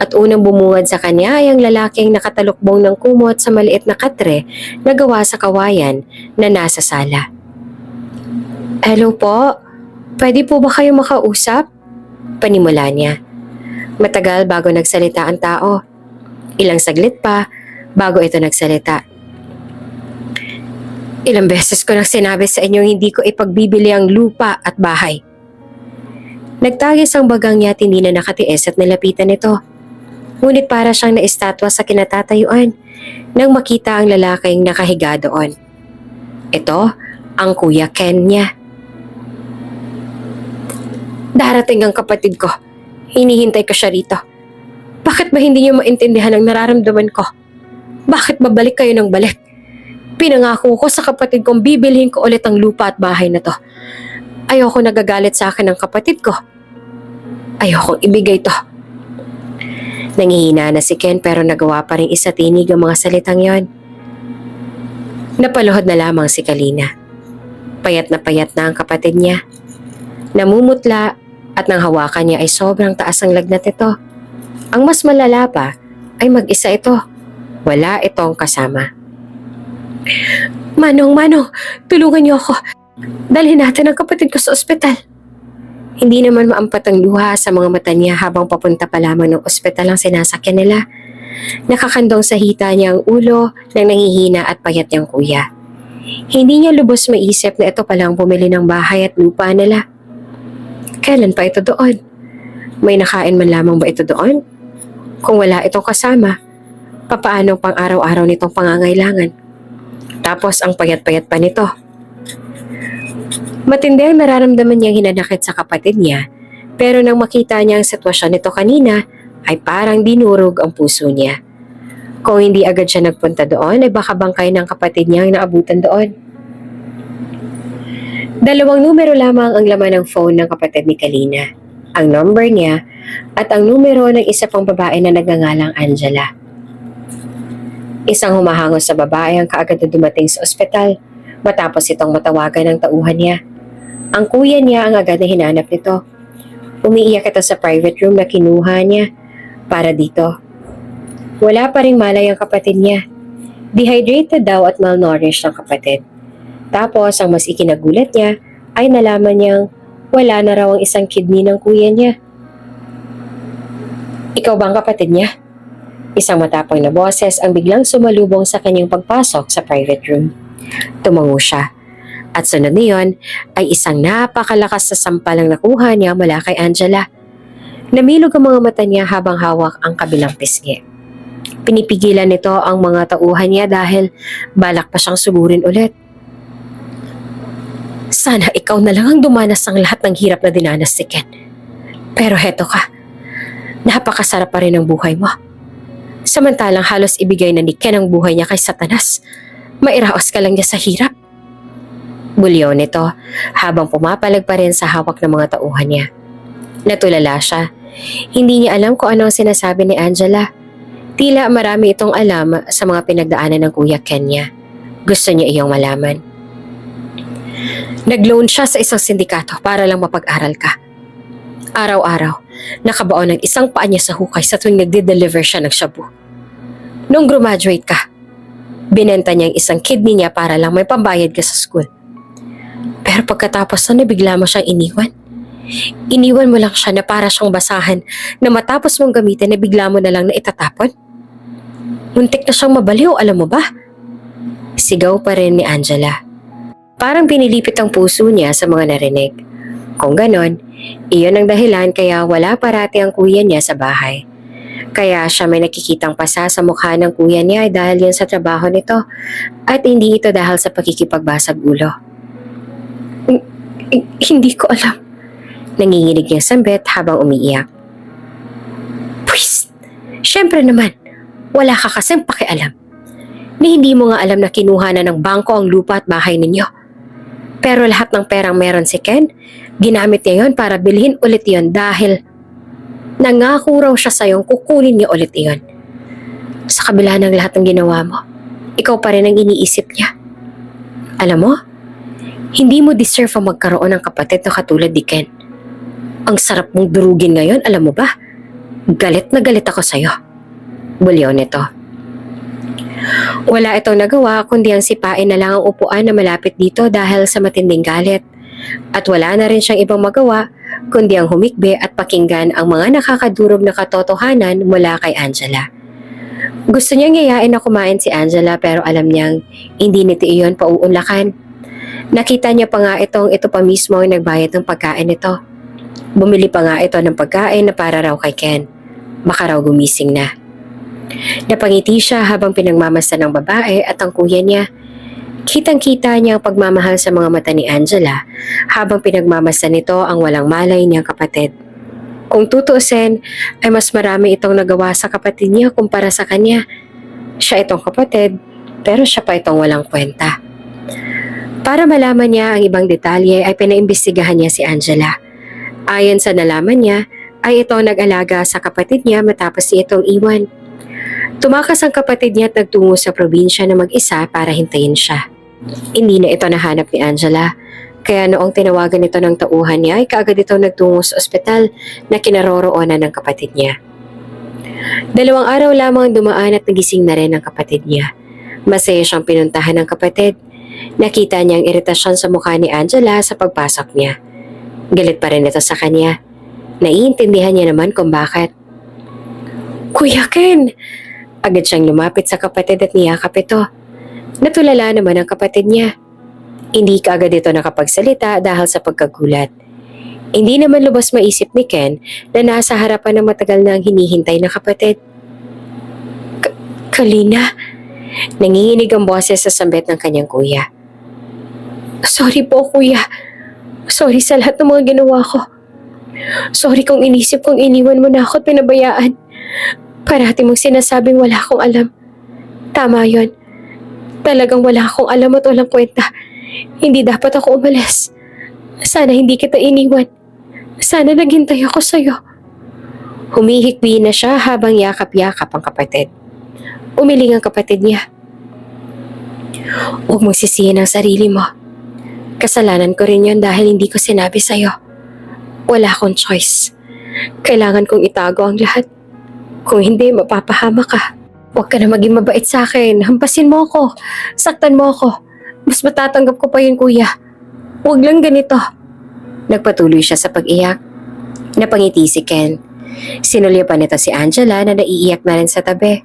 At unang bumungad sa kanya ay ang lalaking nakatalukbong ng kumot sa maliit na katre na gawa sa kawayan na nasa sala. Hello po, pwede po ba kayo makausap? Panimula niya. Matagal bago nagsalita ang tao. Ilang saglit pa bago ito nagsalita. Ilang beses ko nang sinabi sa inyo hindi ko ipagbibili ang lupa at bahay. Nagtagis ang bagang niya at hindi na nakatiis at nilapitan ito. Ngunit para siyang naistatwa sa kinatatayuan nang makita ang lalaking nakahiga doon. Ito ang Kuya Ken niya. Darating ang kapatid ko. Hinihintay ko siya rito. Bakit ba hindi niyo maintindihan ang nararamdaman ko? Bakit babalik kayo ng balik? Pinangako ko sa kapatid kong bibilhin ko ulit ang lupa at bahay na to. Ayoko nagagalit sa akin ng kapatid ko. Ayokong ibigay to. Nangihina na si Ken pero nagawa pa rin isatinig ang mga salitang yon. Napaluhod na lamang si Kalina. Payat na ang kapatid niya. Namumutla at nang hawakan niya ay sobrang taas ang lagnat ito. Ang mas malala pa ay mag-isa ito. Wala itong kasama. Manong, tulungan niyo ako. Dalhin natin ang kapatid ko sa ospital. Hindi naman maampat ang luha sa mga mata niya habang papunta pa lamang ng ospital ang sinasakyan nila. Nakakandong sa hita niya ang ulo ng nangihina at payat niyang kuya. Hindi niya lubos maisip na ito palang bumili ng bahay at lupa nila. Kailan pa ito doon? May nakain man lamang ba ito doon? Kung wala itong kasama, papaano pang araw-araw nitong pangangailangan? Tapos ang payat-payat pa nito. Matindi ang nararamdaman niyang hinanakit sa kapatid niya, pero nang makita niya ang sitwasyon nito kanina, ay parang dinurog ang puso niya. Kung hindi agad siya nagpunta doon, ay baka bangkay ng kapatid niya ang naabutan doon. 2 numero lamang ang laman ng phone ng kapatid ni Kalina. Ang number niya at ang numero ng isa pang babae na nagngangalang Angela. Isang humahangos sa babae ang kaagad na dumating sa ospital matapos itong matawagan ng tauhan niya. Ang kuya niya ang agad na hinanap nito. Umiiyak ito sa private room na kinuha niya para dito. Wala pa ring malay ang kapatid niya. Dehydrated daw at malnourished ang kapatid. Tapos ang mas ikinagulat niya ay nalaman niyang wala na raw ang isang kidney ng kuya niya. Ikaw ba ang kapatid niya? Isang matapang na boses ang biglang sumalubong sa kanyang pagpasok sa private room. Tumango siya. At sunod niyon ay isang napakalakas na sampal ang nakuha niya mula kay Angela. Namilog ang mga mata niya habang hawak ang kabilang pisngi. Pinipigilan nito ang mga tauhan niya dahil balak pa siyang sugurin ulit. Sana ikaw na lang ang dumanas ang lahat ng hirap na dinanas si Ken. Pero heto ka, napakasarap pa rin ang buhay mo. Samantalang halos ibigay na ni Ken ang buhay niya kay Satanas, mairaos ka lang niya sa hirap. Bulyaw nito habang pumapalag pa rin sa hawak ng mga tauhan niya. Natulala siya. Hindi niya alam kung ano ang sinasabi ni Angela. Tila marami itong alam sa mga pinagdaanan ng Kuya Ken niya. Gusto niya iyong malaman. Nag-loan siya sa isang sindikato para lang mapag-aral ka. Araw-araw, nakabaon ng isang paa niya sa hukay sa tuwing nagde-deliver siya ng shabu. Nung graduate ka, binenta niya ang isang kidney niya para lang may pambayad ka sa school. Pero pagkatapos na bigla mo siyang iniwan. Iniwan mo lang siya na para siyang basahan na matapos mong gamitin na bigla mo na lang na itatapon. Muntik na siyang mabaliw, alam mo ba? Sigaw pa rin ni Angela. Parang pinilipit ang puso niya sa mga narinig. Kung ganon, iyon ang dahilan kaya wala parati ang kuya niya sa bahay. Kaya siya may nakikitang pasa sa mukha ng kuya niya ay dahil yan sa trabaho nito at hindi ito dahil sa pakikipagbasag ulo. Hindi ko alam. Nanginginig niyang sambit habang umiiyak. Pwis! Siyempre naman, wala ka kasing pakialam. Ni hindi mo nga alam na kinuha na ng bangko ang lupa at bahay ninyo. Pero lahat ng perang meron si Ken, ginamit niya yon para bilhin ulit yon dahil nangako raw siya sa'yong kukunin niya ulit iyon. Sa kabila ng lahat ng ginawa mo, ikaw pa rin ang iniisip niya. Alam mo, hindi mo deserve ang magkaroon ng kapatid na katulad ni Ken. Ang sarap mong durugin ngayon, alam mo ba? Galit na galit ako sa'yo. Bulyaw nito. Wala itong nagawa kundi ang sipain na lang ang upuan na malapit dito dahil sa matinding galit. At wala na rin siyang ibang magawa kundi ang humikbi at pakinggan ang mga nakakadurog na katotohanan mula kay Angela. Gusto niyang yayain na kumain si Angela pero alam niyang hindi nito iyon pauunlakan. Nakita niya pa nga ito pa mismo ang nagbayad ng pagkain nito. Bumili pa nga ito ng pagkain na para raw kay Ken. Baka raw gumising na. Napangiti siya habang pinagmamasdan ng babae at ang kuya niya. Kitang-kita niya ang pagmamahal sa mga mata ni Angela habang pinagmamasdan nito ang walang malay niyang kapatid. Kung tutuusin, ay mas marami itong nagawa sa kapatid niya kumpara sa kanya. Siya itong kapatid, pero siya pa itong walang kwenta. Para malaman niya ang ibang detalye ay pinaimbestigahan niya si Angela. Ayon sa nalaman niya, ay ito nag-alaga sa kapatid niya matapos itong iwan. Tumakas ang kapatid niya at nagtungo sa probinsya na mag-isa para hintayin siya. Hindi na ito nahanap ni Angela, kaya noong tinawagan ito ng tauhan niya ay kaagad ito nagtungo sa ospital na kinaroroonan ng kapatid niya. 2 araw lamang dumaan at nagising na rin ang kapatid niya. Masaya siyang pinuntahan ng kapatid. Nakita niya ang iritasyon sa mukha ni Angela sa pagpasok niya. Galit pa rin ito sa kanya. Naiintindihan niya naman kung bakit. Kuya Ken! Agad siyang lumapit sa kapatid at niyakap ito. Natulala naman ang kapatid niya. Hindi kaagad ito nakapagsalita dahil sa pagkagulat. Hindi naman lubos maisip ni Ken na nasa harapan ng matagal na ang hinihintay na kapatid. Kalina! Nanginginig ang boses sa sambit ng kanyang kuya. Sorry po kuya. Sorry sa lahat ng mga ginawa ko. Sorry kung inisip kong iniwan mo na ako at pinabayaan. Parati mong sinasabing wala akong alam. Tama yon. Talagang wala akong alam at walang kwenta. Hindi dapat ako umalis. Sana hindi kita iniwan. Sana naghintay ako sa'yo. Humihikbi na siya habang yakap-yakap ang kapatid. Umiling ang kapatid niya. Huwag mong sisihin ang sarili mo. Kasalanan ko rin yon dahil hindi ko sinabi sa'yo. Wala akong choice. Kailangan kong itago ang lahat. Kung hindi, mapapahama ka. Huwag ka na maging mabait sa akin. Hampasin mo ako. Saktan mo ako. Mas matatanggap ko pa yun, kuya. Huwag lang ganito. Nagpatuloy siya sa pag-iyak. Napangiti si Ken. Sinulya pa nito si Angela na naiiyak na rin sa tabi.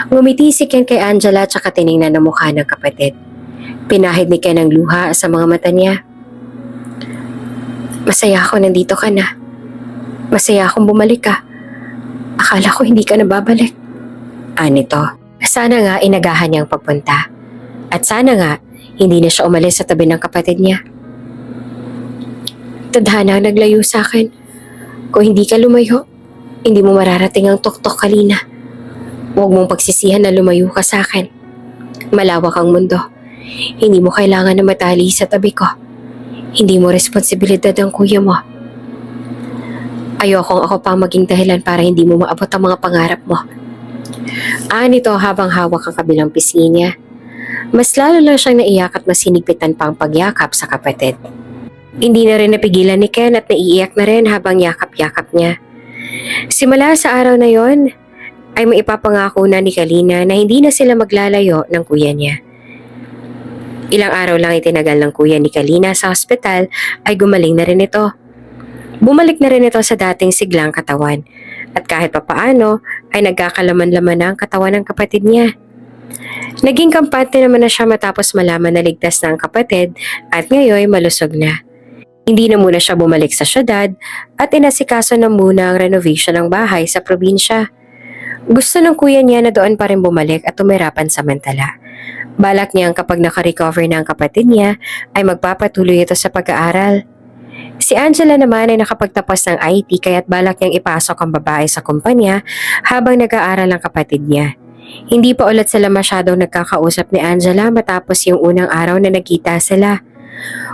Ngumiti si Ken kay Angela at saka tiningnan ang mukha ng kapatid. Pinahid ni Ken ang luha sa mga mata niya. Masaya ako nandito ka na. Masaya akong bumalik ka. Akala ko hindi ka na babalik. Anito, sana nga inagahan niya ang pagpunta. At sana nga, hindi na siya umalis sa tabi ng kapatid niya. Tadhana ang naglayo sa akin. Kung hindi ka lumayo, hindi mo mararating ang tuktok Kalina. Huwag mong pagsisihan na lumayo ka sa akin. Malawak ang mundo. Hindi mo kailangan na matali sa tabi ko. Hindi mo responsibilidad ang kuya mo. Ayokong ako pang maging dahilan para hindi mo maabot ang mga pangarap mo. Nito habang hawak ang kabilang pisngi niya. Mas lalo lang siyang naiyak at mas hinigpitan pa ang pagyakap sa kapatid. Hindi na rin napigilan ni Ken at naiiyak na rin habang yakap-yakap niya. Simula sa araw na yon, ay maipapangako na ni Kalina na hindi na sila maglalayo ng kuya niya. Ilang araw lang itinagal ng kuya ni Kalina sa ospital ay gumaling na rin ito. Bumalik na rin ito sa dating siglang katawan at kahit papaano ay nagkakalaman-laman na ang katawan ng kapatid niya. Naging kampante naman na siya matapos malaman na ligtas na ang kapatid at ngayon malusog na. Hindi na muna siya bumalik sa syudad at inasikaso na muna ang renovation ng bahay sa probinsya. Gusto ng kuya niya na doon pa rin bumalik at tumirapan samantala. Balak niyang kapag nakarecover na ang kapatid niya ay magpapatuloy ito sa pag-aaral. Si Angela naman ay nakapagtapos ng IT kaya't balak niyang ipasok ang babae sa kumpanya habang nag-aaral ang kapatid niya. Hindi pa ulit sila masyadong nagkakausap ni Angela matapos yung unang araw na nagkita sila.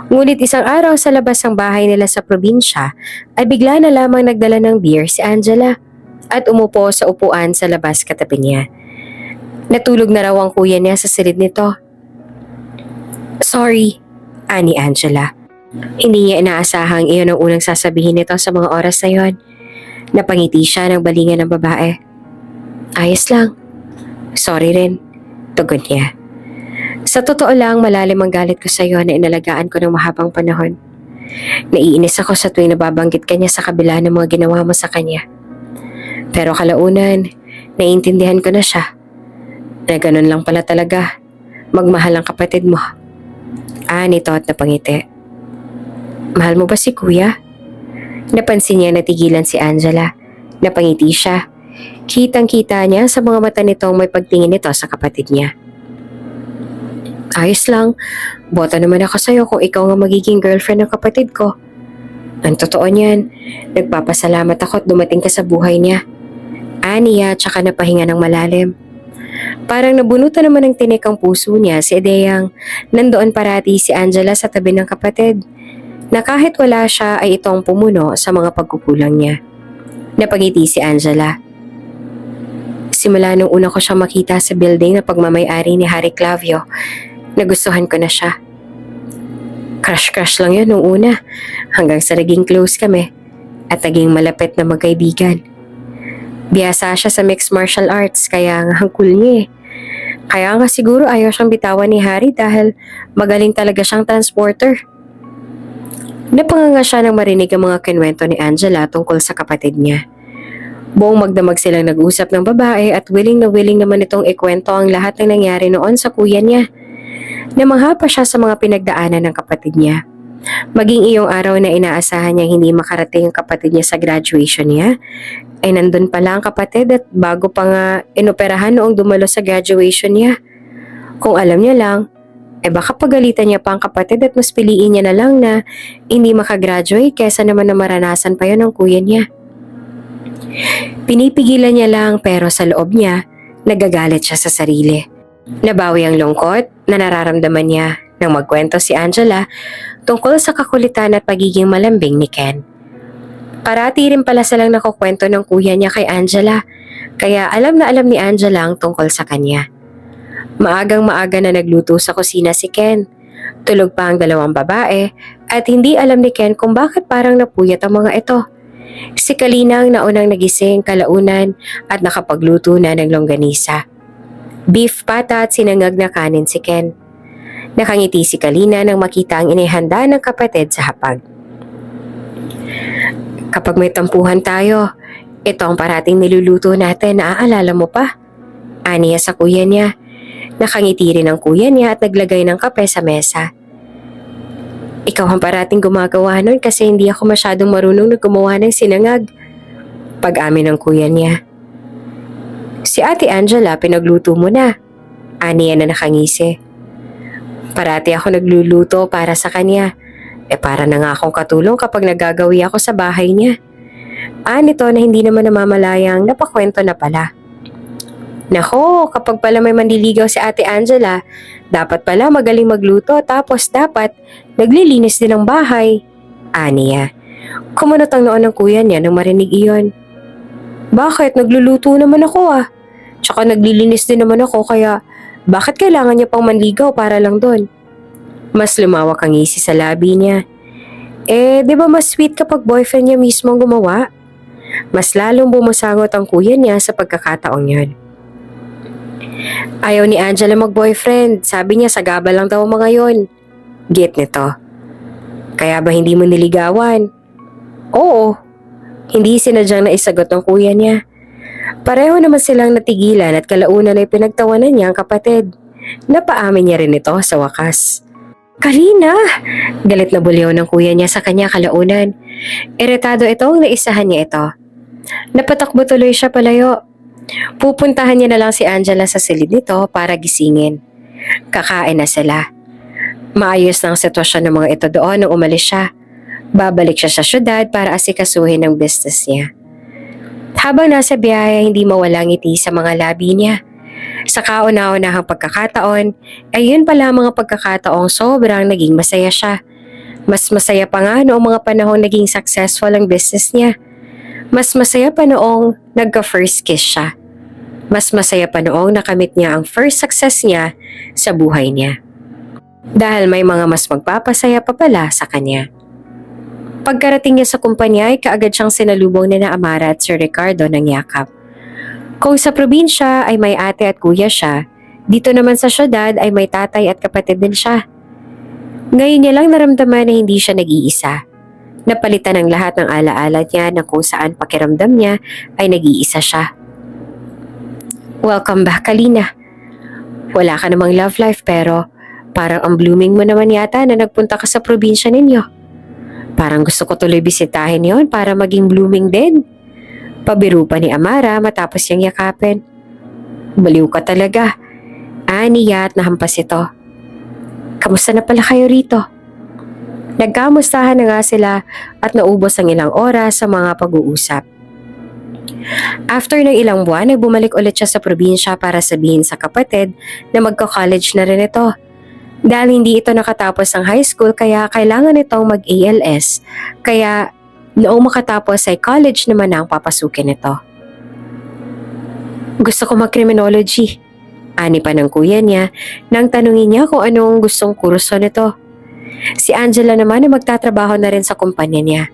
Ngunit isang araw sa labas ng bahay nila sa probinsya ay bigla na lamang nagdala ng beer si Angela at umupo sa upuan sa labas katabi niya. Natulog na raw ang kuya niya sa silid nito. "Sorry," ani Angela. Hindi niya inaasahang iyon ang unang sasabihin nito sa mga oras na yon. Napangiti siya ng balingan ng babae. "Ayos lang. Sorry rin," tugon niya. "Sa totoo lang, malalim ang galit ko sa iyo na inalagaan ko ng mahabang panahon. Naiinis ako sa tuwing nababanggit ka niya sa kabila ng mga ginawa mo sa kanya. Pero kalaunan, naiintindihan ko na siya. Na ganun lang pala talaga. Magmahal ang kapatid mo." Nito at napangiti. "Mahal mo ba si kuya?" Napansin niya na tigilan si Angela. Napangiti siya. Kitang-kita niya sa mga mata nitong may pagtingin nito sa kapatid niya. "Ayos lang. Bota naman ako sa'yo kung ikaw nga magiging girlfriend ng kapatid ko. Ang totoo niyan, nagpapasalamat ako at dumating ka sa buhay niya." Niya tsaka napahinga ng malalim. Parang nabunutan naman ng tinik ang puso niya si ideyang nandoon parati si Angela sa tabi ng kapatid. Na kahit wala siya ay itong pumuno sa mga pagkukulang niya. Napangiti si Angela. "Simula nung una ko siyang makita sa building na pagmamay-ari ni Harry Clavio, nagustuhan ko na siya. Crush lang yun nung una, hanggang sa naging close kami at naging malapit na magkaibigan. Biyasa siya sa mixed martial arts kaya nga ang cool niya eh. Kaya nga siguro ayaw siyang bitawan ni Harry dahil magaling talaga siyang transporter." Napanganga siya nang marinig ang mga kinwento ni Angela tungkol sa kapatid niya. Buong magdamag silang nag-usap ng babae at willing naman itong ikwento ang lahat ng nangyari noon sa kuya niya. Namangha pa siya sa mga pinagdaanan ng kapatid niya. Maging iyong araw na inaasahan niya hindi makarating ang kapatid niya sa graduation niya, ay nandun pala ang kapatid at bago pa nga inoperahan noong dumalo sa graduation niya. Kung alam niya lang, baka pagalitan niya pa ang kapatid at mas piliin niya na lang na hindi makagraduate kesa naman na maranasan pa yon ng kuya niya. Pinipigilan niya lang pero sa loob niya, nagagalit siya sa sarili. Nabawi ang lungkot na nararamdaman niya nang magkwento si Angela tungkol sa kakulitan at pagiging malambing ni Ken. Parati rin pala silang nakukwento ng kuya niya kay Angela, kaya alam na alam ni Angela ang tungkol sa kanya. Maagang maaga na nagluto sa kusina si Ken. Tulog pa ang dalawang babae at hindi alam ni Ken kung bakit parang napuyat ang mga ito. Si Kalina ang naunang nagising kalaunan at nakapagluto na ng longganisa. Beef pata at sinangag na kanin si Ken. Nakangiti si Kalina nang makita ang inihanda ng kapatid sa hapag. "Kapag may tampuhan tayo, ito ang parating niluluto natin, naaalala mo pa?" Aniya sa kuya niya. Nakangiti rin ang kuya niya at naglagay ng kape sa mesa. "Ikaw ang parating gumagawa nun kasi hindi ako masyadong marunong na gumawa ng sinangag." Pag-amin ng kuya niya. "Si Ate Angela, pinagluto mo na." Aniya na nakangisi. "Parati ako nagluluto para sa kanya. Para na nga akong katulong kapag nagagawi ako sa bahay niya." Nito na hindi naman namamalayang napakwento na pala. "Nako, kapag pala may manliligaw si Ate Angela, dapat pala magaling magluto tapos dapat naglilinis din ng bahay." Aniya. Kumunot ang noon ng kuya niya nang marinig iyon. "Bakit? Nagluluto naman ako . Tsaka naglilinis din naman ako kaya bakit kailangan niya pang manligaw para lang doon?" Mas lumawak ang ngisi sa labi niya. Di ba mas sweet kapag boyfriend niya mismo ang gumawa? Mas lalong bumusangot ang kuya niya sa pagkakataong yun. Ayaw ni Angela mag-boyfriend. Sabi niya sagaba lang daw ang mga yon. Get nito. "Kaya ba hindi mo niligawan?" "Oo." Hindi sinadyang naisagot ng kuya niya. Pareho naman silang natigilan at kalaunan ay pinagtawanan niya ang kapatid. Napaamin niya rin ito sa wakas. Kalina! Galit na bulyaw ng kuya niya sa kanya kalaunan. Iritado itong naisahan niya ito. Napatakbo tuloy siya palayo. Pupuntahan niya na lang si Angela sa silid nito para gisingin. Kakain na sila. Maayos na ang sitwasyon ng mga ito doon nung umalis siya. Babalik siya sa syudad para asikasuhin ang business niya. Habang nasa biyahe, hindi mawala ngiti sa mga labi niya. Sa kauna-unahang pagkakataon, ay yun pala mga pagkakataong sobrang naging masaya siya. Mas masaya pa nga noong mga panahong naging successful ang business niya. Mas masaya pa noong nagka-first kiss siya. Mas masaya pa noong nakamit niya ang first success niya sa buhay niya. Dahil may mga mas magpapasaya pa pala sa kanya. Pagkarating niya sa kumpanya ay kaagad siyang sinalubong ni na Amara at Sir Ricardo ng yakap. Kung sa probinsya ay may ate at kuya siya, dito naman sa syudad ay may tatay at kapatid din siya. Ngayon niya lang naramdaman na hindi siya nag-iisa. Napalitan ang lahat ng alaala niya na kung saan pakiramdam niya ay nag-iisa siya. Welcome back, Kalina. Wala ka namang love life pero parang ang blooming mo naman yata na nagpunta ka sa probinsya ninyo. Parang gusto ko tuloy bisitahin yon para maging blooming din. Pabiro pa ni Amara matapos niyang yakapin. Baliw ka talaga. Aniya at nahampas ito. Kamusta na pala kayo rito? Nagkamustahan na nga sila at naubos ang ilang oras sa mga pag-uusap. After ng ilang buwan ay bumalik ulit siya sa probinsya para sabihin sa kapatid na magka-college na rin ito. Dahil hindi ito nakatapos ng high school kaya kailangan itong mag-ALS. Kaya noong makatapos ay college naman ang papasukin ito. Gusto ko mag-criminology. Ani pa ng kuya niya nang tanungin niya kung anong gustong kurso nito. Si Angela naman ay magtatrabaho na rin sa kumpanya niya.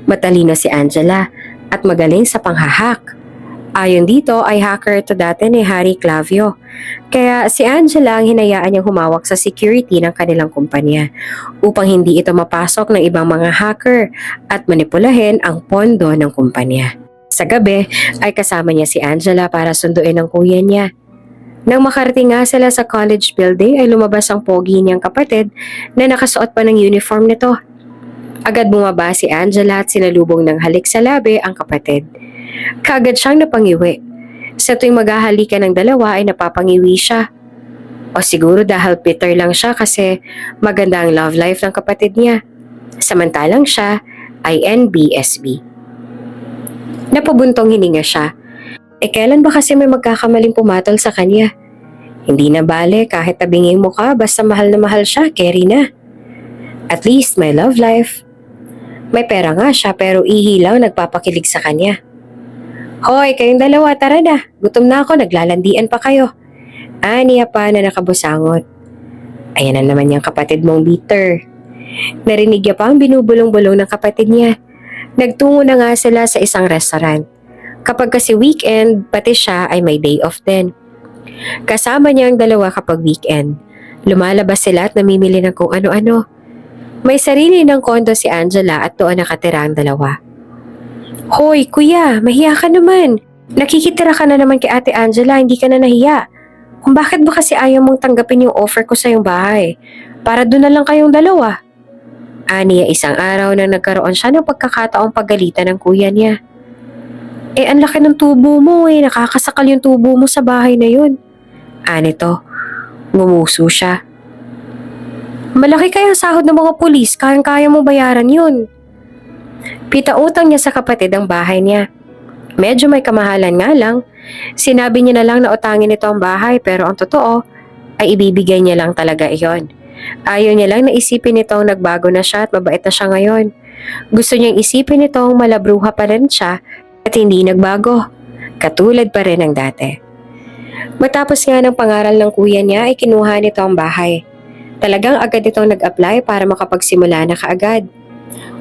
Matalino si Angela at magaling sa panghahak. Ayon dito ay hacker ito dati ni Harry Clavio. Kaya si Angela ang hinayaan niyang humawak sa security ng kanilang kumpanya upang hindi ito mapasok ng ibang mga hacker at manipulahin ang pondo ng kumpanya. Sa gabi ay kasama niya si Angela para sunduin ang kuya niya. Nang makarating nga sila sa college building ay lumabas ang pogi niyang kapatid na nakasuot pa ng uniform nito. Agad bumaba si Angela at sinalubong ng halik sa labi ang kapatid. Kaagad siyang napangiwi. Sa tuwing maghahalikan ng dalawa ay napapangiwi siya. O siguro dahil bitter lang siya kasi maganda ang love life ng kapatid niya. Samantalang siya ay NBSB. Napabuntong hininga siya. Kailan ba kasi may magkakamaling pumatol sa kanya? Hindi na bale kahit tabingin mo ka basta mahal na mahal siya, carry na. At least may love life. May pera nga siya pero ihilaw nagpapakilig sa kanya. Hoy, kayong dalawa, tara na. Gutom na ako, naglalandian pa kayo. Aniya pa na nakabusangot. Ayan na naman yung kapatid mong bitter. Narinig niya pa ang binubulong-bulong ng kapatid niya. Nagtungo na nga sila sa isang restaurant. Kapag kasi weekend, pati siya ay may day off din. Kasama niya ang dalawa kapag weekend. Lumalabas sila at namimili ng kung ano-ano. May sarili ng kondo si Angela at doon nakatira ang dalawa. Hoy, kuya, mahiya ka naman. Nakikitira ka na naman kay Ate Angela, hindi ka na nahiya. Kung bakit ba kasi ayaw mong tanggapin yung offer ko sa iyong bahay? Para doon na lang kayong dalawa. Aniya isang araw na nagkaroon siya ng pagkakataong paggalitan ng kuya niya. Ang laki ng tubo mo nakakasakal yung tubo mo sa bahay na yun. Anito, ngumuso siya. Malaki kaya sahod ng mga pulis, kayang-kaya mo bayaran yun. Pitautang niya sa kapatid ang bahay niya. Medyo may kamahalan nga lang. Sinabi niya na lang na utangin ito ang bahay pero ang totoo ay ibibigay niya lang talaga iyon. Ayaw niya lang na isipin nitong nagbago na siya at mabait na siya ngayon. Gusto niyang isipin nitong malabruha pa rin siya at hindi nagbago. Katulad pa rin ng dati. Matapos nga ng pangaral ng kuya niya ay kinuha nito ang bahay. Talagang agad itong nag-apply para makapagsimula na kaagad.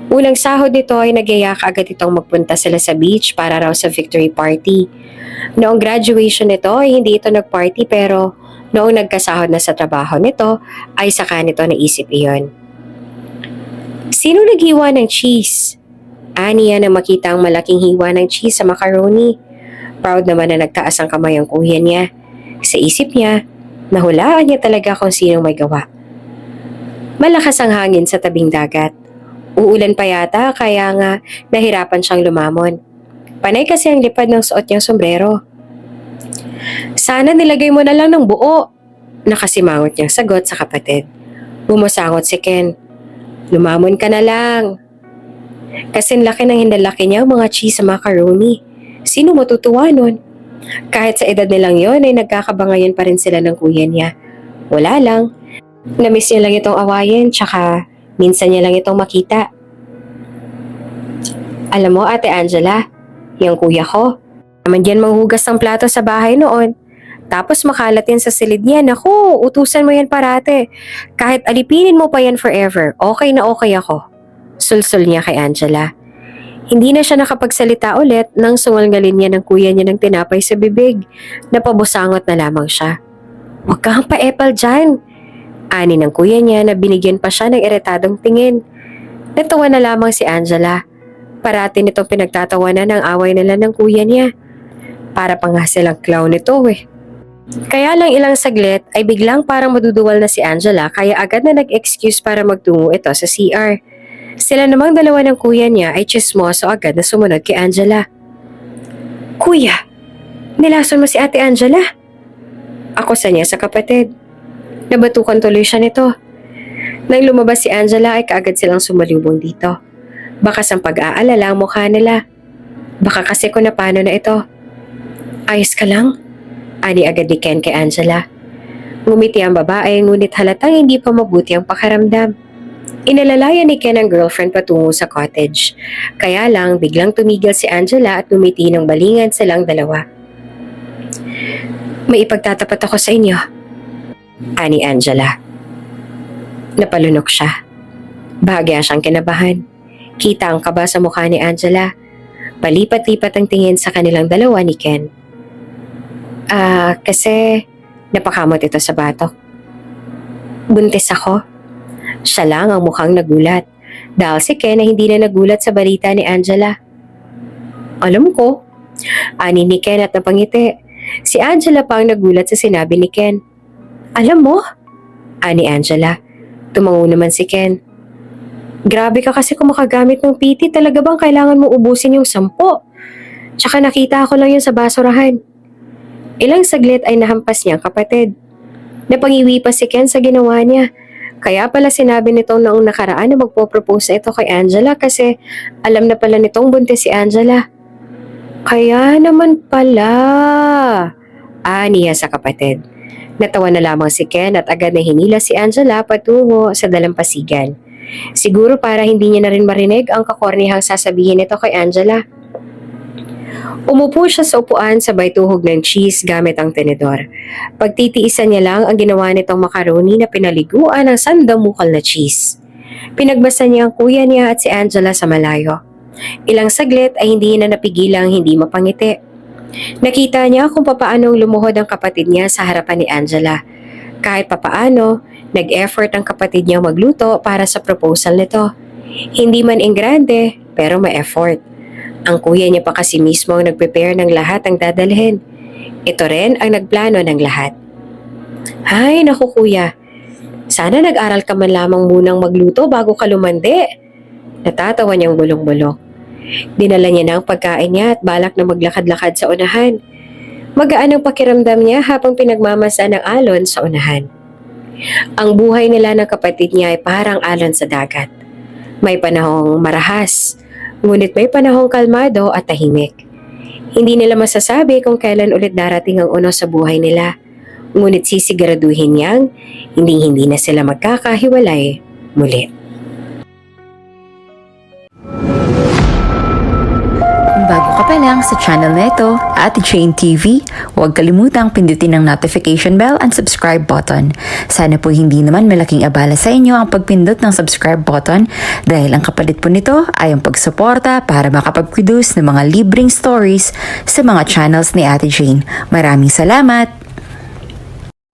Unang sahod nito ay nagyaya kaagad itong magpunta sila sa beach para raw sa victory party. Noong graduation nito ay hindi ito nag-party pero noong nagkasahod na sa trabaho nito ay saka nito naisip iyon. Sino naghiwa ng cheese? Aniya na makita ang malaking hiwa ng cheese sa macaroni. Proud naman na nagtaas ang kamay ang kuya niya. Sa isip niya, nahulaan niya talaga kung sinong may gawa. Malakas ang hangin sa tabing dagat. Uulan pa yata kaya nga nahirapan siyang lumamon. Panay kasi ang lipad ng suot niyang sombrero. Sana nilagay mo na lang ng buo, nakasimangot niyang sagot sa kapatid. Bumusangot si Ken. Lumamon ka na lang. Kasing laki ng hindalaki niya ang mga cheese sa macaroni. Sino matutuwa nun? Kahit sa edad nilang yon ay nagkakabangayan pa rin sila ng kuya niya. Wala lang. Namiss niya lang itong awayin tsaka minsan niya lang itong makita. Alam mo, Ate Angela, yung kuya ko, naman diyan manghugas ng plato sa bahay noon. Tapos makalat yan sa silid niya. Naku, utusan mo yan parate. Kahit alipinin mo pa yan forever, okay na okay ako. Sulsul niya kay Angela. Hindi na siya nakapagsalita ulit nang sungalgalin niya ng kuya niya ng tinapay sa bibig. Napabusangot na lamang siya. Huwag kang pa-epal dyan. Ani ng kuya niya na binigyan pa siya ng iritadong tingin. Natawa na lamang si Angela. Parati nitong pinagtatawanan ang away nila ng kuya niya. Para pa nga silang clown nito eh. Kaya lang ilang saglit ay biglang parang maduduwal na si Angela kaya agad na nag-excuse para magtungo ito sa CR. Sila namang dalawa ng kuya niya ay chismoso agad na sumunod kay Angela. Kuya, nilason mo si Ate Angela? Ako sa niya sa kapatid. Nabatukan tuloy siya nito. Nang lumabas si Angela ay kaagad silang sumalubong dito. Bakas ang pag-aalala ang mukha nila. Baka kasi kung napano na ito. Ayos ka lang? Ani agad ni Ken kay Angela. Ngumiti ang babae ngunit halatang hindi pa mabuti ang pakiramdam. Inalalayan ni Ken ang girlfriend patungo sa cottage. Kaya lang biglang tumigil si Angela at ngumiti ng balingan silang dalawa. May ipagtatapat ako sa inyo. Ani Angela. Napalunok siya. Bahagya siyang kinabahan. Kita ang kaba sa mukha ni Angela. Palipat-lipat ang tingin sa kanilang dalawa ni Ken. Kasi napakamot ito sa batok. Buntis ako. Siya lang ang mukhang nagulat. Dahil si Ken ay hindi na nagulat sa balita ni Angela. Alam ko. Ani ni Ken at napangiti. Si Angela pa ang nagulat sa sinabi ni Ken. Alam mo? Ani Angela. Tumango naman si Ken. Grabe ka kasi kung makagamit ng PT. Talaga bang kailangan mo ubusin yung 10? Tsaka nakita ko lang yun sa basurahan. Ilang saglit ay nahampas niya ang kapatid. Napangiwi pa si Ken sa ginawa niya. Kaya pala sinabi nitong noong nakaraan na magpo-propose na ito kay Angela kasi alam na pala nitong buntis si Angela. Kaya naman pala. Niya sa kapatid. Natawa na lamang si Ken at agad na hinila si Angela patungo sa dalampasigan. Siguro para hindi niya na rin marinig ang kakornihang sasabihin nito kay Angela. Umupo siya sa upuan sabay tuhog ng cheese gamit ang tenedor. Pagtitiisan niya lang ang ginawa nitong macaroni na pinaliguan ng sandamukal na cheese. Pinagbasa niya ang kuya niya at si Angela sa malayo. Ilang saglit ay hindi na napigilang hindi mapangiti. Nakita niya kung papaanong lumuhod ang kapatid niya sa harapan ni Angela. Kahit papaano, nag-effort ang kapatid niyang magluto para sa proposal nito. Hindi man ingrande, pero may effort. Ang kuya niya pa kasi mismo ang nag-prepare ng lahat ang dadalhin. Ito rin ang nagplano ng lahat. Ay, naku kuya. Sana nag-aral ka man lamang munang magluto bago ka lumandi. Natatawa niyang bulong-bulong. Dinala niya na ang pagkain niya at balak na maglakad-lakad sa unahan. Magaan ang pakiramdam niya habang pinagmamasa ng alon sa unahan. Ang buhay nila ng kapatid niya ay parang alon sa dagat. May panahong marahas, ngunit may panahong kalmado at tahimik. Hindi nila masasabi kung kailan ulit darating ang uno sa buhay nila, ngunit sisiguraduhin niyang hindi na sila magkakahiwalay muli. Kung bago ka pa lang sa channel na ito, Ate Jane TV, huwag kalimutang pindutin ang notification bell and subscribe button. Sana po hindi naman malaking abala sa inyo ang pagpindot ng subscribe button dahil ang kapalit po nito ay ang pagsuporta para makapag-produce ng mga libreng stories sa mga channels ni Ate Jane. Maraming salamat!